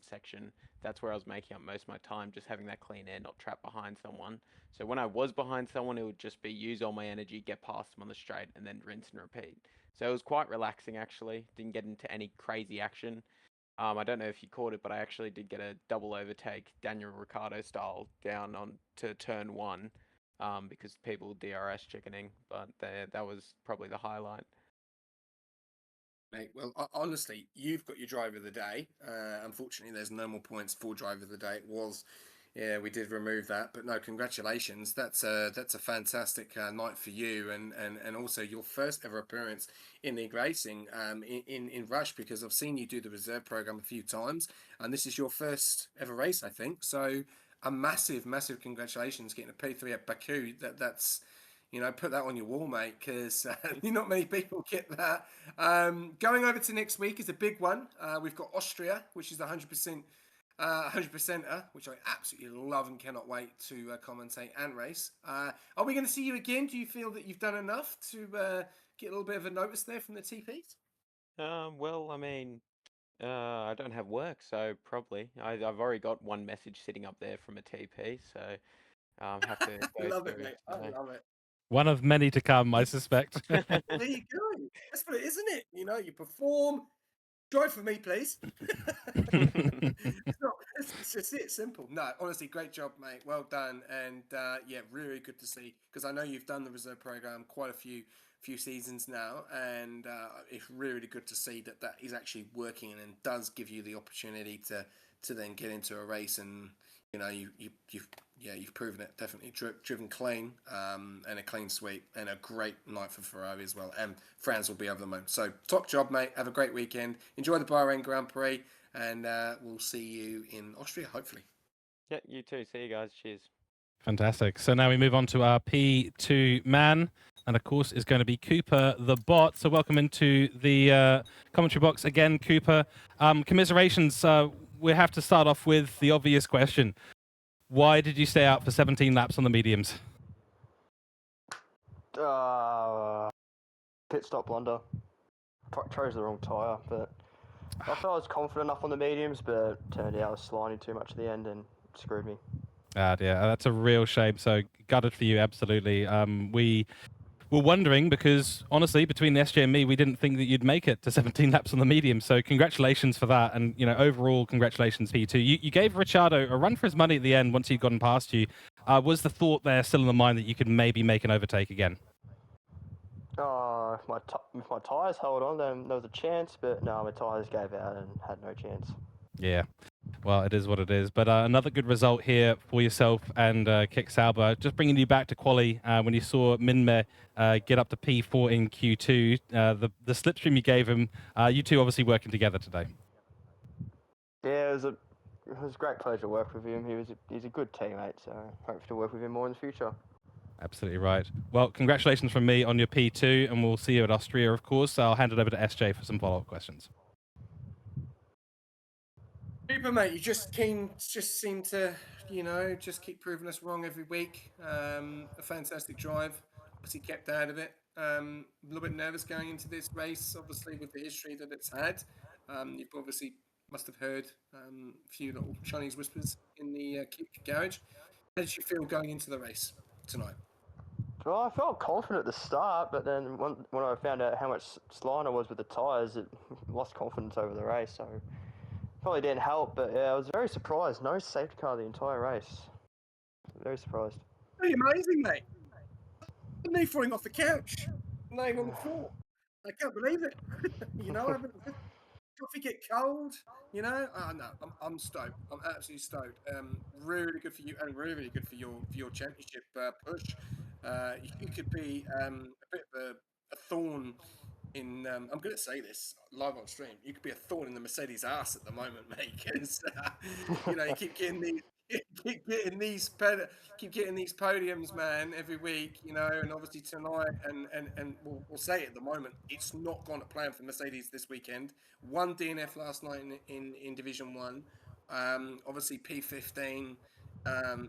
section, that's where I was making up most of my time, just having that clean air, not trapped behind someone. So when I was behind someone, it would just be use all my energy, get past them on the straight, and then rinse and repeat. So it was quite relaxing actually. Didn't get into any crazy action. I don't know if you caught it, but I actually did get a double overtake, Daniel Ricciardo style, down on to turn one, because people were DRS chickening. But that was probably the highlight. Mate, well, honestly, you've got your driver of the day. Unfortunately, there's no more points for driver of the day. It was, yeah, we did remove that, but no, congratulations. That's a fantastic night for you, and also your first ever appearance in league racing, in Rush, because I've seen you do the reserve program a few times, and this is your first ever race, I think. So a massive, massive congratulations getting a P3 at Baku. That's put that on your wall, mate, because not many people get that. Going over to next week is a big one. We've got Austria, which is the 100%, 100%er, which I absolutely love and cannot wait to commentate and race. Are we going to see you again? Do you feel that you've done enough to get a little bit of a notice there from the TPs? Well, I mean, I don't have work, so probably. I've already got one message sitting up there from a TP, so have to go Love it, through. mate. I love it. One of many to come, I suspect. There you go. That's what it is, isn't it? You perform. Drive for me, please. It's just it, simple. No, honestly, great job, mate. Well done, and yeah, really good to see, because I know you've done the reserve program quite a few seasons now, and it's really good to see that is actually working and does give you the opportunity to then get into a race, and you've proven it. Definitely driven clean, and a clean sweep, and a great night for Ferrari as well. And Franz will be over the moon. So top job, mate. Have a great weekend. Enjoy the Bahrain Grand Prix, and we'll see you in Austria, hopefully. Yeah, you too. See you guys. Cheers. Fantastic. So now we move on to our P2 man, and of course is going to be Cooper the bot. So welcome into the commentary box again, Cooper. Commiserations. We have to start off with the obvious question. Why did you stay out for 17 laps on the mediums? Pit stop blunder. Chose the wrong tyre, but I felt I was confident enough on the mediums, but turned out I was sliding too much at the end and screwed me. Yeah, that's a real shame. So gutted for you, absolutely. We were wondering because honestly, between the SJ and me, we didn't think that you'd make it to 17 laps on the medium. So congratulations for that, and overall congratulations P2. You gave Ricciardo a run for his money at the end once he'd gotten past you. Was the thought there still in the mind that you could maybe make an overtake again? If my tyres held on, then there was a chance, but no, my tyres gave out and had no chance. Yeah. Well, it is what it is. But another good result here for yourself and Kick Sauber. Just bringing you back to quali when you saw Minme get up to P4 in Q2. The slipstream you gave him, you two obviously working together today. Yeah, it was a great pleasure to work with him. He's a good teammate, so hope to work with him more in the future. Absolutely right. Well, congratulations from me on your P2, and we'll see you at Austria, of course. I'll hand it over to SJ for some follow-up questions. Super, mate. You just seem to, just keep proving us wrong every week. A fantastic drive. Obviously kept out of it. A little bit nervous going into this race, obviously with the history that it's had. You've obviously must have heard a few little Chinese whispers in the garage. How did you feel going into the race tonight? Well, I felt confident at the start, but then when I found out how much slime I was with the tyres, it lost confidence over the race. So probably didn't help, but yeah, I was very surprised. No safety car the entire race. Very surprised. Pretty amazing, mate. Me falling off the couch, laying on the floor. I can't believe it. I haven't. Coffee get cold, no, I'm stoked. I'm absolutely stoked. Really good for you, and really good for your championship push. You could be a bit of a thorn in. I'm going to say this live on stream. You could be a thorn in the Mercedes ass at the moment, mate, because you keep getting these. Keep getting these podiums, man, every week, and obviously tonight, and we'll say it at the moment, it's not gone to plan for Mercedes this weekend. One DNF last night in Division 1, obviously P15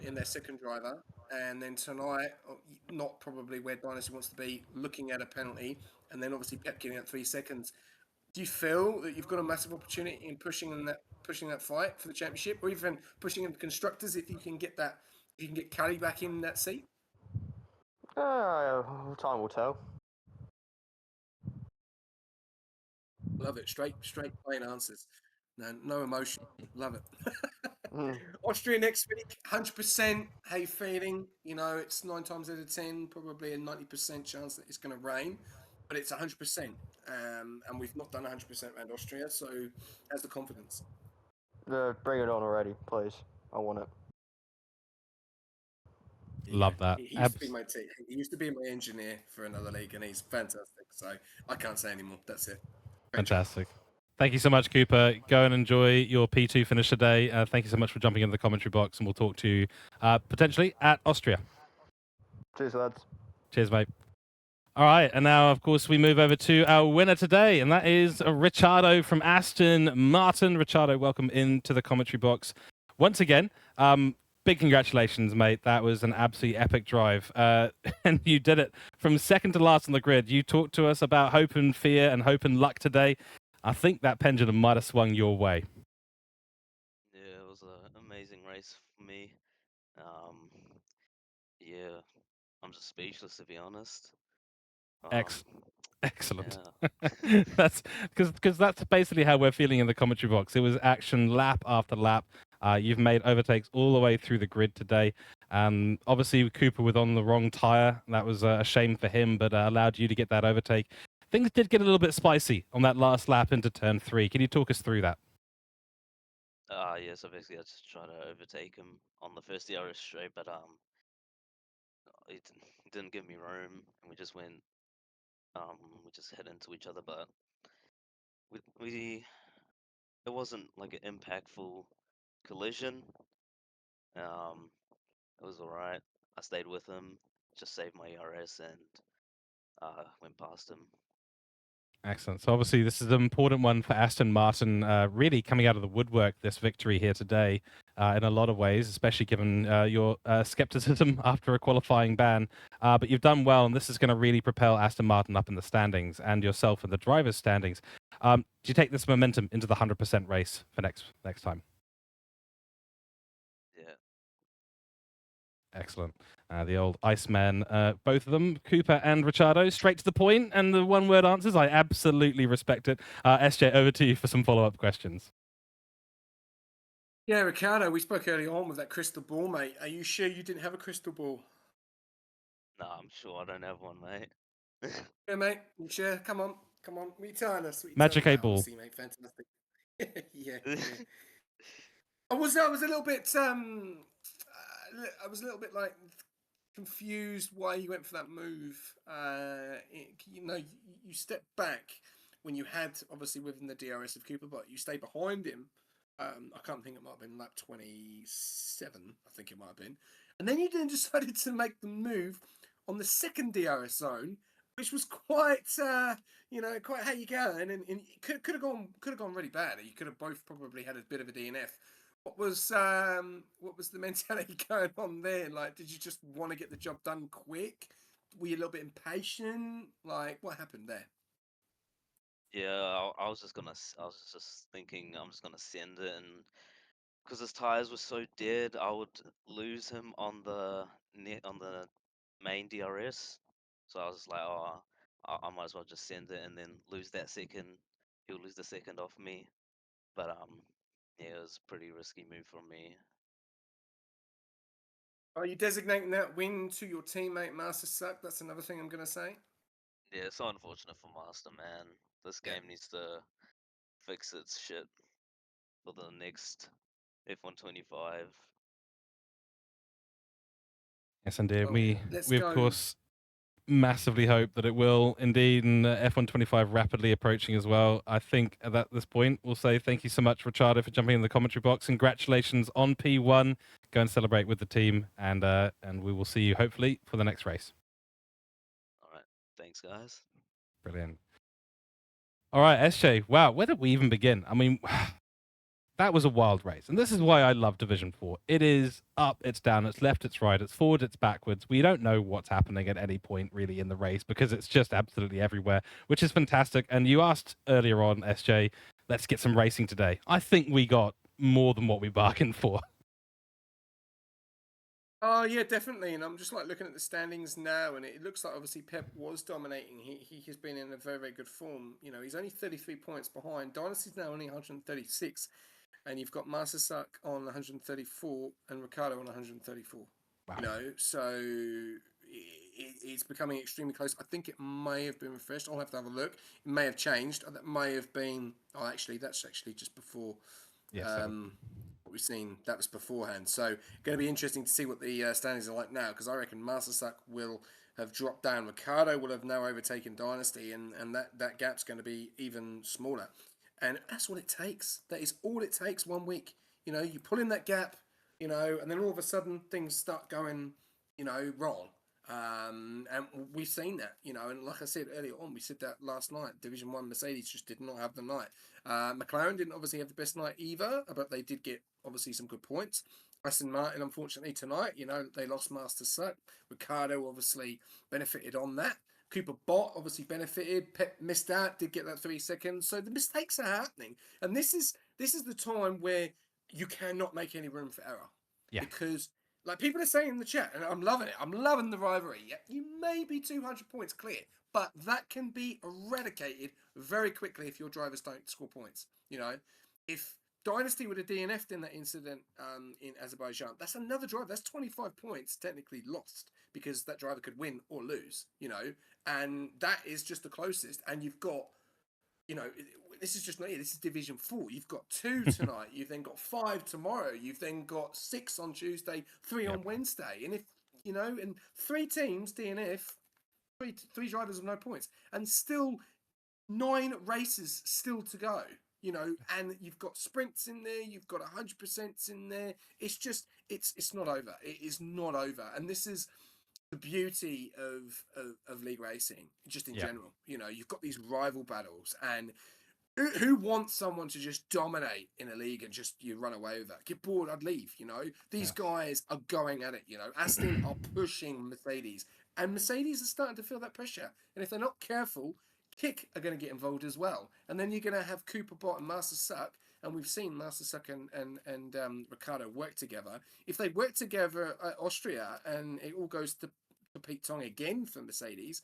in their second driver, and then tonight, not probably where Dynasty wants to be, looking at a penalty, and then obviously Pep getting out 3 seconds. Do you feel that you've got a massive opportunity in pushing that fight for the championship, or even pushing in the constructors if you can get Cali back in that seat? Time will tell. Love it. Straight, plain answers. No emotion. Love it. Mm. Austria next week, 100%. How you feeling? You know, it's 9 times out of 10, probably a 90% chance that it's going to rain, but it's 100%. And we've not done 100% around Austria, so how's the confidence? Bring it on already, please. I want it. Love that. He used to be my team. He used to be my engineer for another league, and he's fantastic. So I can't say anymore. That's it. Great job. Fantastic. Thank you so much, Cooper. Go and enjoy your P2 finish today. Thank you so much for jumping into the commentary box, and we'll talk to you potentially at Austria. Cheers, lads. Cheers, mate. All right, and now, of course, we move over to our winner today, and that is Ricciardo from Aston Martin. Ricciardo, welcome into the commentary box once again. Big congratulations, mate. That was an absolutely epic drive, and you did it from second to last on the grid. You talked to us about hope and fear and hope and luck today. I think that pendulum might have swung your way. Yeah, it was an amazing race for me. Yeah, I'm just speechless to be honest. Excellent. Yeah. That's because that's basically how we're feeling in the commentary box. It was action lap after lap. You've made overtakes all the way through the grid today. Obviously, Cooper was on the wrong tire. That was a shame for him, but allowed you to get that overtake. Things did get a little bit spicy on that last lap into turn 3. Can you talk us through that? Yeah, so basically I just tried to overtake him on the first DRS straight, but he didn't give me room, and we just hit into each other, but it wasn't like an impactful collision. It was alright. I stayed with him, just saved my ERS, and went past him. Excellent. So obviously this is an important one for Aston Martin, really coming out of the woodwork, this victory here today, in a lot of ways, especially given your skepticism after a qualifying ban. But you've done well, and this is going to really propel Aston Martin up in the standings and yourself in the driver's standings. Do you take this momentum into the 100% race for next time? Yeah. Excellent. The old Iceman, both of them, Cooper and Ricciardo, straight to the point, and the one-word answers. I absolutely respect it. SJ, over to you for some follow-up questions. Yeah, Ricardo, we spoke earlier on with that crystal ball, mate. Are you sure you didn't have a crystal ball? No, I'm sure I don't have one, mate. Yeah, mate. You sure? Come on. What are you telling us? Magic 8 ball. Obviously, mate. Fantastic. yeah. I was a little bit like confused why you went for that move. You stepped back when you had obviously within the DRS of Cooper, but you stayed behind him. I can't think, it might have been lap 27. I think it might have been, and then you then decided to make the move on the second DRS zone, which was quite quite how you going, and it could have gone really bad. You could have both probably had a bit of a DNF. What was the mentality going on there? Like, did you just want to get the job done quick? Were you a little bit impatient? Like, what happened there? Yeah, I was just thinking I'm just gonna send it, and because his tires were so dead, I would lose him on the main DRS. So I was like, oh, I might as well just send it and then lose that second. He'll lose the second off me. But yeah, it was a pretty risky move from me. Are you designating that win to your teammate Master Suck? That's another thing I'm gonna say. Yeah, it's so unfortunate for Master, man. This game needs to fix its shit for the next F125. Yes, indeed. Well, We let's of go. course massively hope that it will indeed, and F125 rapidly approaching as well. I think at this point we'll say thank you so much, Ricciardo, for jumping in the commentary box. Congratulations on P1. Go and celebrate with the team, and we will see you hopefully for the next race. All right, thanks, guys. Brilliant. All right, SJ. Wow, where did we even begin? I mean, That was a wild race. And this is why I love Division 4. It is up, it's down, it's left, it's right, it's forward, it's backwards. We don't know what's happening at any point really in the race because it's just absolutely everywhere, which is fantastic. And you asked earlier on, SJ, let's get some racing today. I think we got more than what we bargained for. Oh yeah, definitely. And I'm just like looking at the standings now, and it looks like obviously Pep was dominating. He has been in a very, very good form. You know, he's only 33 points behind. Dynasty's now only 136, and you've got Master Suck on 134 and Ricardo on 134. Wow. You know, so it's becoming extremely close. I think it may have been refreshed. I'll have to have a look. It may have changed. That may have been. Oh, actually, that's actually just before. Yes. What we've seen, that was beforehand. So going to be interesting to see what the standings are like now, because I reckon Master Suck will have dropped down. Ricardo will have now overtaken Dynasty, and that gap's going to be even smaller. And that's what it takes. That is all it takes 1 week. You know, you pull in that gap, you know, and then all of a sudden things start going, you know, wrong. And we've seen that, you know, and like I said earlier on, we said that last night. Division 1 Mercedes just did not have the night. McLaren didn't obviously have the best night either, but they did get obviously some good points. Aston Martin, unfortunately, tonight, you know, they lost Master Suck. Ricardo obviously benefited on that. Cooper Bott obviously benefited. Pep missed out, did get that 3 seconds. So the mistakes are happening, and this is the time where you cannot make any room for error. Yeah. Because like people are saying in the chat, and I'm loving it. I'm loving the rivalry. Yeah, you may be 200 points clear, but that can be eradicated very quickly if your drivers don't score points. You know, if Dynasty would have DNF'd in that incident in Azerbaijan, that's another drive. That's 25 points technically lost because that driver could win or lose. You know, and that is just the closest. And you've got, you know, this is just not it. This is Division 4. You've got 2 tonight. You've then got 5 tomorrow. You've then got 6 on Tuesday, 3 on Wednesday. And if, you know, and 3 teams DNF, three drivers with no points, and still 9 races still to go, you know, and you've got sprints in there, you've got 100% in there. It's just, it's not over. It is not over. And this is the beauty of league racing, just in general. You know, you've got these rival battles, and who wants someone to just dominate in a league and just you run away with that? Get bored, I'd leave. You know, these guys are going at it. You know, Aston are pushing Mercedes, and Mercedes are starting to feel that pressure. And if they're not careful, Kick are going to get involved as well. And then you're going to have Cooper Bott and Master Suck, and we've seen Master Suck and Ricardo work together. If they work together at Austria and it all goes to Pete Tong again for Mercedes,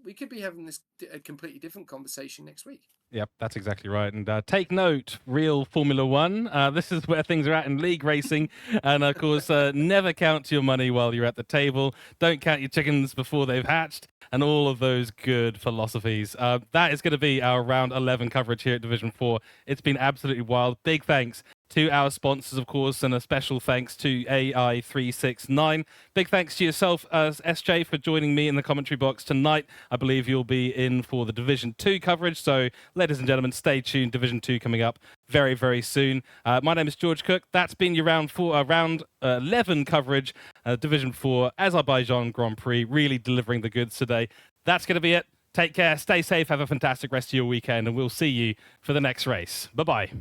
we could be having this a completely different conversation next week. Yep, that's exactly right. And take note, real Formula One. This is where things are at in league racing. And of course, never count your money while you're at the table. Don't count your chickens before they've hatched. And all of those good philosophies. That is going to be our round 11 coverage here at Division 4. It's been absolutely wild. Big thanks to our sponsors, of course, and a special thanks to AI369. Big thanks to yourself, SJ, for joining me in the commentary box tonight. I believe you'll be in for the Division 2 coverage. So, ladies and gentlemen, stay tuned. Division 2 coming up very, very soon. My name is George Cook. That's been your round 11 coverage, Division 4 Azerbaijan Grand Prix, really delivering the goods today. That's going to be it. Take care, stay safe, have a fantastic rest of your weekend, and we'll see you for the next race. Bye-bye.